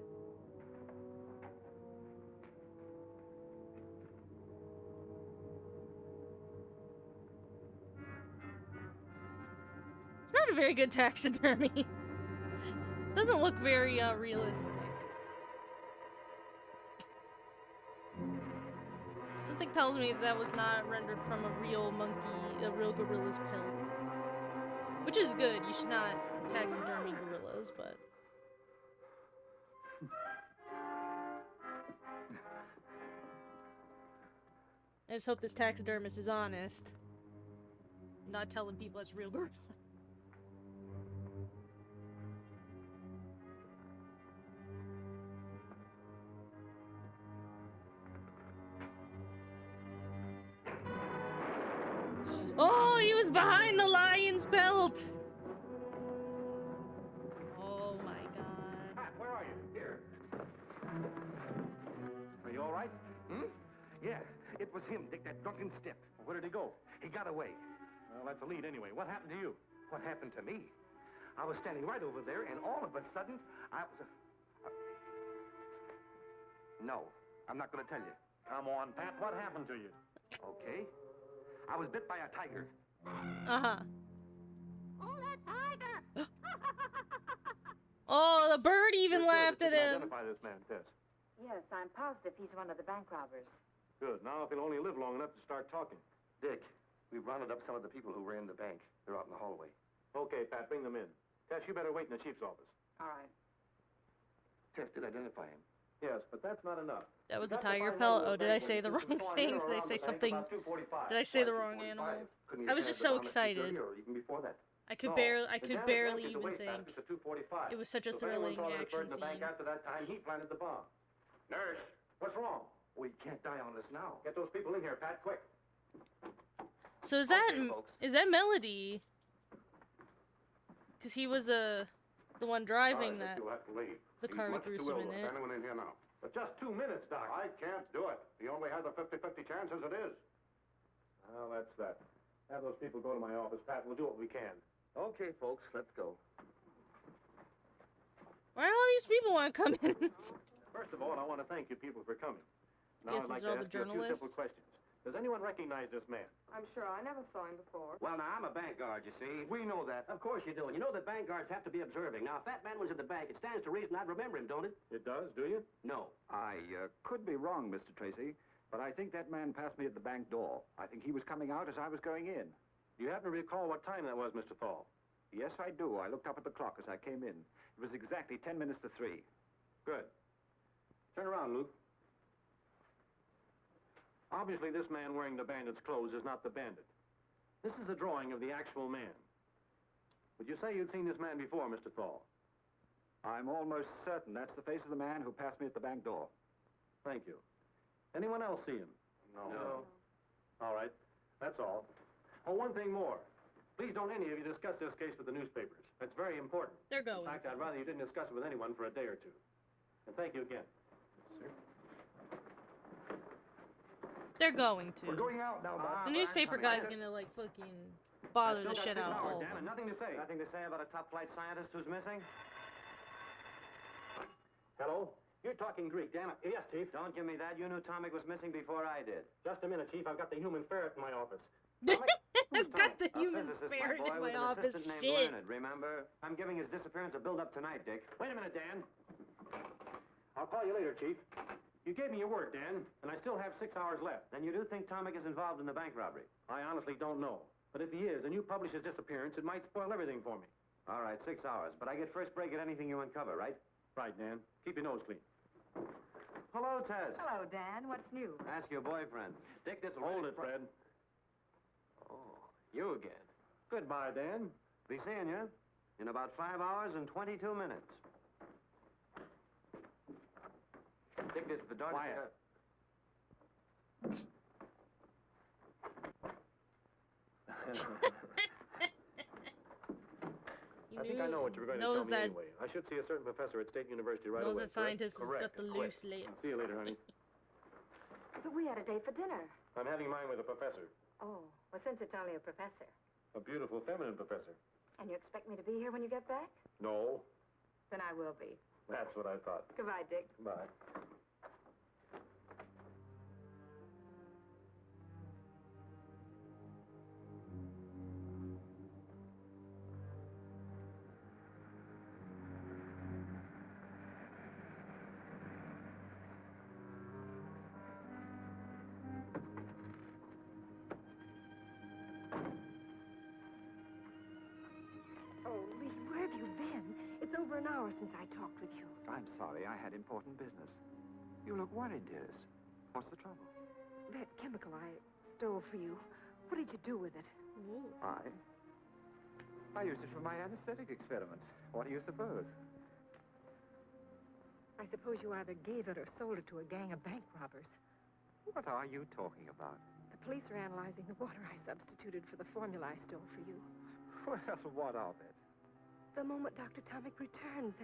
It's not a very good taxidermy. Doesn't look very realistic. Something tells me that was not rendered from a real monkey, a real gorilla's pelt. Which is good. You should not taxidermy gorillas, but... I just hope this taxidermist is honest. Not telling people it's real gorilla. Oh, he was behind the lion's belt! Oh my god. Pat, where are you? Here. Are you all right? Yeah, it was him, Dick, that drunken stiff. Where did he go? He got away. Well, that's a lead anyway. What happened to you? What happened to me? I was standing right over there, and all of a sudden, No, I'm not going to tell you. Come on, Pat. What happened to you? Okay. I was bit by a tiger. Uh-huh. Oh, that tiger! Oh, the bird even laughed at him. Identify this man, Tess. Yes, I'm positive he's one of the bank robbers. Good. Now, if he'll only live long enough to start talking. Dick, we've rounded up some of the people who ran the bank. They're out in the hallway. Okay, Pat, bring them in. Tess, you better wait in the chief's office. All right. Tess did identify him. Yes, but that's not enough. That was a tiger pelt. Oh, did I say the wrong thing? Did I say something? Did I say the wrong animal? I was just so excited. I could barely even think. It was such a thrilling action scene. After that time, he planted the bomb. Nurse, what's wrong? We can't die on this now. Get those people in here, Pat, quick. So is that Melody? Because he was the one driving that. The car with gruesome in it. Anyone in here now? But just 2 minutes, Doc. I can't do it. He only has a 50-50 chance as it is. Well, that's that. Have those people go to my office, Pat. We'll do what we can. Okay, folks, let's go. Why all these people want to come in? First of all, I want to thank you people for coming. Now Yes, I'd like these are to all the ask you a few journalists. simple questions. Does anyone recognize this man? I'm sure I never saw him before. Well, now, I'm a bank guard, you see. We know that. Of course you do. And you know that bank guards have to be observing. Now, if that man was at the bank, it stands to reason I'd remember him, don't it? It does, do you? No. I could be wrong, Mr. Tracy, but I think that man passed me at the bank door. I think he was coming out as I was going in. Do you happen to recall what time that was, Mr. Thal? Yes, I do. I looked up at the clock as I came in. It was exactly 10 minutes to 3. Good. Turn around, Luke. Obviously, this man wearing the bandit's clothes is not the bandit. This is a drawing of the actual man. Would you say you'd seen this man before, Mr. Thal? I'm almost certain that's the face of the man who passed me at the bank door. Thank you. Anyone else see him? No. All right. That's all. Oh, one thing more. Please don't any of you discuss this case with the newspapers. That's very important. They're going. In fact, I'd rather you didn't discuss it with anyone for a day or two. And thank you again. They're going to. We're going out now, Bob. The newspaper guy's gonna like fucking bother the shit out of all of them. Nothing to say. Nothing to say about a top-flight scientist who's missing? Hello? You're talking Greek, damn it. Yes, Chief. Don't give me that. You knew Tomic was missing before I did. Just a minute, Chief. I've got the human ferret in my office. I've got the human physicist, ferret my boy, in my with an office. assistant named Shit. Leonard, remember? I'm giving his disappearance a build-up tonight, Dick. Wait a minute, Dan. I'll call you later, Chief. You gave me your word, Dan, and I still have 6 hours left. Then you do think Tomic is involved in the bank robbery? I honestly don't know. But if he is, and you publish his disappearance, it might spoil everything for me. All right, 6 hours. But I get first break at anything you uncover, right? Right, Dan. Keep your nose clean. Hello, Tess. Hello, Dan. What's new? Ask your boyfriend. Dick, this will... Hold it, Fred. Oh, you again. Goodbye, Dan. Be seeing you in about 5 hours and 22 minutes. Dick, this is the door. Quiet. I think I know what you were going to tell me anyway. I should see a certain professor at State University right away. Knows that scientist has got the Correct. loose lips. See you later, honey. But we had a date for dinner. I'm having mine with a professor. Oh, well, since it's only a professor. A beautiful feminine professor. And you expect me to be here when you get back? No, Then I will be. that's what I thought. Goodbye, Dick. Bye. Oh, Lee, where have you been? It's over an hour since I talked with you. I'm sorry, I had important business. You look worried, dearest. What's the trouble? That chemical I stole for you, what did you do with it? I used it for my anesthetic experiments. What do you suppose? I suppose you either gave it or sold it to a gang of bank robbers. What are you talking about? The police are analyzing the water I substituted for the formula I stole for you. Well, what of it? The moment Dr. Tomic returns,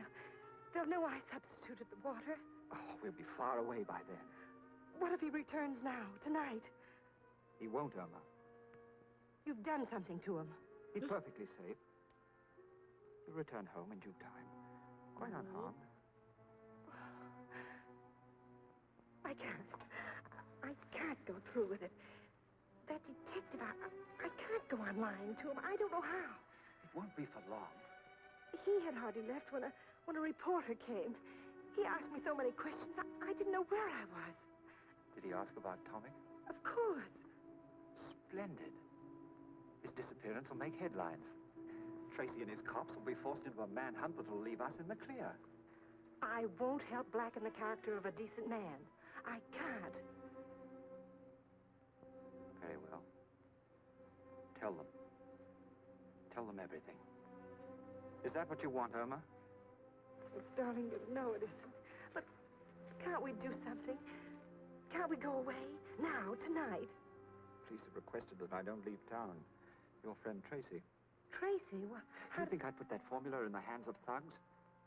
they'll know I substituted the water. Oh, we'll be far away by then. What if he returns now, tonight? He won't, Irma. You've done something to him. He's perfectly safe. He'll return home in due time. Quite unharmed. I can't go through with it. That detective, I can't go on lying to him. I don't know how. It won't be for long. He had hardly left when a reporter came. He asked me so many questions, I didn't know where I was. Did he ask about Tomic? Of course. Splendid. His disappearance will make headlines. Tracy and his cops will be forced into a manhunt that will leave us in the clear. I won't help blacken the character of a decent man. I can't. Very well. Tell them. Tell them everything. Is that what you want, Irma? Oh, darling, you know it isn't. But can't we do something? Can't we go away? Now, tonight? Police have requested that I don't leave town. Your friend Tracy. Tracy? What? Do you think I put that formula in the hands of thugs?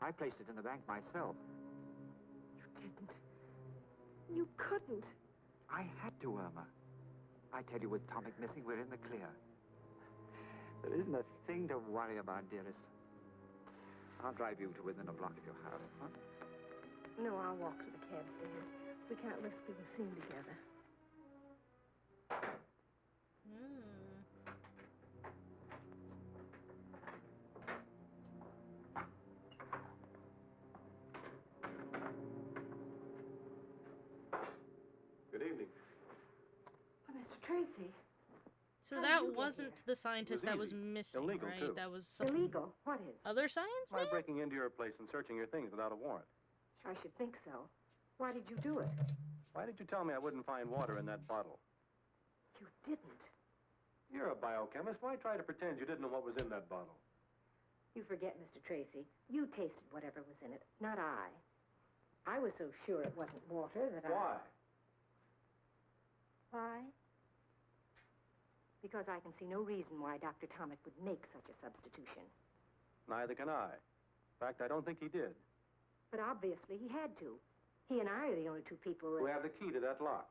I placed it in the bank myself. You didn't. You couldn't. I had to, Irma. I tell you, with Tomic missing, we're in the clear. There isn't a thing to worry about, dearest. I'll drive you to within a block of your house, huh? No, I'll walk to the cab stand. We can't risk being seen together. Good evening. Well, Mr. Tracy. So How that did you get wasn't here? the scientist that was easy. missing, Illegal, right? too. That was something... Illegal? What is? Other science, By man? breaking into your place and searching your things without a warrant. I should think so. Why did you do it? Why did you tell me I wouldn't find water in that bottle? You didn't. You're a biochemist. Why try to pretend you didn't know what was in that bottle? You forget, Mr. Tracy. You tasted whatever was in it, not I. I was so sure it wasn't water that Why? Why? Because I can see no reason why Dr. Tomic would make such a substitution. Neither can I. In fact, I don't think he did. But obviously he had to. He and I are the only two people Who have the key to that lock.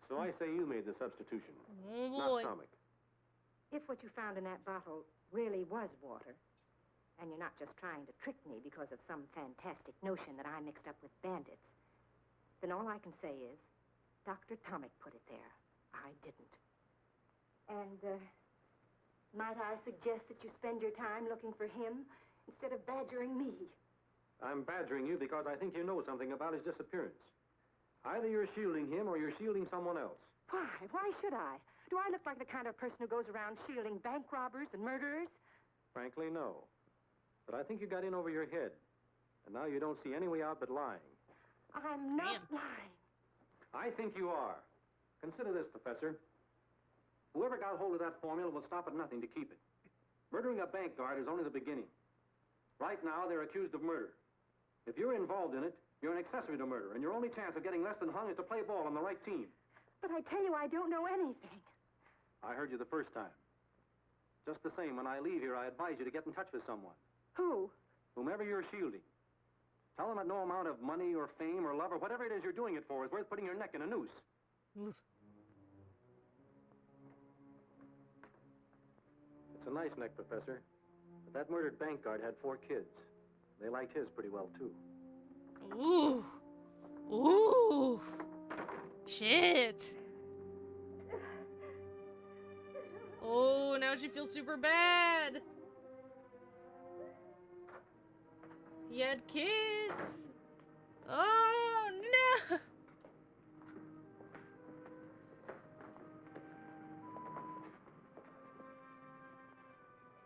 So I say you made the substitution. Oh, not boy. Tomic. If what you found in that bottle really was water, and you're not just trying to trick me because of some fantastic notion that I mixed up with bandits, then all I can say is Dr. Tomic put it there. I didn't. And, might I suggest that you spend your time looking for him instead of badgering me? I'm badgering you because I think you know something about his disappearance. Either you're shielding him or you're shielding someone else. Why? Why should I? Do I look like the kind of person who goes around shielding bank robbers and murderers? Frankly, no. But I think you got in over your head. And now you don't see any way out but lying. I'm not lying. I think you are. Consider this, Professor. Whoever got hold of that formula will stop at nothing to keep it. Murdering a bank guard is only the beginning. Right now, they're accused of murder. If you're involved in it, you're an accessory to murder, and your only chance of getting less than hung is to play ball on the right team. But I tell you, I don't know anything. I heard you the first time. Just the same, when I leave here, I advise you to get in touch with someone. Who? Whomever you're shielding. Tell them that no amount of money or fame or love or whatever it is you're doing it for is worth putting your neck in a noose. Oof. It's a nice neck, Professor. But that murdered bank guard had 4 kids. They liked his pretty well, too. Ooh. Ooh. Shit. Oh, now she feels super bad. He had kids. Oh, no.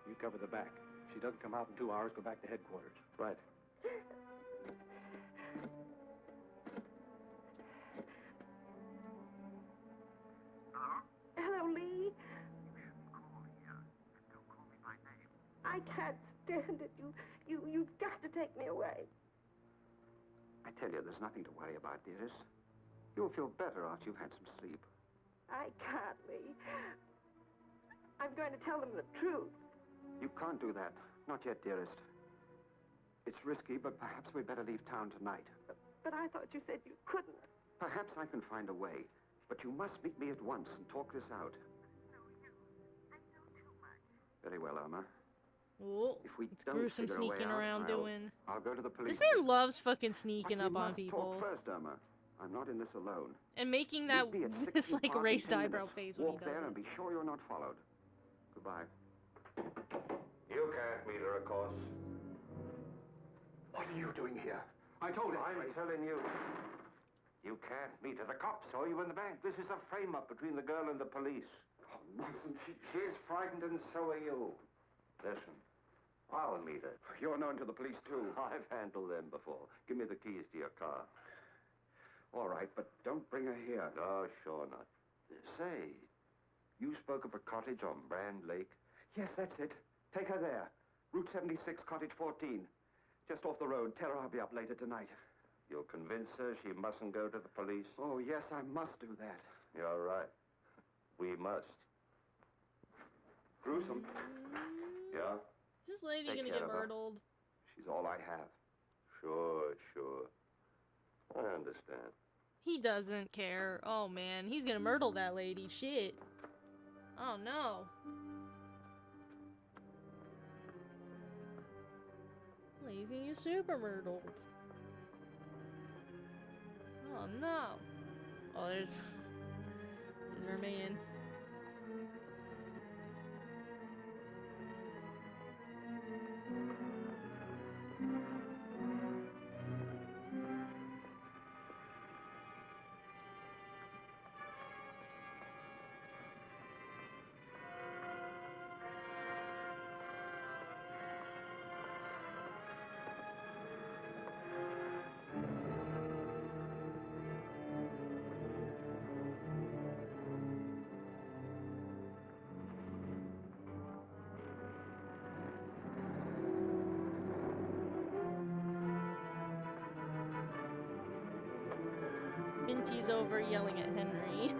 You cover the back. If she doesn't come out in 2 hours, go back to headquarters. Right. Hello, Lee. I can't stand it. You've got to take me away. I tell you, there's nothing to worry about, dearest. You'll feel better after you've had some sleep. I can't, Lee. I'm going to tell them the truth. You can't do that. Not yet, dearest. It's risky, but perhaps we'd better leave town tonight. But I thought you said you couldn't. Perhaps I can find a way. But you must meet me at once and talk this out. Very well, Irma. Oh, If we it's don't gruesome figure a way sneaking out, around doing. I'll go to the police. This man loves fucking sneaking But up we on must people. Talk first, Irma. I'm not in this alone. And making that Meet me at this 16 like Park in raised 10 eyebrow minutes. face when he Walk does there it. and be sure you're not followed. Goodbye. You can't meet her, of course. What are you doing here? I told you. I'm telling you. You can't meet her. The cops saw you in the bank. This is a frame-up between the girl and the police. Oh, nonsense. She's frightened and so are you. Listen, I'll meet her. You're known to the police, too. I've handled them before. Give me the keys to your car. All right, but don't bring her here. No, sure not. Say, you spoke of a cottage on Brand Lake? Yes, that's it. Take her there. Route 76, Cottage 14. Just off the road. Tell her I'll be up later tonight. You'll convince her she mustn't go to the police? Oh, yes, I must do that. You're right. We must. Gruesome. Is Yeah? this lady Take gonna care get of her. murdered? She's all I have. Sure. I understand. He doesn't care. Oh man, he's gonna myrtle that lady. Shit. Oh no. Well, he's gonna get super myrtled. Oh no. Oh, there's our man. Minty's over yelling at Henry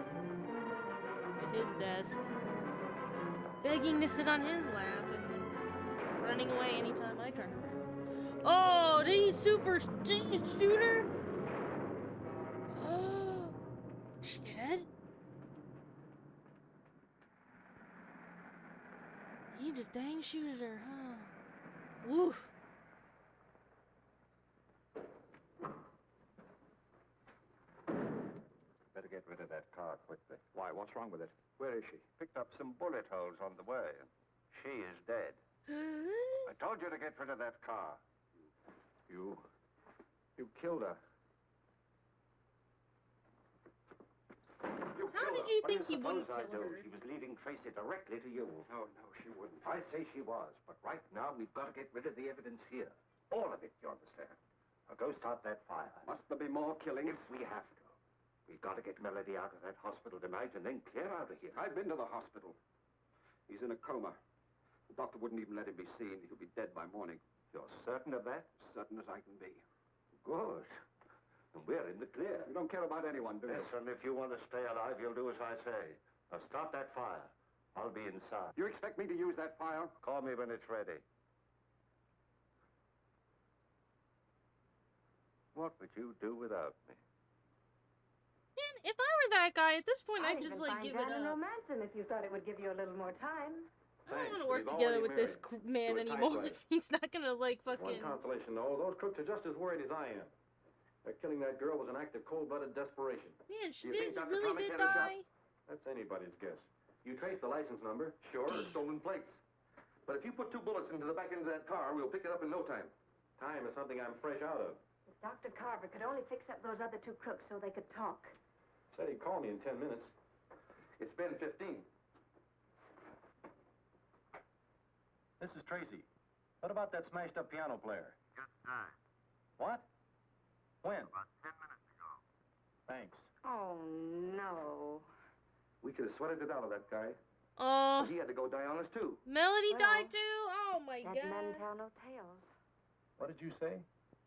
at his desk, begging to sit on his lap and running away anytime I turn around. Oh, did he super shoot her? Oh, she dead? He just dang shooted her, huh? Woof. Better get rid of that car quickly. Why, what's wrong with it? Where is she? Picked up some bullet holes on the way. She is dead. I told you to get rid of that car. You killed her. How did you think he wouldn't I kill do? her? She was leading Tracy directly to you. No, she wouldn't. I say she was, but right now we've got to get rid of the evidence here. All of it, you understand? Now go start that fire. Must there be more killings? If we have to. We've got to get Melody out of that hospital tonight and then clear out of here. I've been to the hospital. He's in a coma. The doctor wouldn't even let him be seen. He'll be dead by morning. You're certain of that? Certain as I can be. Good. And we're in the clear. You don't care about anyone, do you? Listen, if you want to stay alive, you'll do as I say. Now start that fire. I'll be inside. You expect me to use that fire? Call me when it's ready. What would you do without me? Man, if I were that guy at this point, I'd I'd just even like find give that it and up. romance him if you thought it would give you a little more time. I don't want to Thanks, work we've together already with this man married. Do a tight anymore. way. He's not gonna like One fucking. consolation, though, those crooks are just as worried as I am. Killing that girl was an act of cold-blooded desperation. Man, she You think did. Dr. Really Thomas did had a shot? die. That's anybody's guess. You trace the license number, sure, or stolen plates. But if you put 2 bullets into the back end of that car, we'll pick it up in no time. Time is something I'm fresh out of. If Dr. Carver could only fix up those other 2 crooks so they could talk. Said he'd call me in 10 minutes. It's been 15. This is Tracy. What about that smashed-up piano player? Just time. What? When? About 10 minutes ago. Thanks. Oh, no. We could have sweated it out of that guy. Oh, But he had to go die on us, too. Melody Well, died too. Oh my Dead men god. tell no tales. What did you say?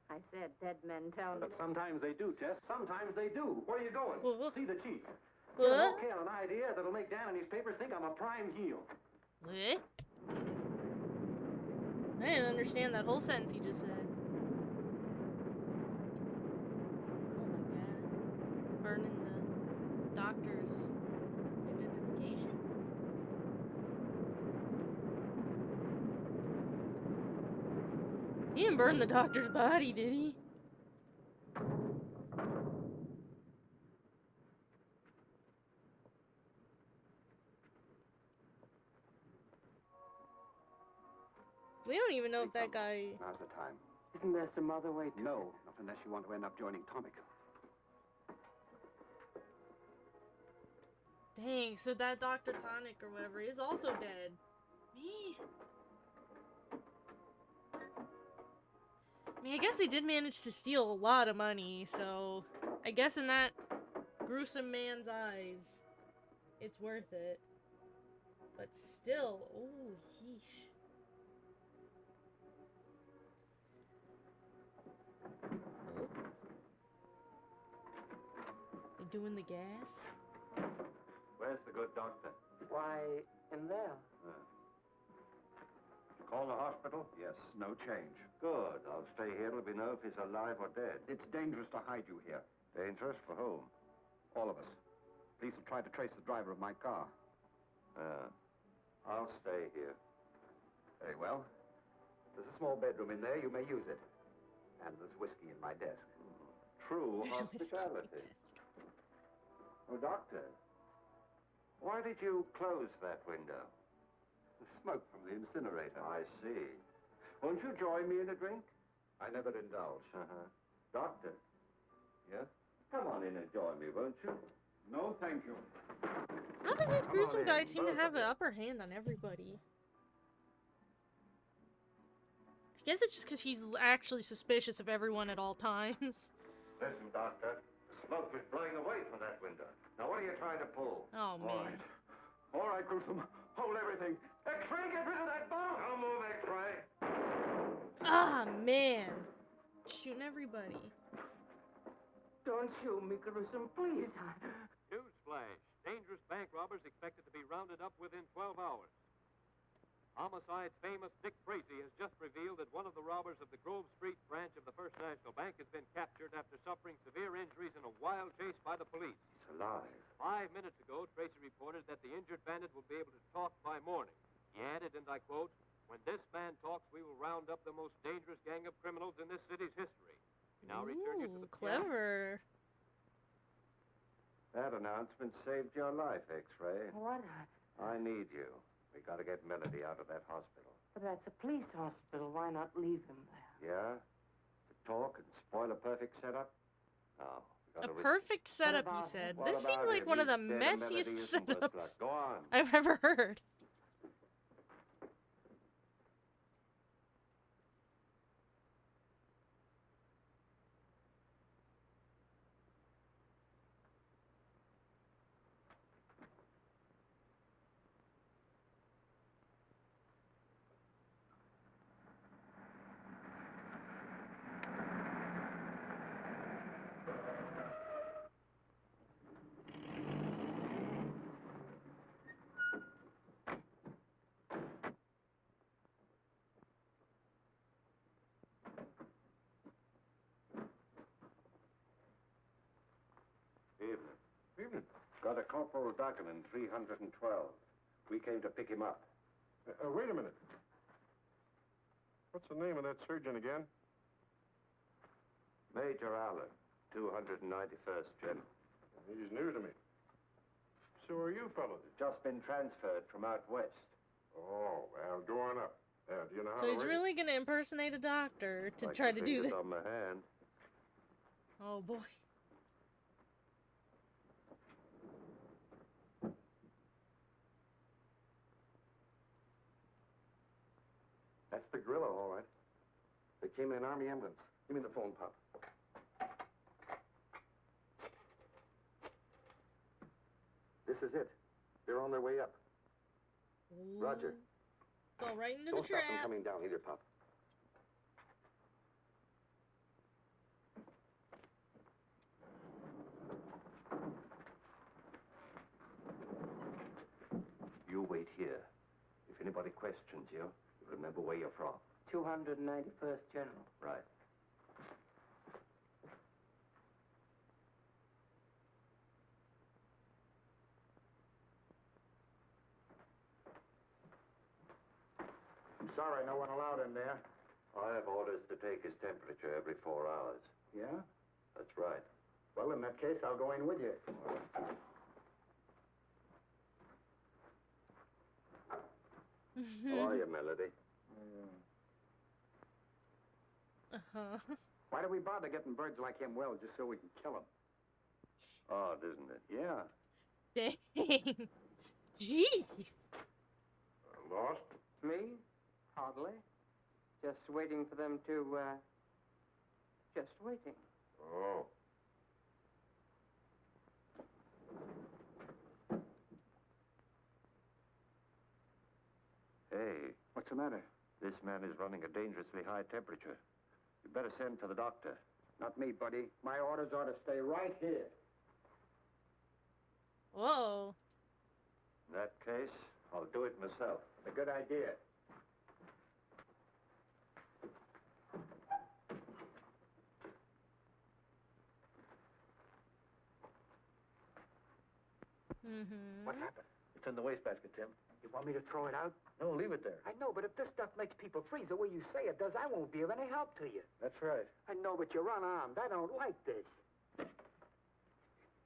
I said dead men tell no But sometimes they do, Tess. Sometimes they do. Where are you going? What? See the chief. Get What? an okay on an idea that'll make Dan and his papers think I'm a prime heel. What? I didn't understand that whole sentence he just said. Oh my god. Burning the doctor's identification. He didn't burn the doctor's body, did he? We don't even know if that guy... Now's the time. Isn't there some other way to... No, not unless you want to end up joining Tomic. Dang, so that Dr. Tonic or whatever is also dead. Man. I mean, I guess they did manage to steal a lot of money, so... I guess in that gruesome man's eyes, it's worth it. But still, oh, yeesh. They doing the gas? Where's the good doctor? Why, in there. Call the hospital? Yes, no change. Good. I'll stay here till we know if he's alive or dead. It's dangerous to hide you here. Dangerous for whom? All of us. Police will try to trace the driver of my car. I'll stay here. Very well. There's a small bedroom in there. You may use it. And there's whiskey in my desk. True hospitality. Oh, Doctor, why did you close that window? The smoke from the incinerator. I see. Won't you join me in a drink? I never indulge. Doctor. Yes? Come on in and join me, won't you? No, thank you. How do these gruesome guys seem to have an upper hand on everybody? I guess it's just because he's actually suspicious of everyone at all times. Listen, Doctor. The smoke is blowing away from that window. Now, what are you trying to pull? Oh, man. All right, Gruesome. Hold everything. X-ray, get rid of that bomb! Don't move, X-ray. Ah, man. Shooting everybody. Don't shoot me, Gruesome, please. Newsflash. Dangerous bank robbers expected to be rounded up within 12 hours. Homicide's famous Dick Tracy has just revealed that one of the robbers of the Grove Street branch of the First National Bank has been captured after suffering severe injuries in a wild chase by the police. He's alive. 5 minutes ago, Tracy reported that the injured bandit will be able to talk by morning. He added, and I quote, "When this man talks, we will round up the most dangerous gang of criminals in this city's history." We now return you to the clever. That announcement saved your life, X-ray. What? I need you. We gotta get Melody out of that hospital. But that's a police hospital. Why not leave him there? Yeah? To talk and spoil a perfect setup? No. A perfect setup, he said. This seemed like one of the messiest setups Go on. I've ever heard. Evening. Got a Corporal Duggan in 312. We came to pick him up. Wait a minute. What's the name of that surgeon again? Major Allen, 291st General. He's new to me. So are you fellows? Just been transferred from out west. Oh, well, go on up. Do you know how So to he's read? really gonna impersonate a doctor to Like try the to do fingers that. on my hand. Oh boy. That's the gorilla, all right. They came in an army ambulance. Give me the phone, Pop. This is it. They're on their way up. Roger. Go right into Don't the stop them trap. coming down either, Pop. You wait here. If anybody questions you, remember where you're from. 291st General. Right. I'm sorry, no one allowed in there. I have orders to take his temperature every 4 hours. Yeah? That's right. Well, in that case, I'll go in with you. How are you, Melody? Uh-huh. Why do we bother getting birds like him well just so we can kill them? Odd, isn't it? Yeah. Dang. Jeez. Lost? Me? Hardly. Just waiting for them to, just waiting. Oh. Hey. What's the matter? This man is running a dangerously high temperature. You better send for the doctor. Not me, buddy. My orders are to stay right here. Whoa. In that case, I'll do it myself. A good idea. Mm-hmm. What happened? It's in the wastebasket, Tim. You want me to throw it out? No, leave it there. I know, but if this stuff makes people freeze the way you say it does, I won't be of any help to you. That's right. I know, but you're unarmed. I don't like this.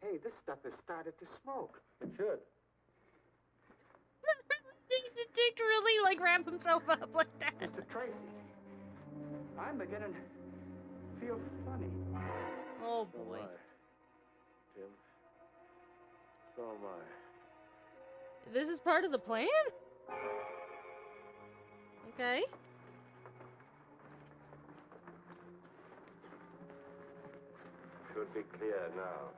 Hey, this stuff has started to smoke. It should. Did Dick really, like, wrap himself up like that? Mr. Tracy, I'm beginning to feel funny. Oh, boy. Tim. So am I. This is part of the plan? Okay. Should be clear now.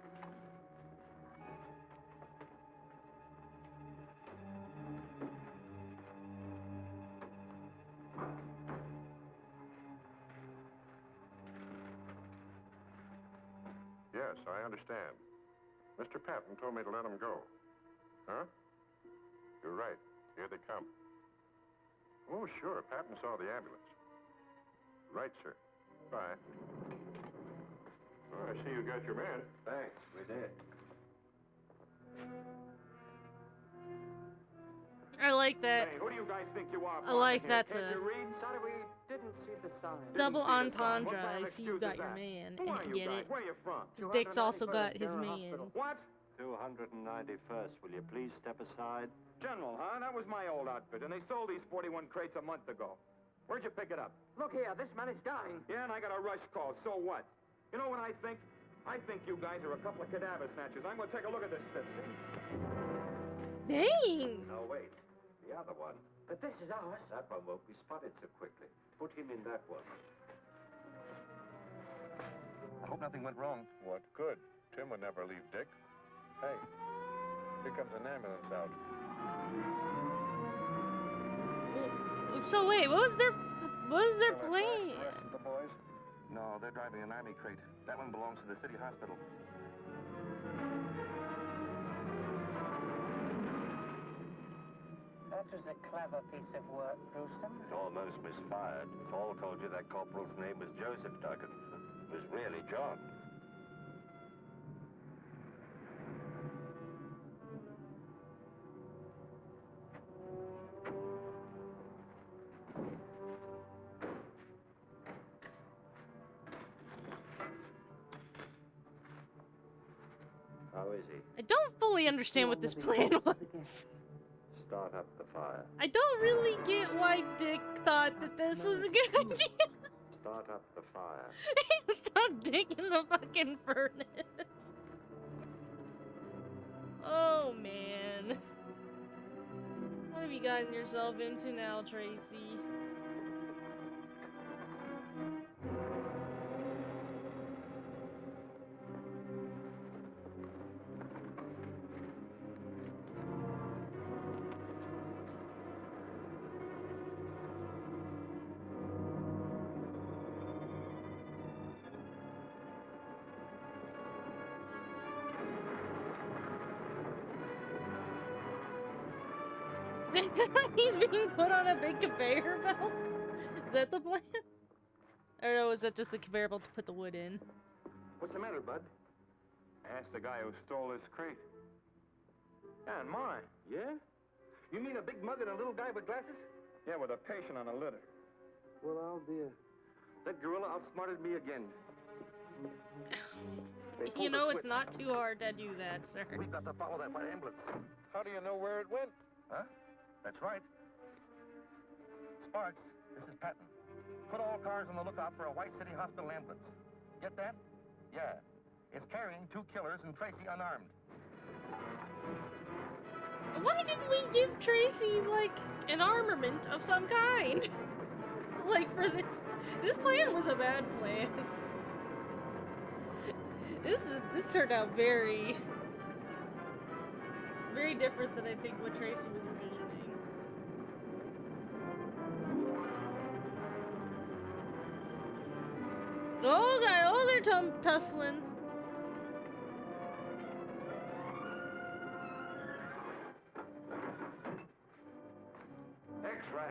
Yes, I understand. Mr. Patton told me to let him go. Huh? You're right. Here they come. Oh, sure. Patton saw the ambulance. Right, sir. Bye. Oh, I see you got your man. Thanks, we did. I like that. Hey, who do you guys think you are? I like partner? that's Can't a you read? Sorry, we didn't see the sign. double Didn't see the sign. entendre. What kind of I see you've excuse got is your that? man. Who are you Get guys? it? Where are you from? Dick's also got his General man. Hospital. What? 291st. Will you please step aside? General, huh? That was my old outfit, and they sold these 41 crates a month ago. Where'd you pick it up? Look here, this man is dying. Yeah, and I got a rush call. So what? You know what I think? I think you guys are a couple of cadaver snatchers. I'm going to take a look at this stuff. Dang! No, wait. The other one. But this is ours. That one won't be spotted so quickly. Put him in that one. I hope nothing went wrong. What could? Tim would never leave Dick. Hey, here comes an ambulance out. So wait, what was their plan? The boys? No, they're driving an army crate. That one belongs to the city hospital. That was a clever piece of work, Gruesome. It almost misfired. Saul told you that corporal's name was Joseph Duggan. It was really John. How is he? I don't fully understand what this plan was. Start up the fire. I don't really get why Dick thought that this was a good idea. Start up the fire. He stuck Dick in the fucking furnace. Oh man. What have you gotten yourself into now, Tracy? He's being put on a big conveyor belt? Is that the plan? Or no, is that just the conveyor belt to put the wood in? What's the matter, bud? Ask the guy who stole this crate. Yeah, and mine. Yeah? You mean a big mug and a little guy with glasses? Yeah, with a patient on a litter. Well, I'll be a That gorilla outsmarted me again. You know it's not too hard to do that, sir. We've got to follow that white ambulance. How do you know where it went? Huh? That's right. Sparks, this is Patton. Put all cars on the lookout for a White City Hospital ambulance. Get that? Yeah. It's carrying 2 killers and Tracy unarmed. Why didn't we give Tracy, like, an armament of some kind? Like, for this... This plan was a bad plan. This turned out very... very different than I think what Tracy was envisioning. Oh, God! Oh, they're tussling. X-ray.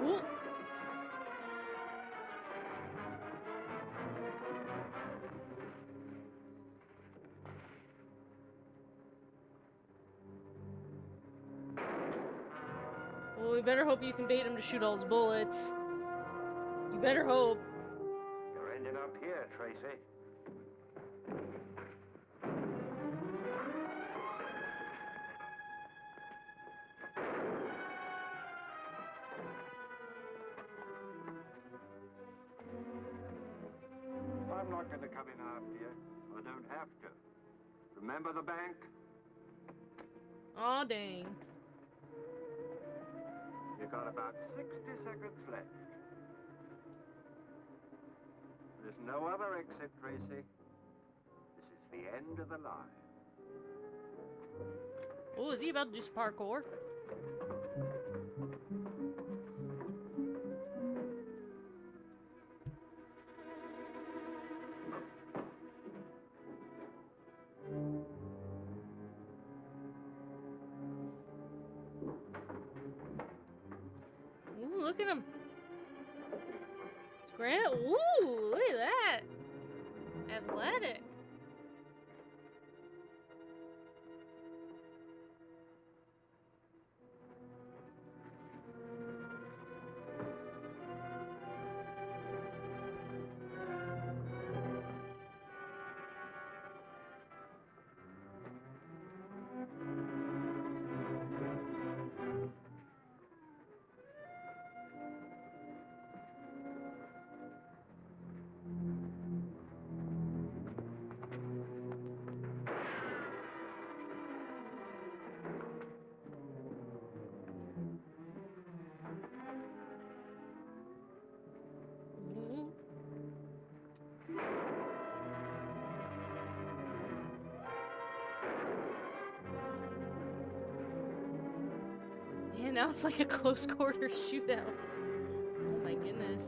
Ooh. Well, we better hope you can bait him to shoot all his bullets. You better hope. You're ending up here, Tracy. I'm not going to come in after you. I don't have to. Remember the bank? Aw, dang. You got about 60 seconds left. There's no other exit, Tracy. This is the end of the line. Oh, is he about to do some parkour? Ooh, look at him. Scram. Ooh, look at that. Athletic. Yeah, now it's like a close quarter shootout. Oh my goodness.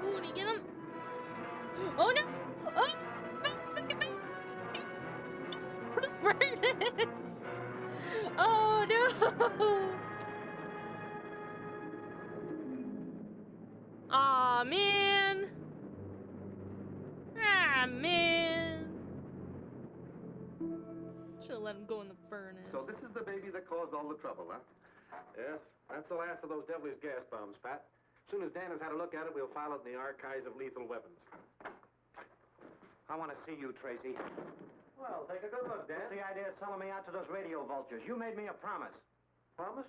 Ooh, did you get him? Oh no! Oh! Furnace! Oh no! Aw, man! Ah, man! Should've let him go in the furnace. So this is the baby that caused all the trouble, huh? Yes, that's the last of those devilish gas bombs, Pat. As soon as Dan has had a look at it, we'll file it in the archives of lethal weapons. I want to see you, Tracy. Well, take a good look, Dan. What's the idea of selling me out to those radio vultures? You made me a promise. Promise?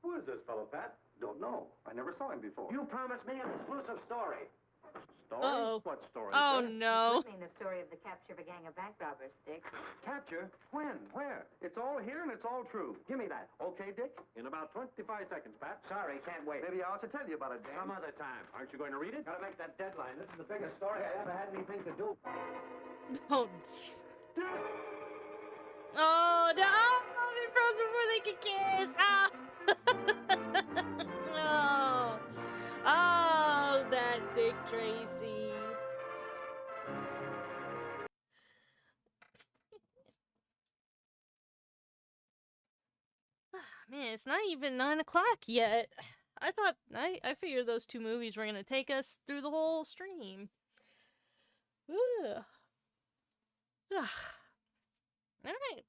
Who is this fellow, Pat? Don't know. I never saw him before. You promised me an exclusive story. Story? Uh-oh. What story? Oh, sir? no. I mean the story of the capture of a gang of bank robbers, Dick. Capture? When? Where? It's all here and it's all true. Give me that. Okay, Dick? In about 25 seconds, Pat. Sorry, can't wait. Maybe I ought to tell you about it, Dan. Some other time. Aren't you going to read it? Gotta make that deadline. This is the biggest story I ever had anything to do. Oh, jeez. Oh, no! Oh, they froze before they could kiss! Ah! Oh! Oh, that Dick Tracy. Man, it's not even 9 o'clock yet. I figured those two movies were gonna take us through the whole stream. Ugh. Ugh. Alright.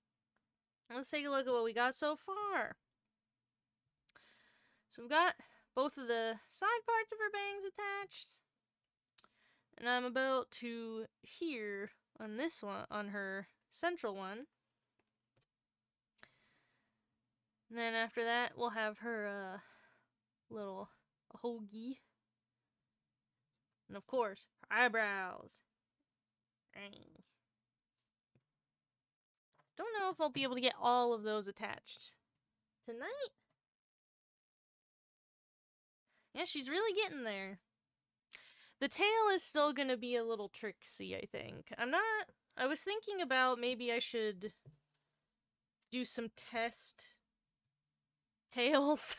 Let's take a look at what we got so far. So we've got both of the side parts of her bangs attached. And I'm about to hear on this one, on her central one. And then after that, we'll have her little hoagie. And of course, her eyebrows. Don't know if I'll be able to get all of those attached tonight. Yeah, she's really getting there. The tail is still gonna be a little tricksy, I think. I was thinking about maybe I should do some test tails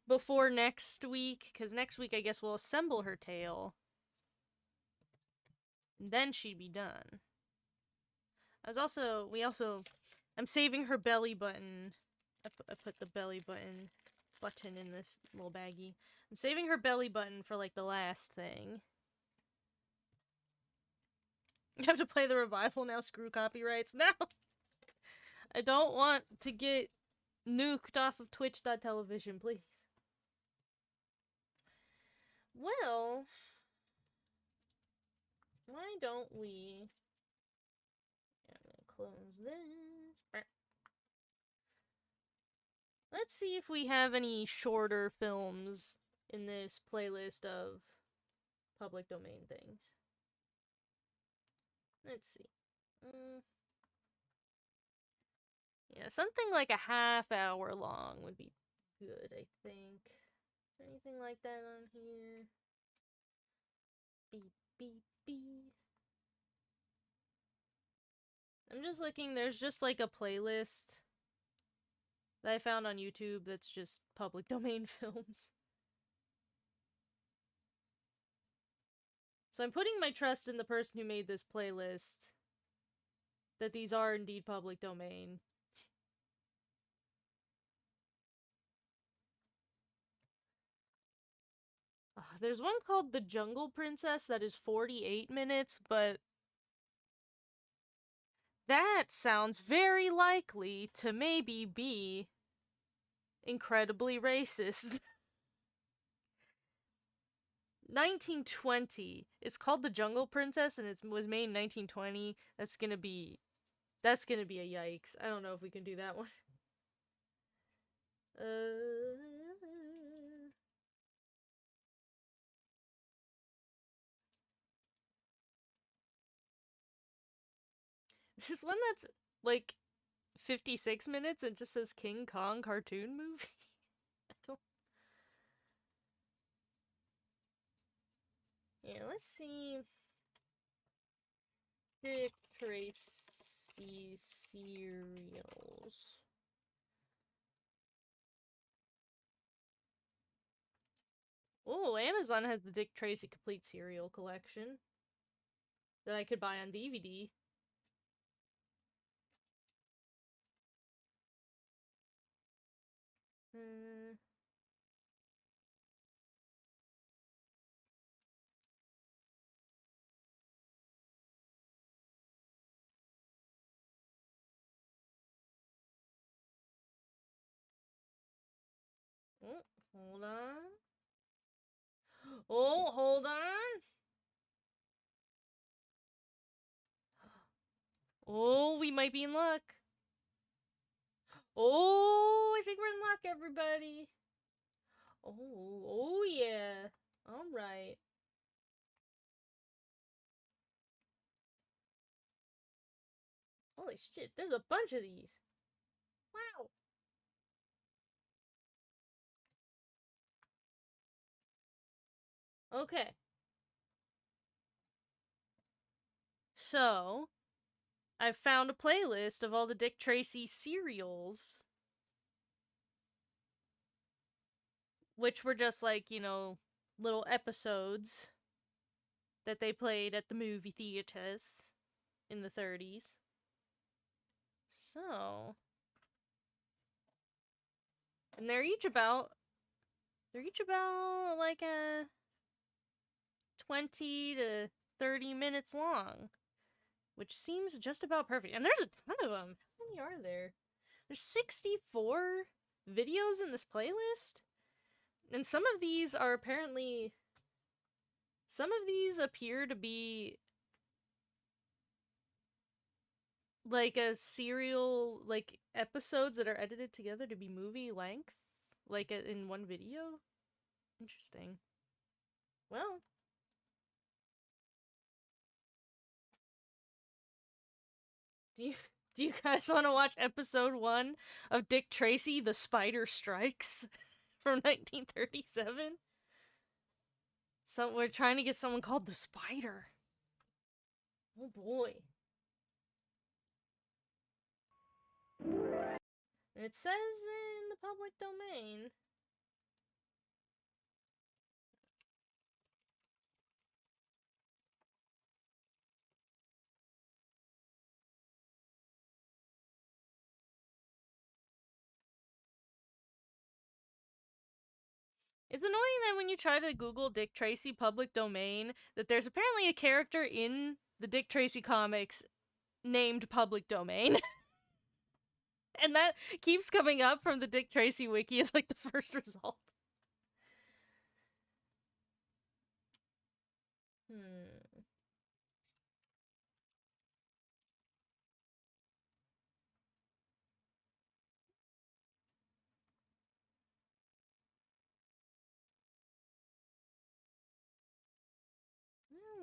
before next week, because next week I guess we'll assemble her tail. And then she'd be done. I'm saving her belly button. I put the belly button in this little baggie. I'm saving her belly button for like the last thing. You have to play the revival now, screw copyrights. No! I don't want to get nuked off of Twitch.television, please. Well, why don't we... I'm gonna close this. Let's see if we have any shorter films in this playlist of public domain things. Let's see. Yeah, something like a half hour long would be good, I think. Is there anything like that on here? Beep, beep, beep. I'm just looking, there's just like a playlist that I found on YouTube that's just public domain films. So I'm putting my trust in the person who made this playlist that these are indeed public domain. There's one called The Jungle Princess that is 48 minutes, but that sounds very likely to maybe be incredibly racist. 1920. It's called The Jungle Princess and it was made in 1920. That's gonna be a yikes. I don't know if we can do that one. There's one that's like 56 minutes and just says King Kong cartoon movie. I don't... Yeah, let's see. Dick Tracy cereals. Oh, Amazon has the Dick Tracy Complete Cereal Collection that I could buy on DVD. Oh, hold on. Oh, hold on. Oh, we might be in luck. Oh, I think we're in luck, everybody. Oh yeah. All right. Holy shit, there's a bunch of these. Wow. Okay. So, I found a playlist of all the Dick Tracy serials, which were just like, you know, little episodes that they played at the movie theaters in the 30s. So, and they're each about like a 20 to 30 minutes long, which seems just about perfect. And there's a ton of them. How many are there? There's 64 videos in this playlist. And some of these appear to be like a serial, like episodes that are edited together to be movie length, like in one video. Interesting. Well, do you guys want to watch episode 1 of Dick Tracy, The Spider Strikes from 1937? So we're trying to get someone called the Spider. Oh boy. And it says in the public domain. It's annoying that when you try to Google Dick Tracy public domain, that there's apparently a character in the Dick Tracy comics named public domain. And that keeps coming up from the Dick Tracy wiki as like the first result.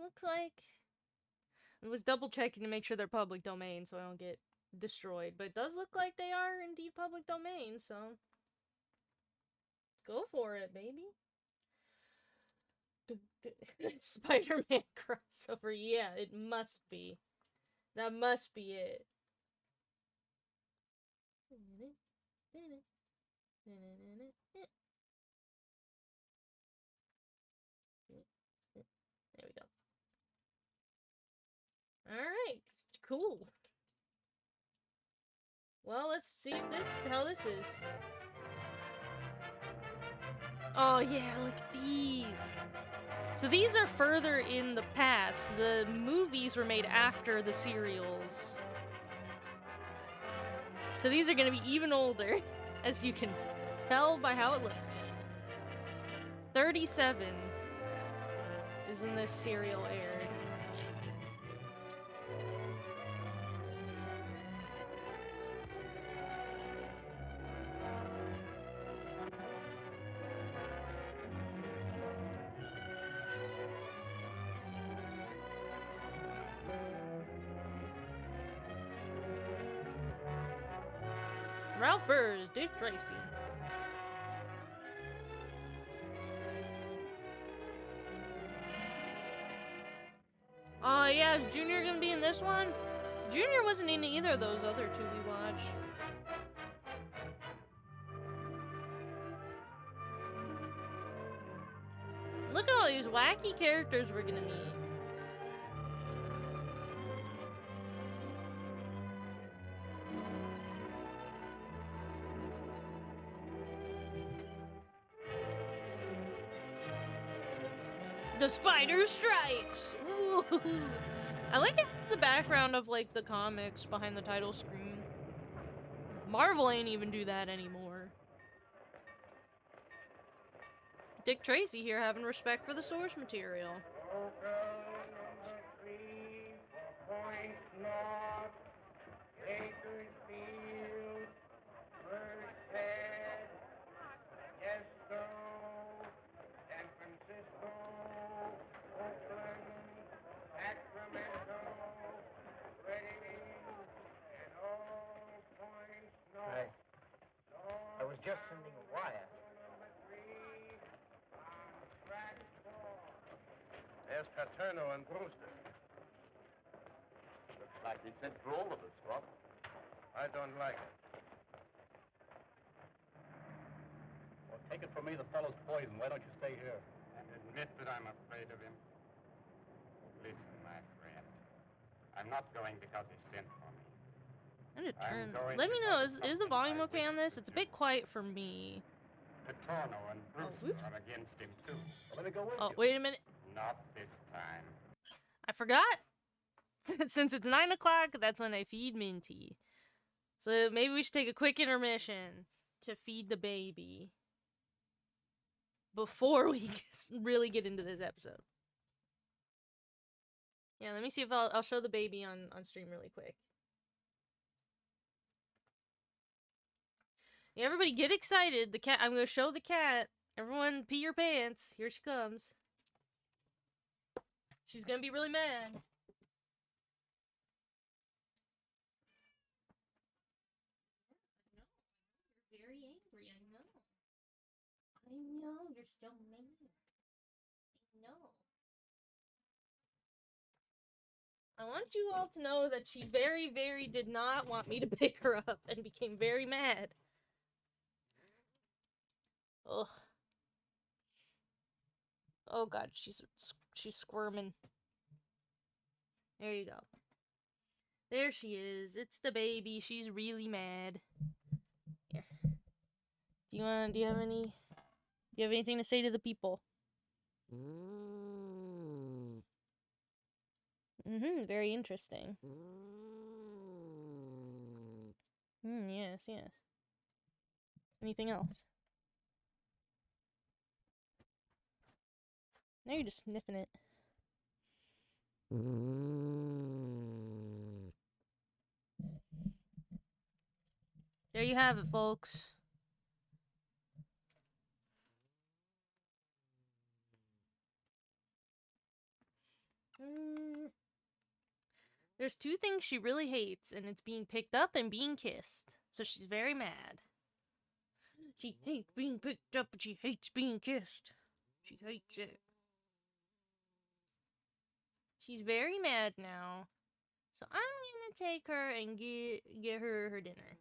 Looks like I was double checking to make sure they're public domain so I don't get destroyed, but it does look like they are indeed public domain, so go for it, baby. Spider-Man crossover, yeah, it must be. That must be it. There we go. Alright, cool. Well, let's see if how this is. Oh yeah, look at these. So these are further in the past. The movies were made after the serials. So these are gonna be even older, as you can tell by how it looks. 37 is when this serial aired. Ralph Burrs, Dick Tracy. Oh yeah, is Junior gonna be in this one? Junior wasn't in either of those other two we watched. Look at all these wacky characters we're gonna meet. The Spider Strikes! Ooh. I like the background of like the comics behind the title screen. Marvel ain't even do that anymore. Dick Tracy here having respect for the source material. just sending a wire. There's Paterno and Brewster. Looks like he sent for all of us, Rob. I don't like it. Well, take it from me, the fellow's poison. Why don't you stay here? And admit that I'm afraid of him. Listen, my friend. I'm not going because he sent for me. I'm gonna turn. going Let me know. because Is the volume okay on this? It's a bit quiet for me. Paterno and Brewster oops. are against him, too. Let me go with Oh, you. wait a minute. Not this time. I forgot. Since it's 9 o'clock, that's when I feed Minty. So maybe we should take a quick intermission to feed the baby before we really get into this episode. Yeah, let me see if I'll show the baby on stream really quick. Yeah, everybody get excited. The cat, I'm going to show the cat. Everyone pee your pants. Here she comes. She's going to be really mad. You're very angry, I know. I know, you're so mean. I know. I want you all to know that she very, very did not want me to pick her up and became very mad. Ugh. Oh god, she's squirming. There you go. There she is. It's the baby. She's really mad. Here. Do you have anything to say to the people? Very interesting. Yes, yes. Anything else? Now you're just sniffing it. There you have it, folks. There's two things she really hates, and it's being picked up and being kissed. So she's very mad. She hates being picked up, and she hates being kissed. She hates it. She's very mad now. So I'm gonna take her and get her her dinner.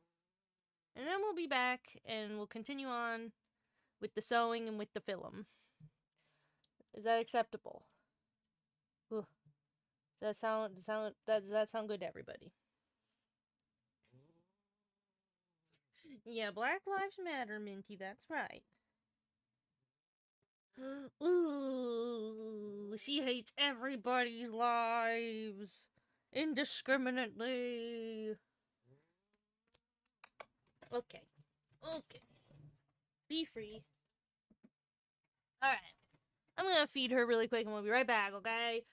And then we'll be back, and we'll continue on with the sewing and with the film. Is that acceptable? Ooh. Does that sound good to everybody? Yeah, Black Lives Matter, Minty, that's right. Ooh, she hates everybody's lives indiscriminately. Okay. Be free. Alright. I'm gonna feed her really quick and we'll be right back, okay?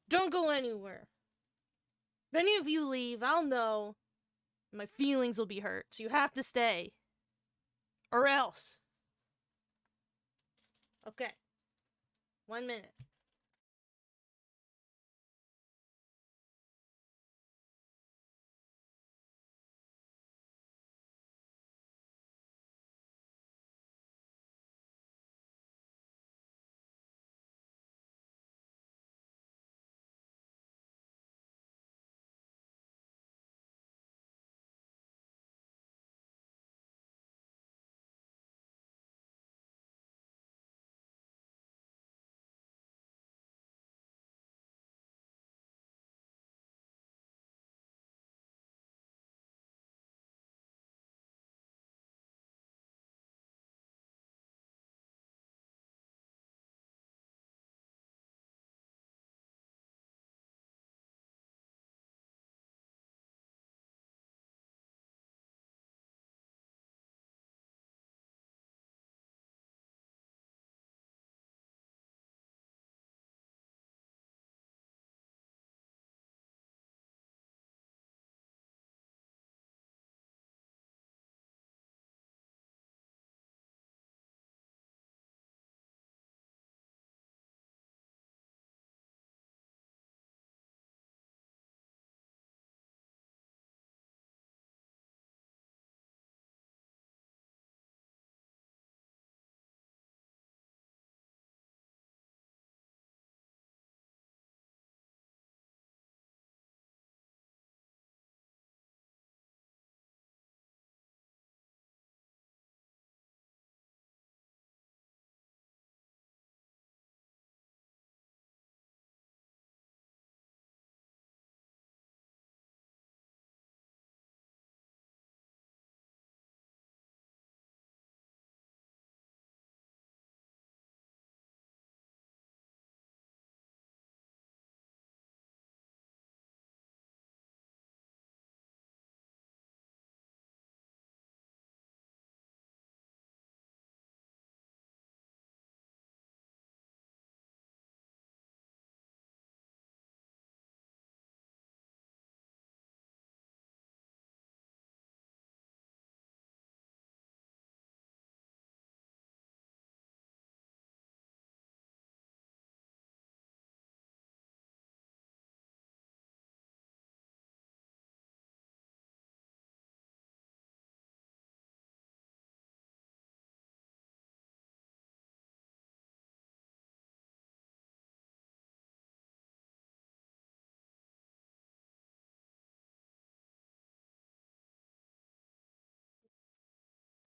Don't go anywhere. If any of you leave, I'll know. My feelings will be hurt, so you have to stay. Or else. Okay. 1 minute.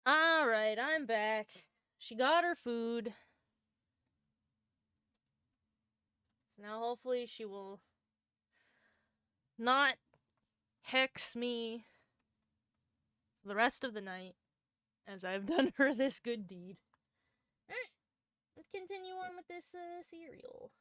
Alright, I'm back. She got her food. So now hopefully she will not hex me the rest of the night as I've done her this good deed. Alright, let's continue on with this cereal.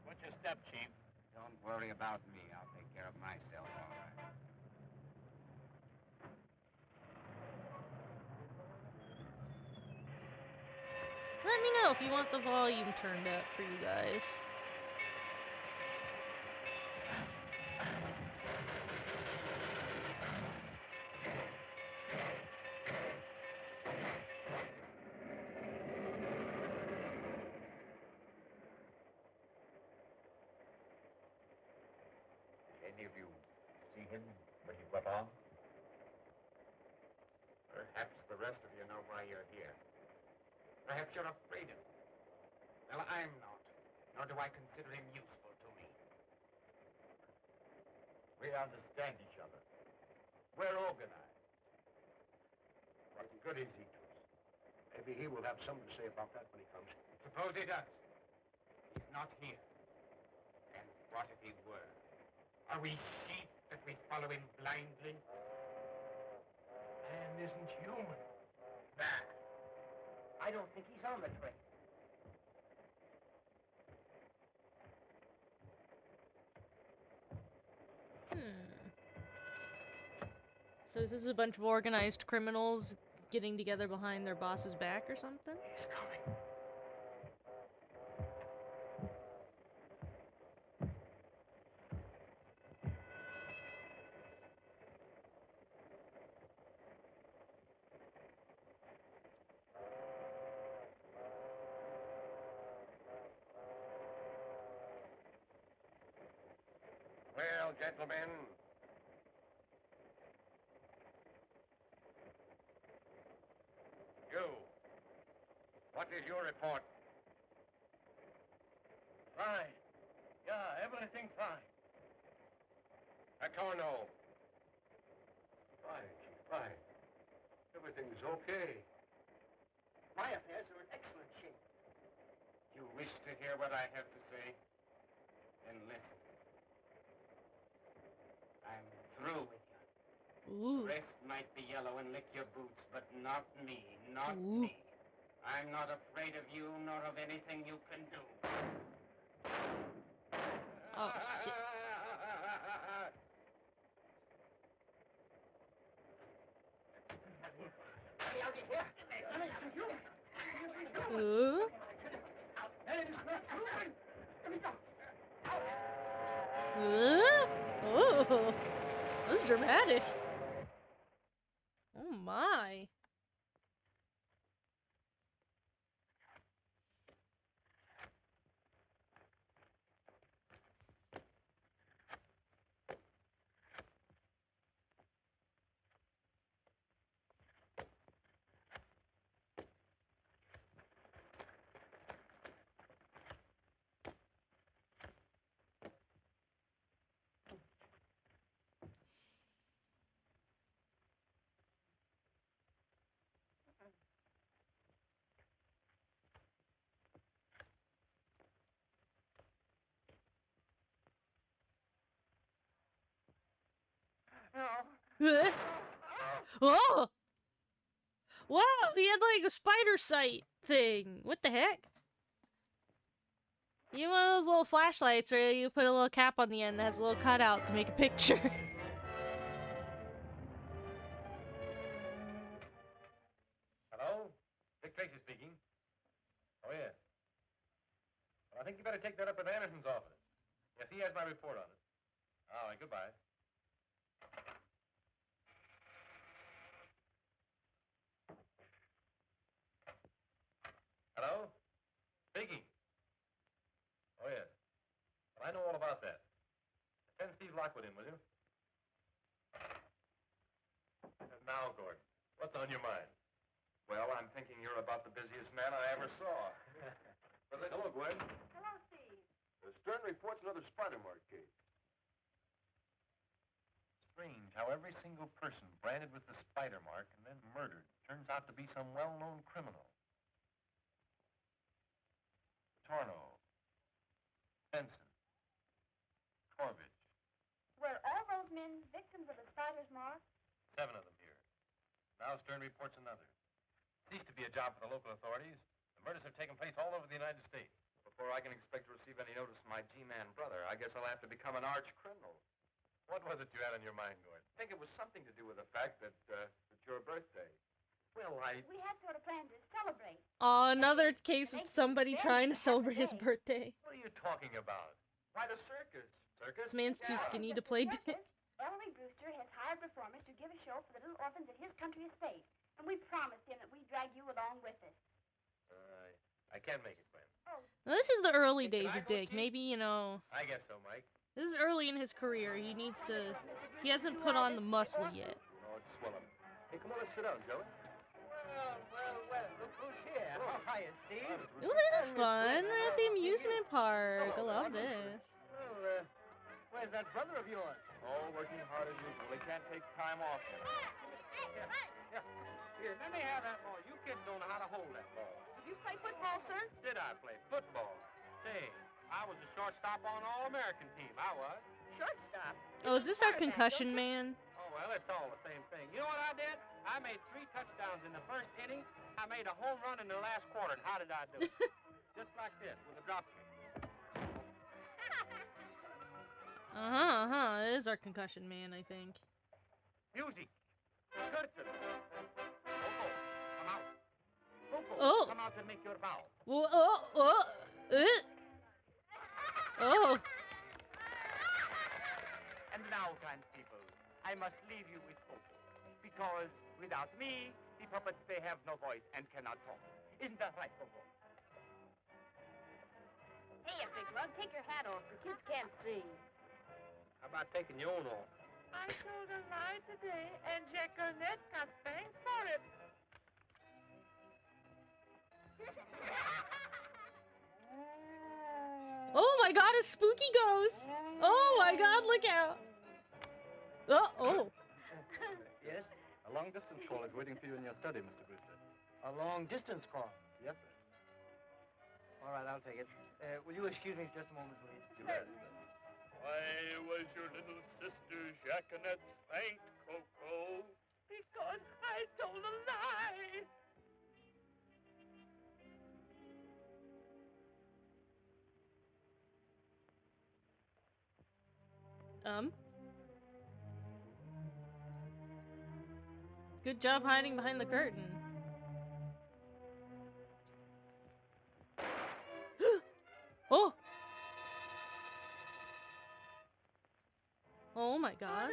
What's your step, Chief? Don't worry about me. I'll take care of myself, all right. Let me know if you want the volume turned up for you guys. Any of you see him when he got off? Perhaps the rest of you know why you're here. Perhaps you're afraid of him. Well, I'm not. Nor do I consider him useful to me. We understand each other. We're organized. What good is he to us? Maybe he will have something to say about that when he comes. Suppose he does. He's not here. And what if he were? Are we sheep that we follow him blindly? Man isn't human. Bah! I don't think he's on the train. So this is a bunch of organized criminals getting together behind their boss's back or something? He's coming. Well, gentlemen, you, what is your report? Fine. Yeah, everything fine. Atorno. Fine, Chief, fine. Everything's okay. My affairs are in excellent shape. You wish to hear what I have to say? Then listen. I'm through with you. Ooh. The rest might be yellow and lick your boots, but not me, not Ooh. me. I'm not afraid of you, nor of anything you can do. Oh, shit. Ooh. Oh, that's dramatic. Oh my. Oh! Wow, he had like a spider sight thing. What the heck? You know one of those little flashlights where you put a little cap on the end that has a little cutout to make a picture. Hello? Dick Tracy speaking. Oh, yes. Well, I think you better take that up with Anderson's office. Yes, he has my report on it. All right, goodbye. Hello? Speaking. Oh, yes. Well, I know all about that. Send Steve Lockwood in, will you? And now, Gordon, what's on your mind? Well, I'm thinking you're about the busiest man I ever saw. Hello, Gwen. Hello, Steve. Stern reports another spider mark case. Strange how every single person branded with the spider mark and then murdered turns out to be some well-known criminal. Torno, Benson, Corbett. Were all those men victims of the spider's mark? 7 of them here. Now Stern reports another. Ceased to be a job for the local authorities. The murders have taken place all over the United States. Before I can expect to receive any notice from my G-man brother, I guess I'll have to become an arch criminal. What was it you had on your mind, Gordon? I think it was something to do with the fact that it's your birthday. Well, We had sort of planned to celebrate. Oh, another case of somebody trying to celebrate his birthday. What are you talking about? Why, the circus. Circus? This man's too skinny to play Ellery Brewster has hired performers to give a show for the little orphans at his country estate. And we promised him that we'd drag you along with us. I can't make it, Gwen. Well, this is the early days of Dick. Maybe, you know, I guess so, Mike. this is early in his career. He needs to... He hasn't put on the muscle yet. Oh, it's swell up. Hey, come on, let's sit down, Joey. Well, look who's here. Oh, hiya, Steve. Ooh, this is fun. We're at the amusement park. I love this. Well, where's that brother of yours? Oh, working hard as usual. They can't take time off. Here, let me have that ball. You kids don't know how to hold that ball. Did you play football, sir? Did I play football? Say, I was a shortstop on All-American team. I was. Shortstop? Oh, is this our concussion man? Oh, well, it's all the same thing. You know what I did? I made 3 touchdowns in the first inning. I made a home run in the last quarter. And how did I do it? Just like this, with a drop kick. It is our concussion man, I think. Music. Curtain. Coco, come out. Coco, Oh. come out and make your bow. Whoa, oh. And now, kind people, I must leave you with Coco. Because without me, the puppets, they have no voice and cannot talk. Isn't that right, Coco? Hey, you big lug, take your hat off. The kids can't see. How about taking your own off? I told a lie today, and Jack Arnett got spanked for it. Oh my god, a spooky ghost! Oh my god, look out! Oh. Yes? A long-distance call is waiting for you in your study, Mr. Brewster. A long-distance call? Yes, sir. All right, I'll take it. Will you excuse me for just a moment, please? You bet. Why was your little sister Jacqueline spanked, Coco? Because I told a lie. Good job hiding behind the curtain. Oh! Oh my god.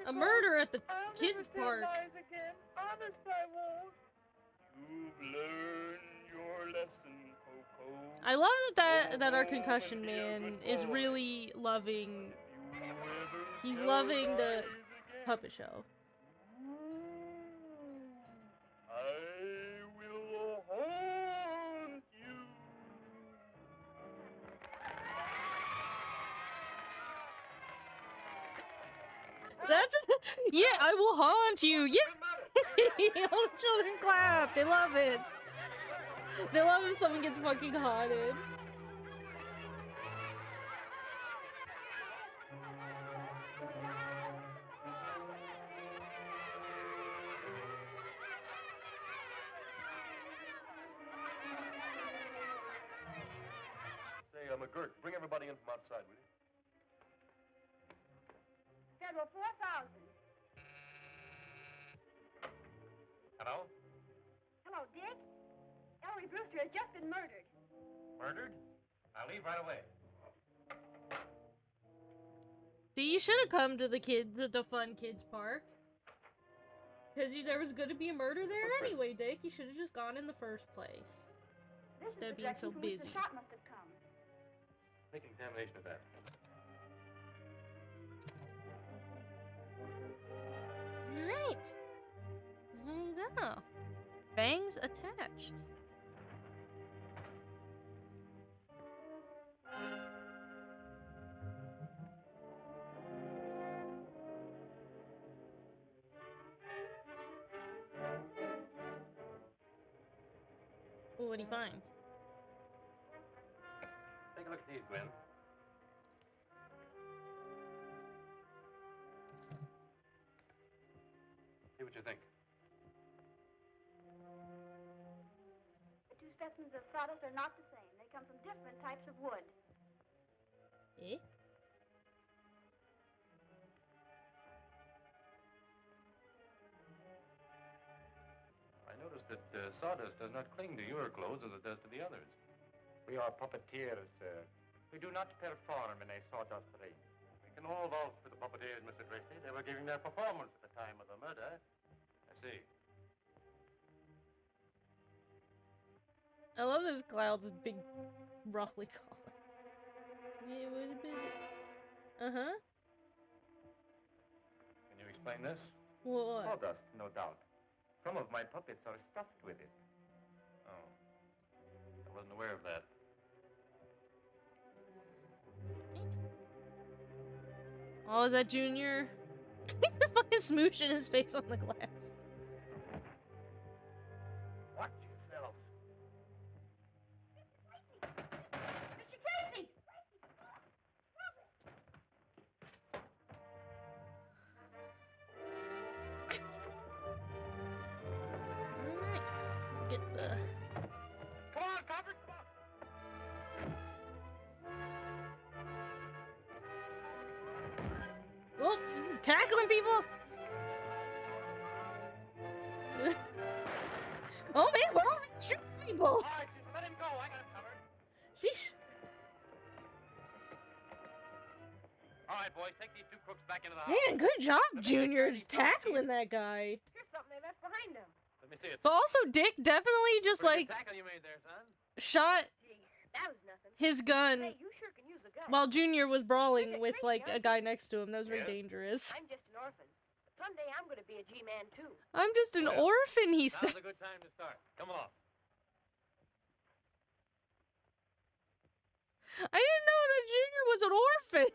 A murder at the kids' park. Again. Honest, I won't. You've learned your lesson, Coco. I love that our concussion man is really loving. He's loving the puppet show. I will haunt you. That's yeah. I will haunt you. Yeah. All the children clap. They love it. They love if someone gets fucking haunted. Say, McGirt, bring everybody in from outside, will you? Schedule 4,000. Hello? Hello, Dick. Ellery Brewster has just been murdered. Murdered? I'll leave right away. See, you should have come to the fun kids park. Because there was going to be a murder there anyway, Dick. You should have just gone in the first place. This Instead is of the being so direction from which busy. the shot must have come. Make an examination of that. Alright. There you go. Bangs attached. Well, what'd he find? Take a look at these, Gwen. See what you think. The two specimens of sawdust are not the same. They come from different types of wood. Eh? I noticed that sawdust does not cling to your clothes as it does to the others. We are puppeteers, sir. We do not perform in a sawdust ring. We can all vouch for the puppeteers, Mr. Tracy. They were giving their performance at the time of the murder. I see. I love this cloud's big, roughly collar. Yeah, what a bit. Uh-huh. Can you explain this? What? Sawdust, no doubt. Some of my puppets are stuffed with it. Oh. I wasn't aware of that. Oh, is that Junior? The fucking smooch in his face on the glass. Watch yourselves. Mr. Tracy! Alright. Get the... Come on, Copper, come on. Oh, tackling people! Oh man, we're all shooting people! All right, let him go. I got him covered. Sheesh. All right, boys, take these two crooks back into the house. Man, good job, Junior, tackling that guy. Here's something they left behind them. Let me see it. But also, Dick definitely just Pretty like good tackle you made there, son. shot Gee, that was nothing. his gun Hey, you sure can use a gun. while Junior was brawling with like a guy next to him. That was very dangerous. I'm just an orphan. Someday I'm going to be a G-man, too. I'm just an orphan, he said. Now's a good time to start. Come along. I didn't know that Junior was an orphan.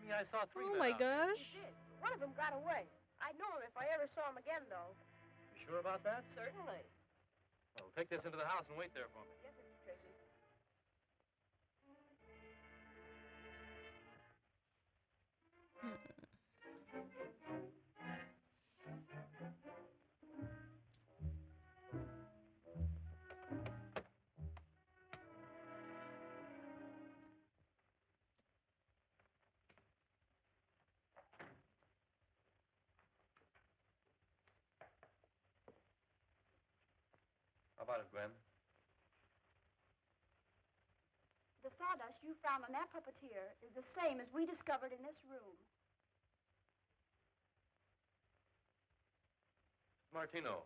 Yeah, I saw three Oh men my out there. gosh. He did. One of them got away. I'd know him if I ever saw him again, though. You sure about that? Certainly. Well, take this into the house and wait there for me. Yes, Mr. Tracy. How about it, Gwen? The sawdust you found on that puppeteer is the same as we discovered in this room. Martino.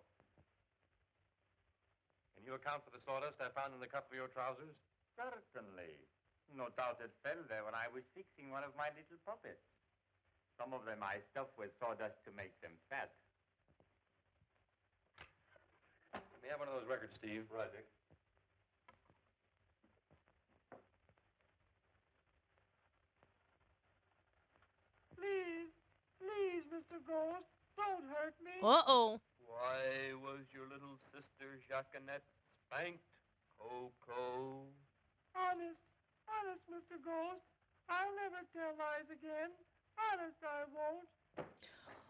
Can you account for the sawdust I found in the cuff of your trousers? Certainly. No doubt it fell there when I was fixing one of my little puppets. Some of them I stuffed with sawdust to make them fat. Let me have one of those records, Steve. Right, Dick. Please, please, Mr. Ghost, don't hurt me. Uh-oh. Why was your little sister Jacqueline spanked, Coco? Honest, honest, Mr. Ghost. I'll never tell lies again. Honest, I won't.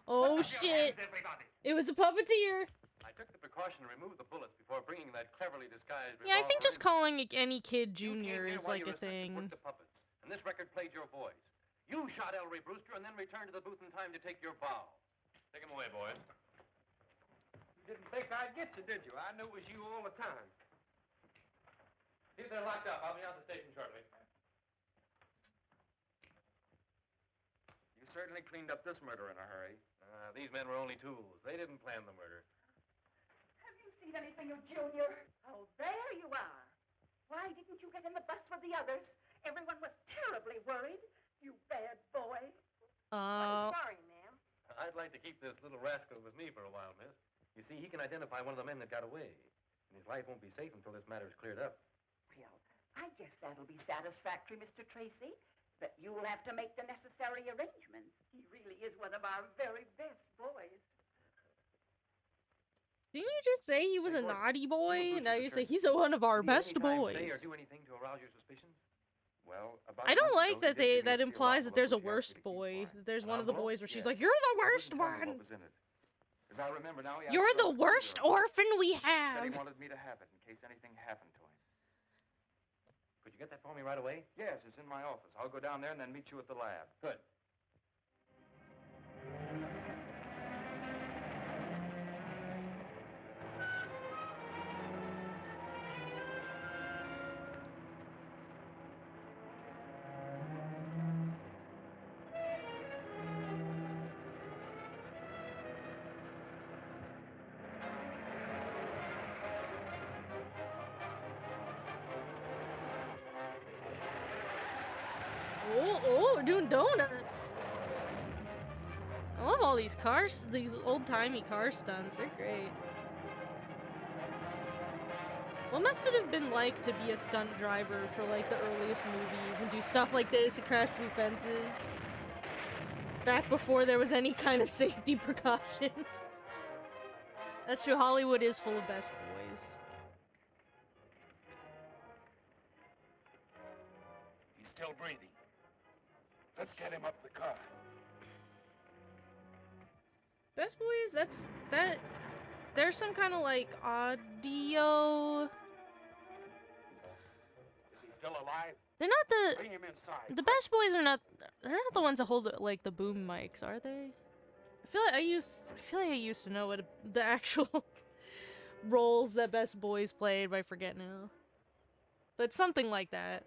Oh shit. It was a puppeteer. I took the precaution to remove the bullets before bringing that cleverly disguised Yeah, I think revolver just calling any kid Junior in. is While like you a were thing. worked the puppets, and this record played your voice. You shot Ellery Brewster and then returned to the booth in time to take your bow. Take him away, boys. You didn't think I'd get you, did you? I knew it was you all the time. See if they're locked up. I'll be out the station shortly. You certainly cleaned up this murder in a hurry. These men were only tools. They didn't plan the murder. Have you seen anything of Junior? Oh, there you are. Why didn't you get in the bus with the others? Everyone was terribly worried. You bad boy. I'm sorry, ma'am. I'd like to keep this little rascal with me for a while, miss. You see, he can identify one of the men that got away. And his life won't be safe until this matter is cleared up. Well, I guess that'll be satisfactory, Mr. Tracy. But you'll have to make the necessary arrangements. He really is one of our very best boys. Didn't you just say he was a naughty boy? And now you say he's one of our best Say or boys. do anything to arouse your suspicions? Well, I don't like that that implies that there's a worst boy. That there's one of the boys where she's like, "You're the worst one. I remember now, You're the worst orphan we Said have." he wanted me to have it in case anything happened to him. Could you get that for me right away? Yes, it's in my office. I'll go down there and then meet you at the lab. Good. Oh, we're doing donuts. I love all these cars, these old-timey car stunts. They're great. What must it have been like to be a stunt driver for like the earliest movies and do stuff like this and crash through fences? Back before there was any kind of safety precautions. That's true, Hollywood is full of best boys. He's still breathing. Let's get him up the car. Best boys, there's some kind of like audio. Is he still alive? They're not Bring him inside. the best boys are not, they're not the ones that hold like the boom mics, are they? I feel like I used to know what the actual roles that best boys played, but I forget now. But something like that.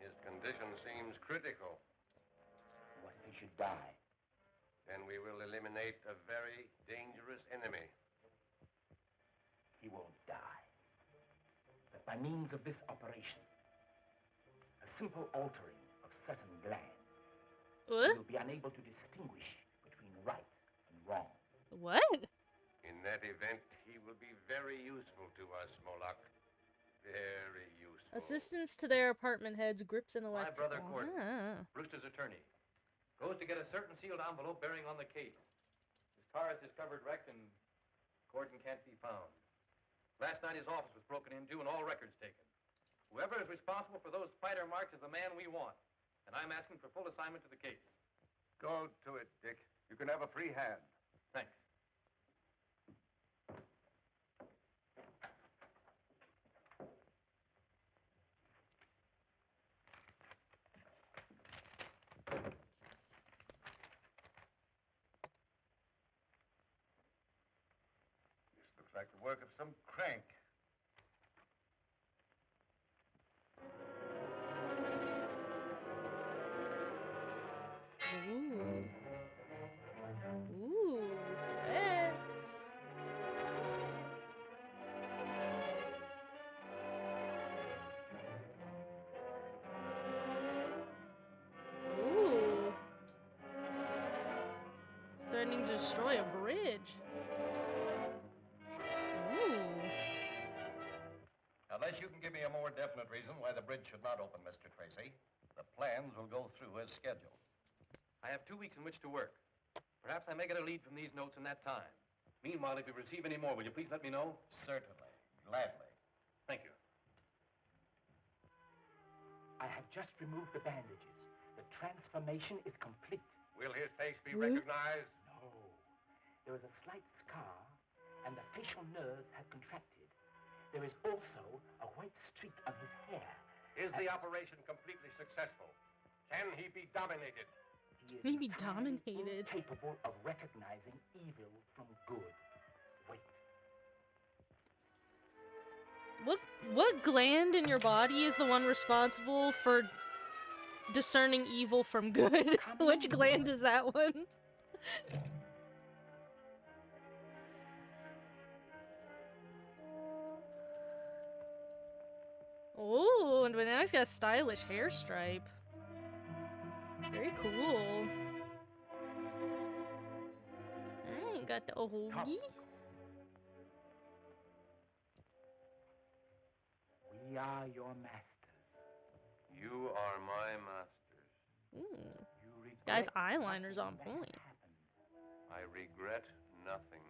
His condition seems critical. What if he should die? Then we will eliminate a very dangerous enemy. He won't die. But by means of this operation, a simple altering of certain glands, he will be unable to distinguish between right and wrong. What? In that event, he will be very useful to us, Moloch. Very useful. Assistance to their apartment heads, grips and My electric. brother Gordon, Ah. Brewster's attorney, goes to get a certain sealed envelope bearing on the case. His car is discovered wrecked and Gordon can't be found. Last night his office was broken into and all records taken. Whoever is responsible for those spider marks is the man we want. And I'm asking for full assignment to the case. Go to it, Dick. You can have a free hand. Thanks. This looks like the work of some crank. Ooh. Ooh, threats. Ooh. It's threatening to destroy a bridge. Ooh. Unless you can give me a more definite reason why the bridge should not open, Mr. Tracy, the plans will go through as scheduled. I have 2 weeks in which to work. Perhaps I may get a lead from these notes in that time. Meanwhile, if you receive any more, will you please let me know? Certainly. Gladly. Thank you. I have just removed the bandages. The transformation is complete. Will his face be recognized? No. There is a slight scar, and the facial nerves have contracted. There is also a white streak on his hair. Is the operation completely successful? Can he be dominated? He is Maybe entirely dominated. incapable of recognizing evil from good. Wait. What gland in your body is the one responsible for discerning evil from good? Which gland is that one? Oh, and Banana's got a stylish hair stripe. Very cool. Alright, got the hoagie. We are your masters. You are my masters. Ooh. This guy's eyeliner's on point. I regret nothing.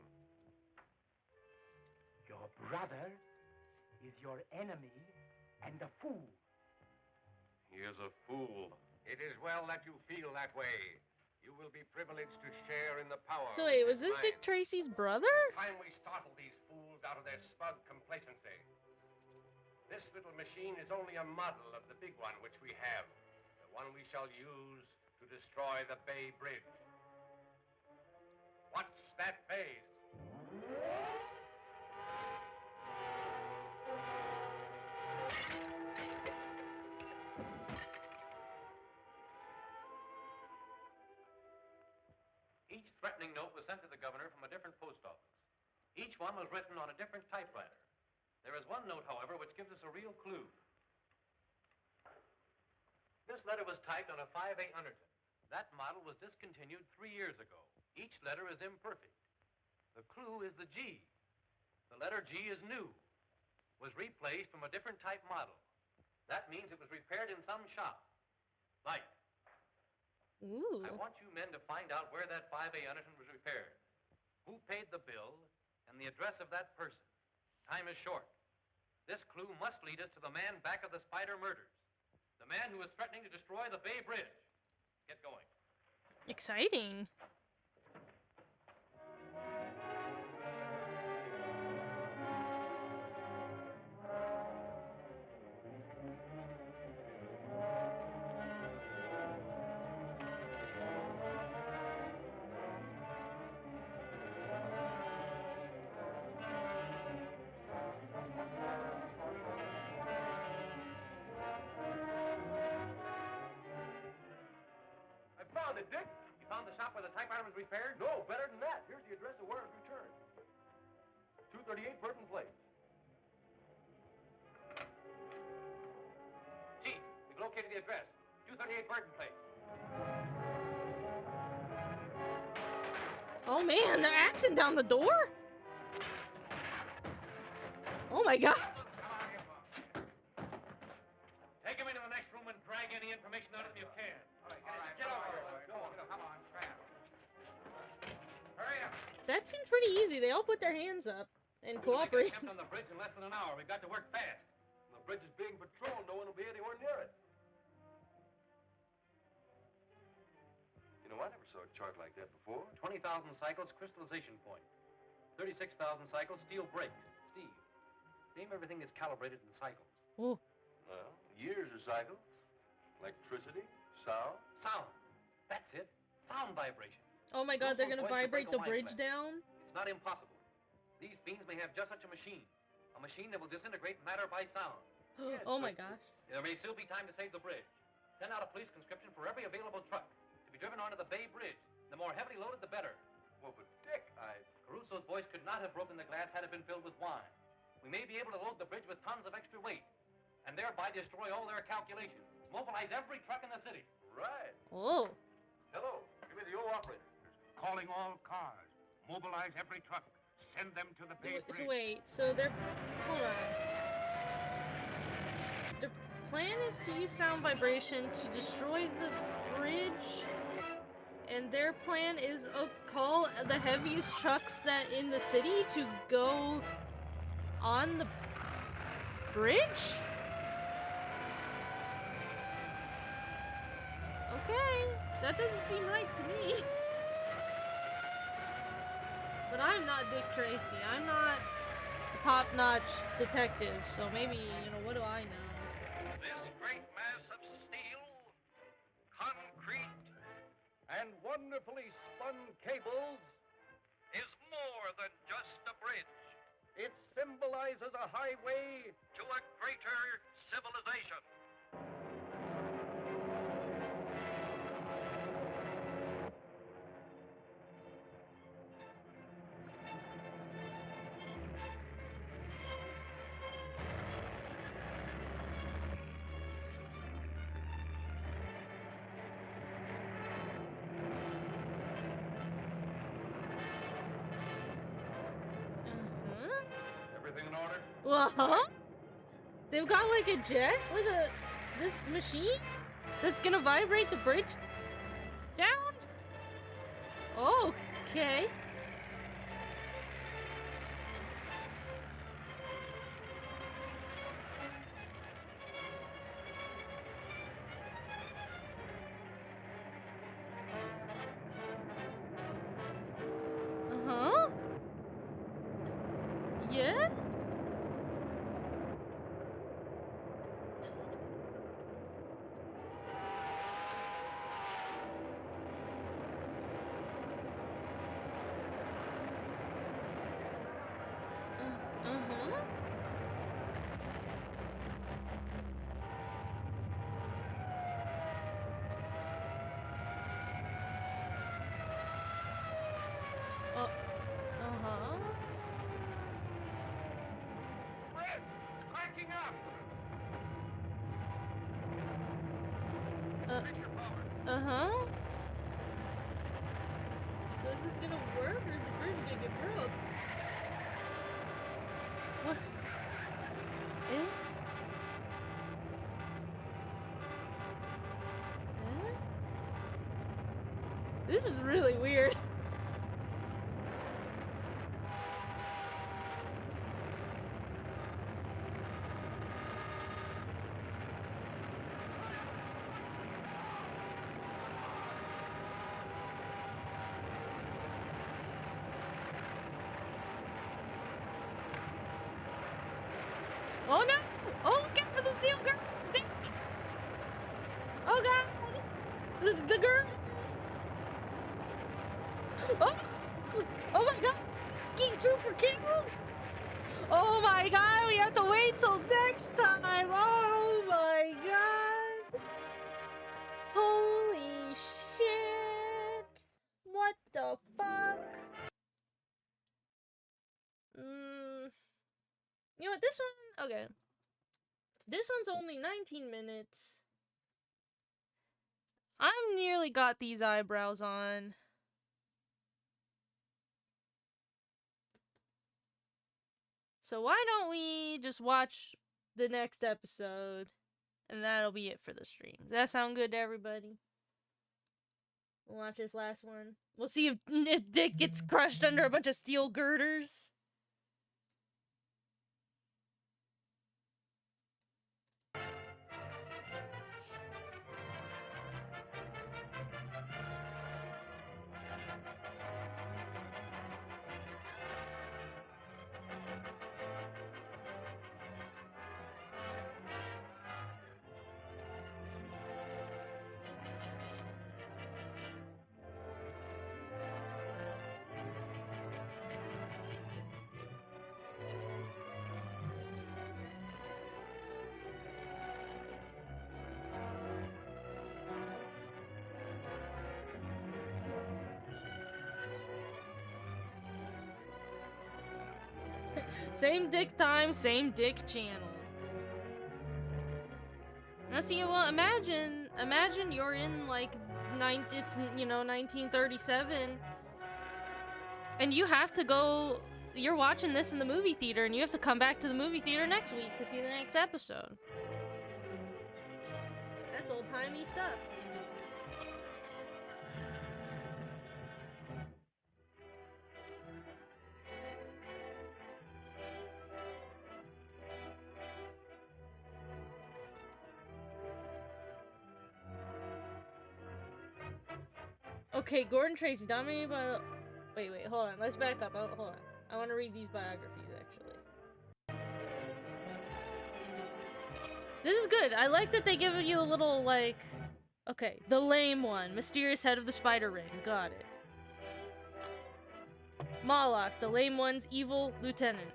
Your brother is your enemy and a fool. He is a fool. It is well that you feel that way. You will be privileged to share in the power. So wait, was this Dick Tracy's brother? It's time we startle these fools out of their smug complacency. This little machine is only a model of the big one which we have. The one we shall use to destroy the Bay Bridge. Watch that phase. Each threatening note was sent to the governor from a different post office. Each one was written on a different typewriter. There is one note, however, which gives us a real clue. This letter was typed on a 5A Underton. That model was discontinued 3 years ago. Each letter is imperfect. The clue is the G. The letter G is new. Was replaced from a different type model. That means it was repaired in some shop. Like. Ooh. I want you men to find out where that 5A Underton was repaired. Who paid the bill and the address of that person. Time is short. This clue must lead us to the man back of the Spider murders. The man who is threatening to destroy the Bay Bridge. Get going. Exciting. Dick? You found the shop where the typewriter was repaired? No, better than that. Here's the address of where it was returned. 238 Burton Place. Chief, we've located the address. 238 Burton Place. Oh man, they're axing down the door? Oh my god. Take him into the next room and drag any information out of him you can. All right, get over here. Come on, hurry up. That seemed pretty easy. They all put their hands up and cooperate. We can on the bridge in less than an hour. We've got to work fast. When the bridge is being patrolled, no one will be anywhere near it. You know, I never saw a chart like that before. 20,000 cycles, crystallization point. 36,000 cycles, steel brakes. Steve, name everything that's calibrated in cycles. Oh. Well, years of cycles. Electricity. Sound. Sound. That's it. Sound vibration. Oh my god, they're gonna vibrate the bridge down? It's not impossible. These beings may have just such a machine. A machine that will disintegrate matter by sound. Yes, oh my gosh. There may still be time to save the bridge. Send out a police conscription for every available truck to be driven onto the Bay Bridge. The more heavily loaded, the better. Well, but Dick, Caruso's voice could not have broken the glass had it been filled with wine. We may be able to load the bridge with tons of extra weight and thereby destroy all their calculations. Mobilize every truck in the city. Right. Oh. Hello. Give me the old operator. Calling all cars. Mobilize every truck. Send them to the Bay Bridge. So wait, so they're... Hold on. The plan is to use sound vibration to destroy the bridge, and their plan is call the heaviest trucks that in the city to go on the bridge? Okay, that doesn't seem right to me. But I'm not Dick Tracy. I'm not a top-notch detective, so maybe, you know, what do I know? This great mass of steel, concrete, and wonderfully spun cables is more than just a bridge. It symbolizes a highway to a greater civilization. Everything in order? Well, they've got like a jet with this machine? That's gonna vibrate the bridge down? Okay. Uh-huh. Yeah? Uh-huh. Uh-huh. Cracking up! Uh-huh. So is this gonna work, or is the bridge gonna get broke? What? Eh? Eh? This is really weird. Oh no! Oh, look out for the steel girl! Stick! Oh god! The girls! Oh! Oh my god! King Trooper killed! Oh my god, we have to wait till next time! Oh my god! Holy shit! What the fuck? You know what, this one, okay. This one's only 19 minutes. I'm nearly got these eyebrows on. So why don't we just watch the next episode, and that'll be it for the stream. Does that sound good to everybody? We'll watch this last one. We'll see if Dick gets crushed under a bunch of steel girders. Same Dick time, same Dick channel. Now see, well, imagine you're in like it's 1937, and you have to go. You're watching this in the movie theater, and you have to come back to the movie theater next week to see the next episode. That's old-timey stuff. Okay, Gordon Tracy, dominated by the... Wait, hold on. Let's back up. Hold on. I want to read these biographies, actually. This is good. I like that they give you a little, like... Okay, the lame one. Mysterious head of the spider ring. Got it. Moloch, the lame one's evil lieutenant.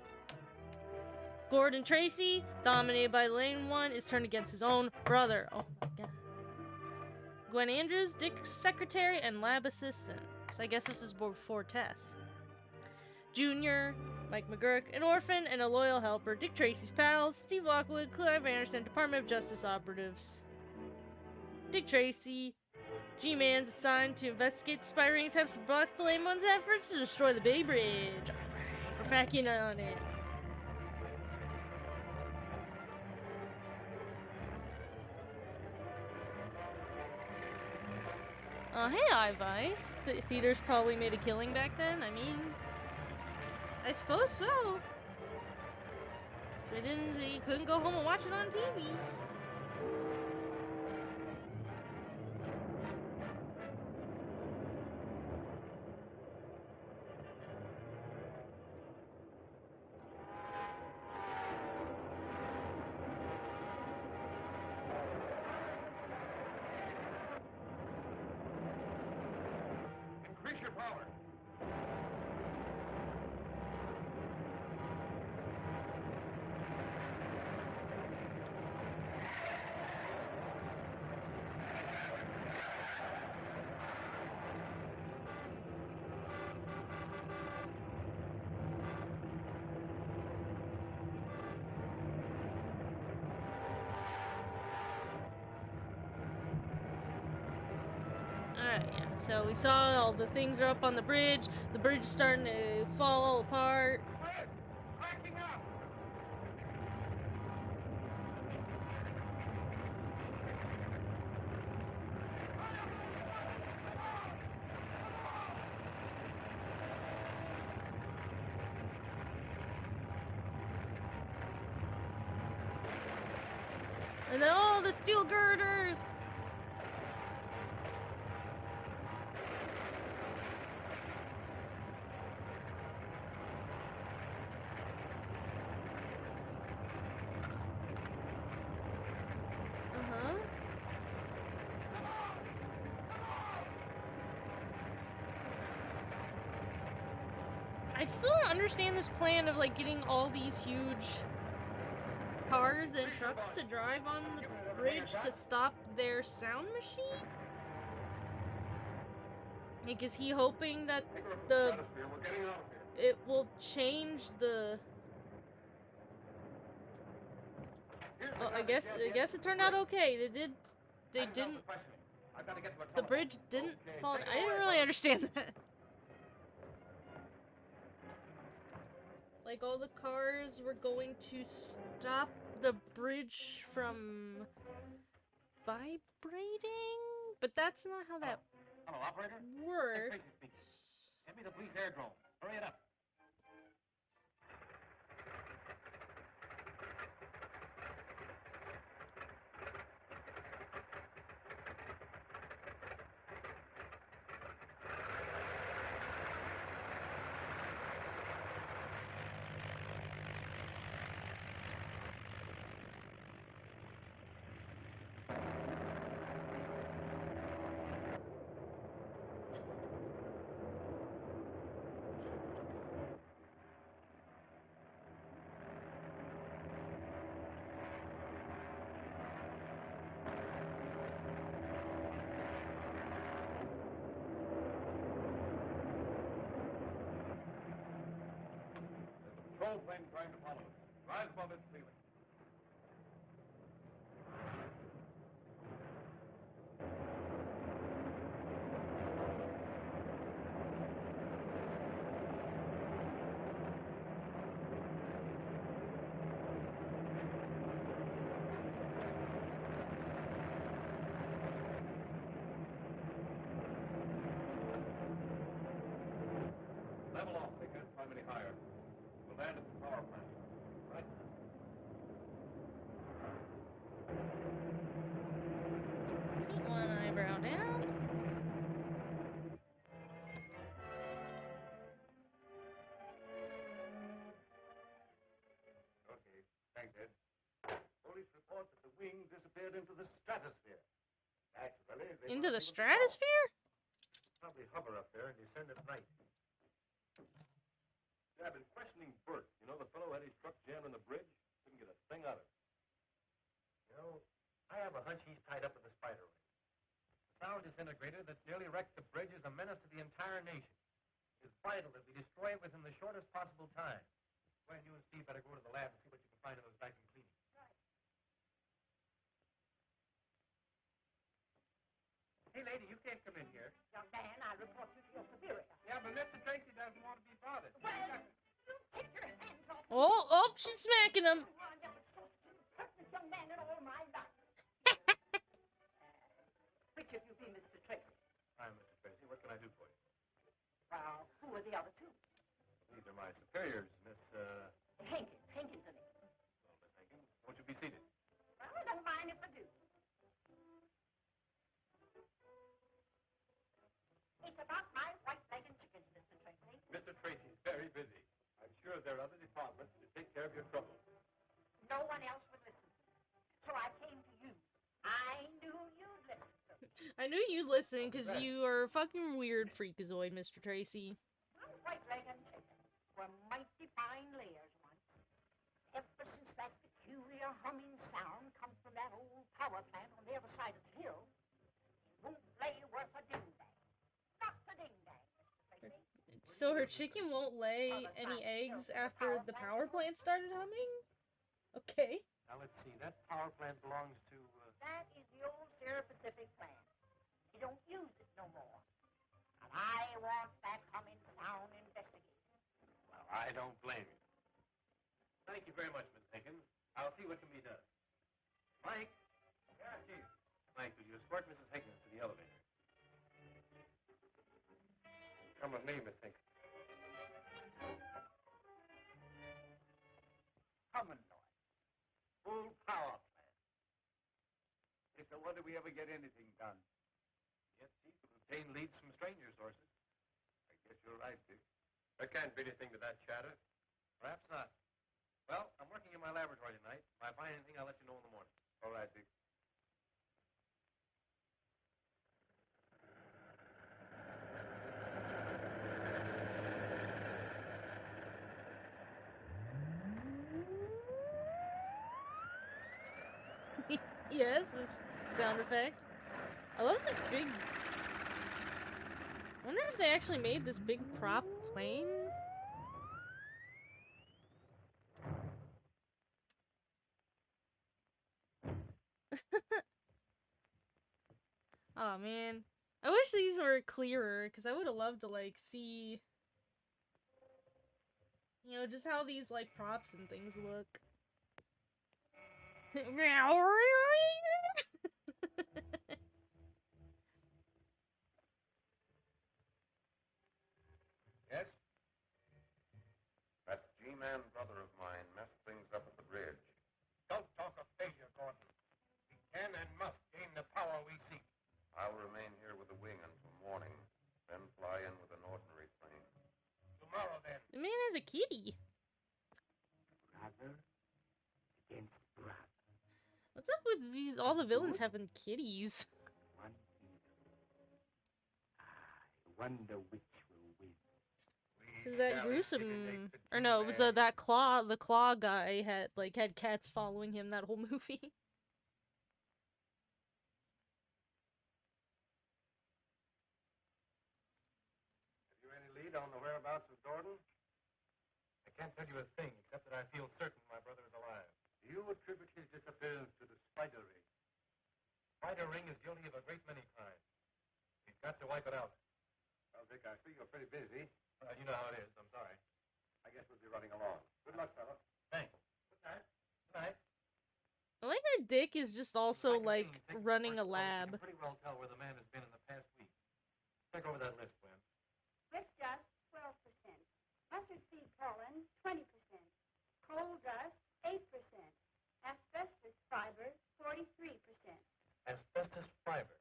Gordon Tracy, dominated by the lame one, is turned against his own brother. Oh my god. Gwen Andrews, Dick's secretary and lab assistant. So I guess this is before Tess. Junior, Mike McGurk, an orphan and a loyal helper. Dick Tracy's pals, Steve Lockwood, Clive Anderson, Department of Justice operatives. Dick Tracy, G-Man's assigned to investigate the spy ring attempts to block the lame one's efforts to destroy the Bay Bridge. Alright, we're back in on it. Oh, hey, iVice. The theaters probably made a killing back then. I mean, I suppose so. They couldn't go home and watch it on TV. Increase your power. Alright, yeah. So we saw all the things are up on the bridge. The bridge is starting to fall all apart. Cracking up. And then all the steel girders. Uh-huh. I still don't understand this plan of like getting all these huge cars and trucks to drive on the bridge to stop their sound machine? Like, is he hoping that it will change the... Well, I guess it turned out okay. They didn't... The bridge didn't fall... I didn't really understand that. Like, all the cars were going to stop the bridge from vibrating? But that's not how that Hello, operator. works. Get me the police airdrome. Hurry it up. Patrol plane trying to follow us. Rise above its ceiling. Level off. They can't climb any higher. We'll land at the power plant. Right? Keep one eyebrow down. Okay. Thanks, Ed. Police report that the wing disappeared into the stratosphere. Naturally, they Into the weren't able to stratosphere? probably hover up there and descend at night. Yeah, I've been questioning Bert. You know, the fellow had his truck jammed on the bridge. Couldn't get a thing out of it. You know, I have a hunch he's tied up with the spider ring. The sound disintegrator that nearly wrecked the bridge is a menace to the entire nation. It's vital that we destroy it within the shortest possible time. Well, you and Steve better go to the lab and see what you can find in those vacuum cleaners. Hey, lady, you can't come in here. Young man, I report you to your superior. Yeah, but Mr. Tracy doesn't want to be bothered. Well, you take your hands off. Oh, she's smacking him. This young man in all my life. Which of you be Mr. Tracy? I'm I do for you? Well, who are the other two? These are my superiors, Miss, Hankins. Hankins and it. Well, Miss Hankins, won't you be seated? Well, I don't mind if I do. It's about my white-legged chickens, Mr. Tracy. Mr. Tracy's very busy. I'm sure there are other departments to take care of your trouble. No one else would listen. So I came to you. I knew you'd listen. I knew you'd listen because you are a fucking weird freakazoid, Mr. Tracy. My white-legged chickens were mighty fine layers once. Ever since that peculiar humming sound comes from that old power plant on the other side of the hill, it won't lay worth a ding-dang. Not a ding-dang, Mr. Tracy. So her chicken won't lay any eggs after the power plant started humming? Okay. Now, let's see. That power plant belongs to, That is the old Sierra Pacific plant. They don't use it no more. And I want that humming sound investigated. Well, I don't blame you. Thank you very much, Miss Hankins. I'll see what can be done. Mike? Yeah, Chief. Mike, will you escort Mrs. Hankins to the elevator? Come with me, Miss Hankins. Humming noise. Full power plant. It's a wonder we ever get anything done. Yes, Chief, it would obtain leads from stranger sources. I guess you're right, Dick. There can't be anything to that chatter. Perhaps not. Well, I'm working in my laboratory tonight. If I find anything, I'll let you know in the morning. All right, Dick. Yes, this sound effect. I love this big... I wonder if they actually made this big prop plane. Oh man. I wish these were clearer, because I would have loved to, like, see... You know, just how these, like, props and things look. Yes? That G-man brother of mine messed things up at the bridge. Don't talk of failure, Gordon. We can and must gain the power we seek. I'll remain here with the wing until morning, then fly in with an ordinary plane. Tomorrow, then. The man has a kitty. Brother against brother. What's up with these all the villains having kitties? One evil. I wonder which will win. Cause that gruesome, or no, it was that claw. The claw guy had cats following him that whole movie. Have you any lead on the whereabouts of Gordon? I can't tell you a thing, except that I feel certain my brother is alive. Do you attribute his disappearance to the spider ring? Spider Ring is guilty of a great many crimes. We've got to wipe it out. Well, Dick, I see you're pretty busy. Well, you know how it is. I'm sorry. I guess we'll be running along. Good luck, fella. Thanks. Good night. Good night. I like that Dick is just also like running a lab. You can pretty well tell where the man has been in the past week. Check over that list, Gwen. Brick dust, 12%. Mustard seed pollen, 20%. Coal dust, 8%. Asbestos fiber, 43%. Asbestos fiber.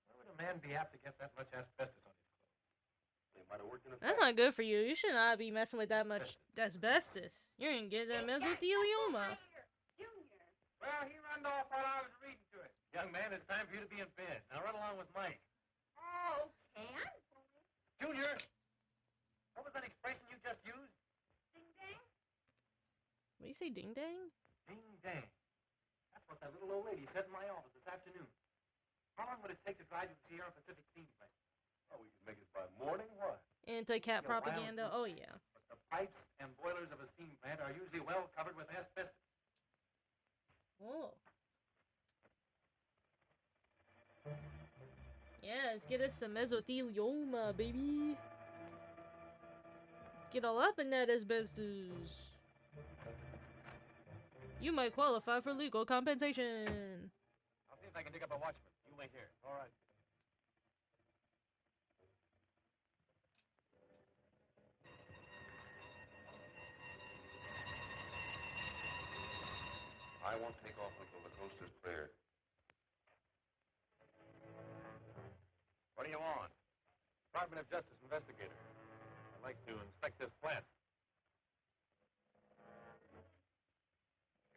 Why would a man be apt to get that much asbestos on his clothes? They might have worked in a That's not good for you. You should not be messing with that much asbestos. You're gonna get that mesothelioma. Well, he ran off while I was reading to him. Young man, it's time for you to be in bed. Now run along with Mike. Oh, can? Junior! What was that expression you just used? Ding-dang? What do you say, ding dang? Ding-dang. That's what that little old lady said in my office this afternoon. How long would it take to drive to the Sierra Pacific steam plant? Oh, we can make it by morning, what? Anti-cat propaganda. Oh yeah. But the pipes and boilers of a steam plant are usually well covered with asbestos. Oh. Yeah, let's get us some mesothelioma, baby. Let's get all up in that asbestos. You might qualify for legal compensation. I'll see if I can dig up a watchman. You wait here. All right. I won't take off until the coast is clear. What do you want? Department of Justice investigator. I'd like to inspect this plant.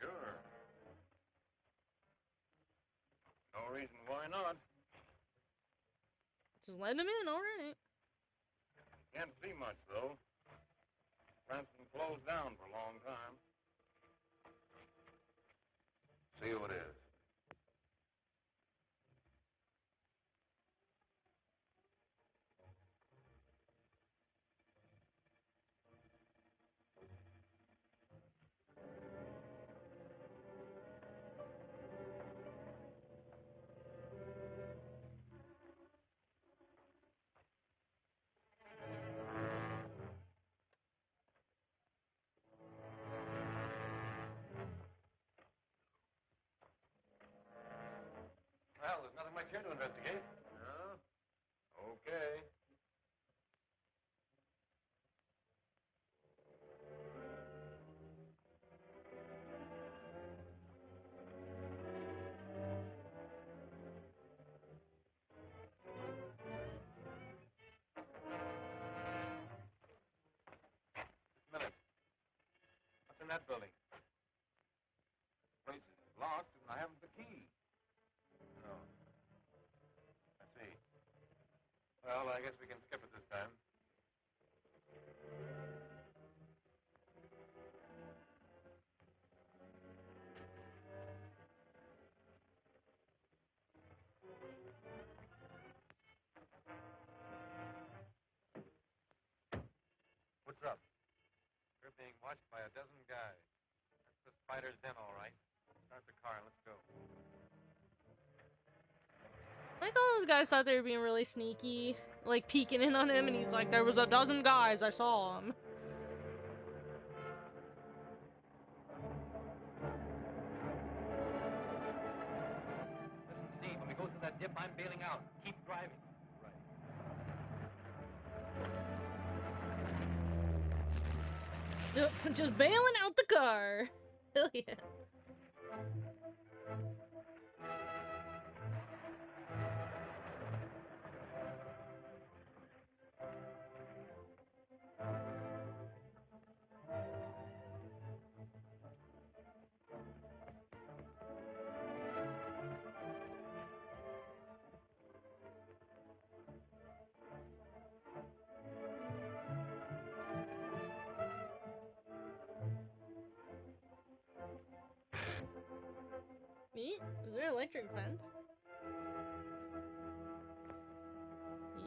Sure. No reason why not. Just let him in, all right. Can't see much, though. Plant's been closed down for a long time. See who it is. Well, there's nothing much here to investigate. No? Okay. Just a minute. What's in that building? The place is locked, and I haven't the key. No. I see. Well, I guess we can skip it this time. What's up? We're being watched by a dozen guys. That's the spider's den, all right. Start the car and let's go. Like all those guys thought they were being really sneaky, like peeking in on him, and he's like, there was a dozen guys, I saw them. Listen, Steve, when we go through that dip, I'm bailing out. Keep driving. Yep, just bailing out the car. Hell yeah. Me? Is there an electric fence? Me?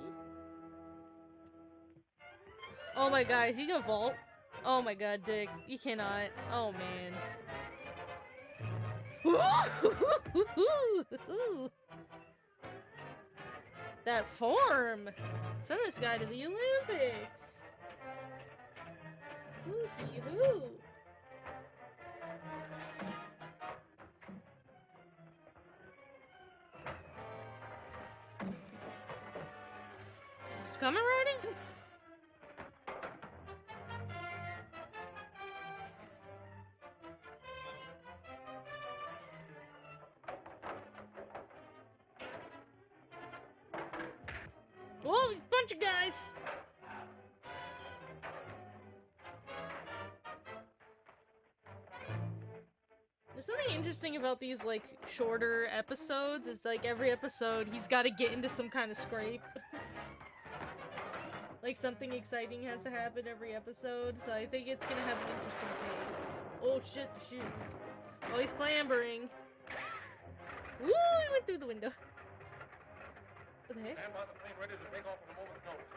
Oh my god, is he gonna vault? Oh my god, Dick. You cannot. Oh man. That form! Send this guy to the Olympics! Hoo-hee-hoo! He's coming already? Whoa, bunch of guys! There's something interesting about these, like, shorter episodes, is like every episode he's gotta get into some kind of scrape. Like something exciting has to happen every episode, so I think it's gonna have an interesting pace. Oh shit, shoot. Oh, he's clambering. Woo, he went through the window. What the heck? Stand by the plane ready to take off on a moment's notice.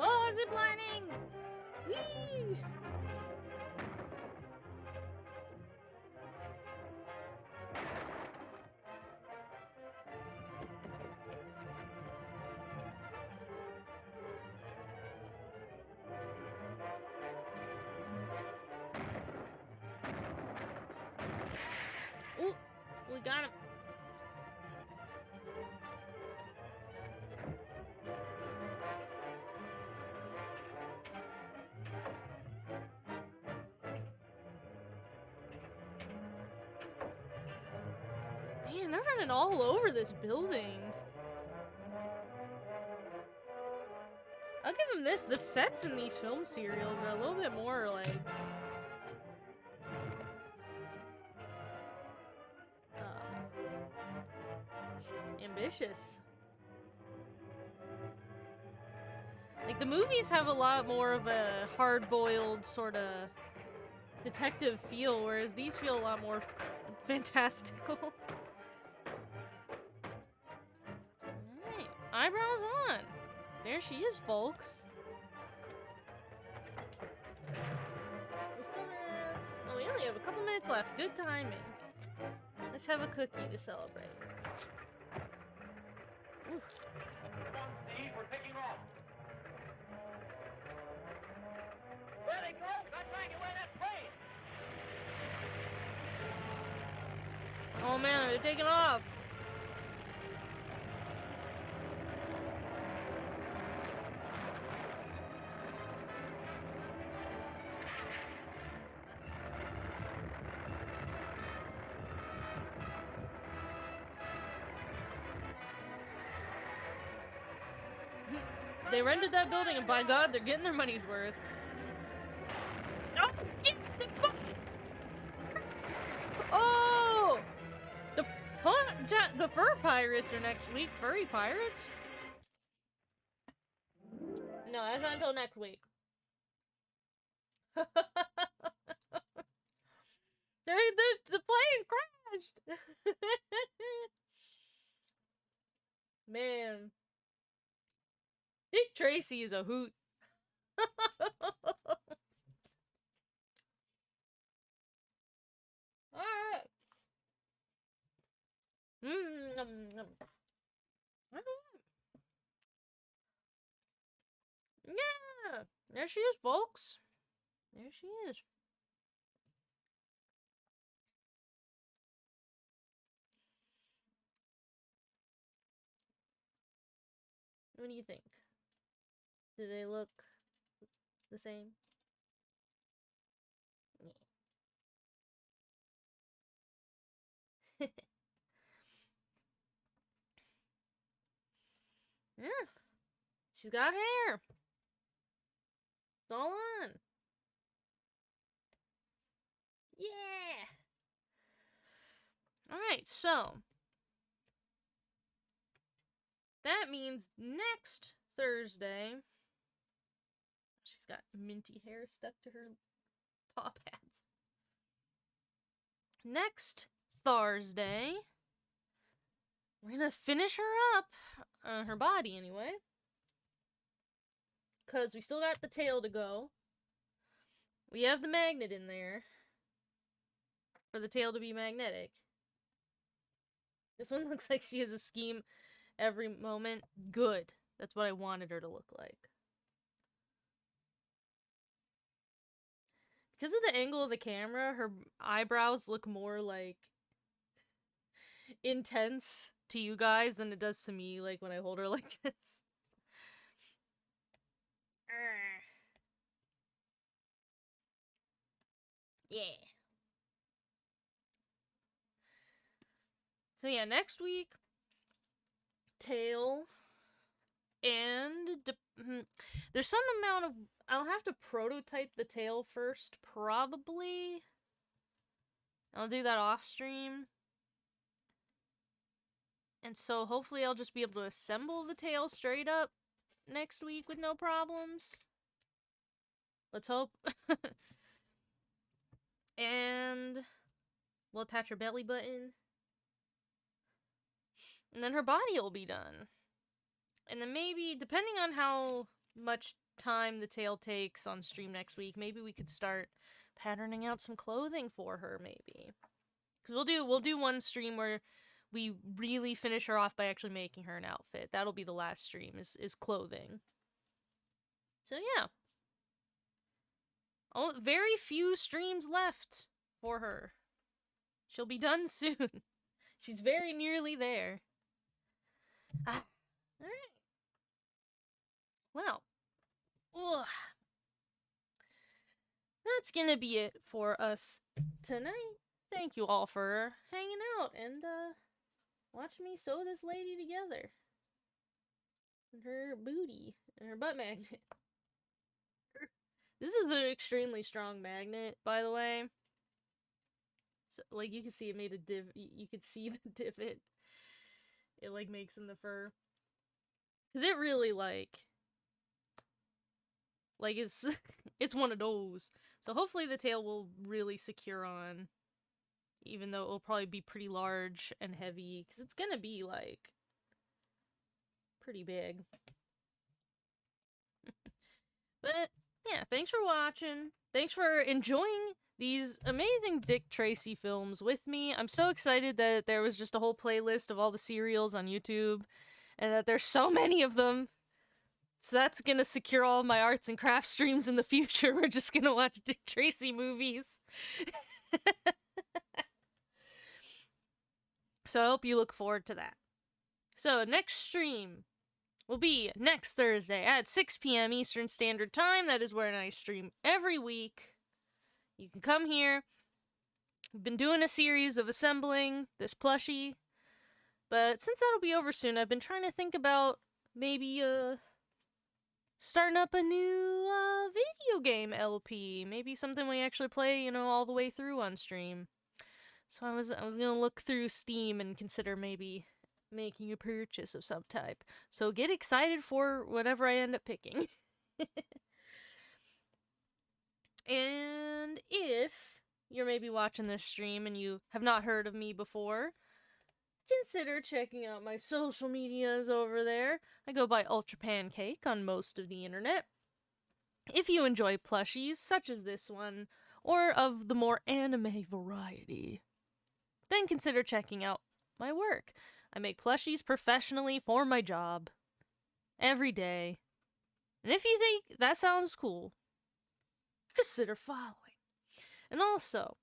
Oh, zip lining! Whee! got him. Man, they're running all over this building. I'll give them this. The sets in these film serials are a little bit more, like... ambitious. Like, the movies have a lot more of a hard-boiled sort of detective feel, whereas these feel a lot more fantastical. Alright, eyebrows on. There she is, folks. We still have... Oh, we only have a couple minutes left. Good timing. Let's have a cookie to celebrate. Oof. Come on, Steve, we're taking off. There they go! They're trying to wear that plane! Oh man, they're taking off. They rented that building, and by God, they're getting their money's worth. Oh, gee, oh! The fur pirates are next week. Furry pirates? No, that's not until next week. The plane crashed! Man. Dick Tracy is a hoot. Alright. Yeah. There she is, folks. There she is. What do you think? Do they look the same? Yeah. Yeah. She's got hair. It's all on. Yeah. Alright, so that means next Thursday. She's got minty hair stuck to her paw pads. Next Thursday, we're gonna finish her up. Her body, anyway. Because we still got the tail to go. We have the magnet in there. For the tail to be magnetic. This one looks like she has a scheme every moment. Good. That's what I wanted her to look like. Because of the angle of the camera, her eyebrows look more, like, intense to you guys than it does to me, like, when I hold her like this. Yeah. So yeah, next week, tail, and there's some amount of... I'll have to prototype the tail first, probably. I'll do that off stream. And so hopefully I'll just be able to assemble the tail straight up next week with no problems. Let's hope. And we'll attach her belly button. And then her body will be done. And then maybe, depending on how much time the tail takes on stream next week, maybe we could start patterning out some clothing for her, maybe. Because we'll do one stream where we really finish her off by actually making her an outfit. That'll be the last stream, is clothing. So yeah. Oh, very few streams left for her. She'll be done soon. She's very nearly there. Ah. Alright. Well. Ugh. That's gonna be it for us tonight. Thank you all for hanging out and watch me sew this lady together. And her booty and her butt magnet. This is an extremely strong magnet, by the way. So, like, you can see it made a you could see the divot it, like, makes in the fur. Because it really, like, it's, it's one of those. So hopefully the tail will really secure on. Even though it'll probably be pretty large and heavy. Because it's gonna be, like, pretty big. But, yeah, thanks for watching. Thanks for enjoying these amazing Dick Tracy films with me. I'm so excited that there was just a whole playlist of all the serials on YouTube. And that there's so many of them. So that's gonna secure all my arts and crafts streams in the future. We're just gonna watch Dick Tracy movies. So I hope you look forward to that. So next stream will be next Thursday at 6 p.m. Eastern Standard Time. That is where I stream every week. You can come here. I've been doing a series of assembling this plushie. But since that'll be over soon, I've been trying to think about maybe starting up a new video game LP. Maybe something we actually play, all the way through on stream. So I was gonna look through Steam and consider maybe making a purchase of some type. So get excited for whatever I end up picking. And if you're maybe watching this stream and you have not heard of me before, consider checking out my social medias over there. I go by Ultra Pancake on most of the internet. If you enjoy plushies such as this one, or of the more anime variety, then consider checking out my work. I make plushies professionally for my job. Every day. And if you think that sounds cool, consider following. And also,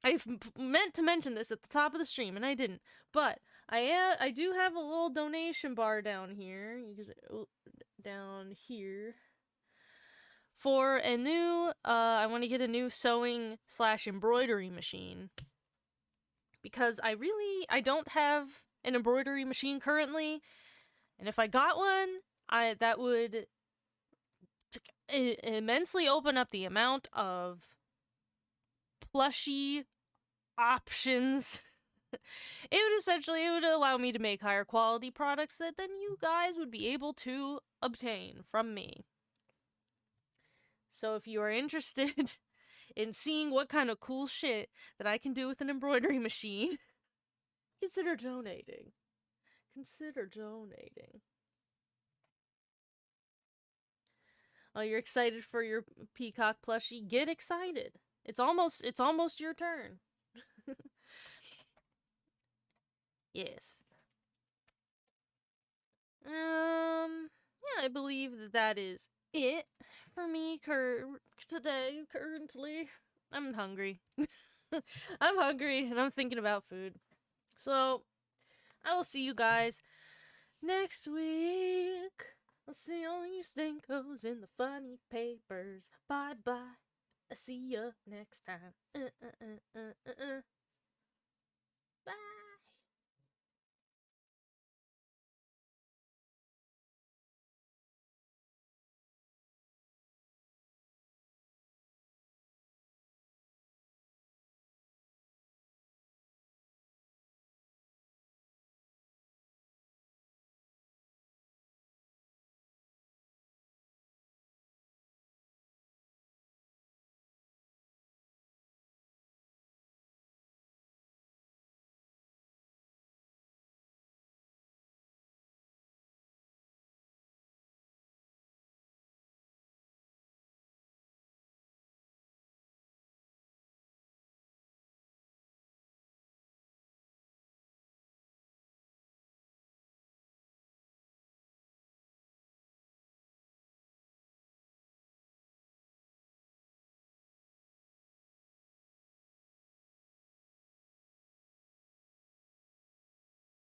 I meant to mention this at the top of the stream, and I didn't. But I do have a little donation bar down here. You can see, down here. For a new, I want to get a new sewing/embroidery machine. Because I don't have an embroidery machine currently, and if I got one, that would immensely open up the amount of plushie options. It would allow me to make higher quality products that then you guys would be able to obtain from me. So if you are interested in seeing what kind of cool shit that I can do with an embroidery machine, consider donating. Consider donating. Oh, you're excited for your peacock plushie? Get excited. It's almost your turn. Yes. Yeah, I believe that is it for me today, currently. I'm hungry. I'm hungry, and I'm thinking about food. So, I will see you guys next week. I'll see all you stinkos in the funny papers. Bye-bye. I'll see ya next time.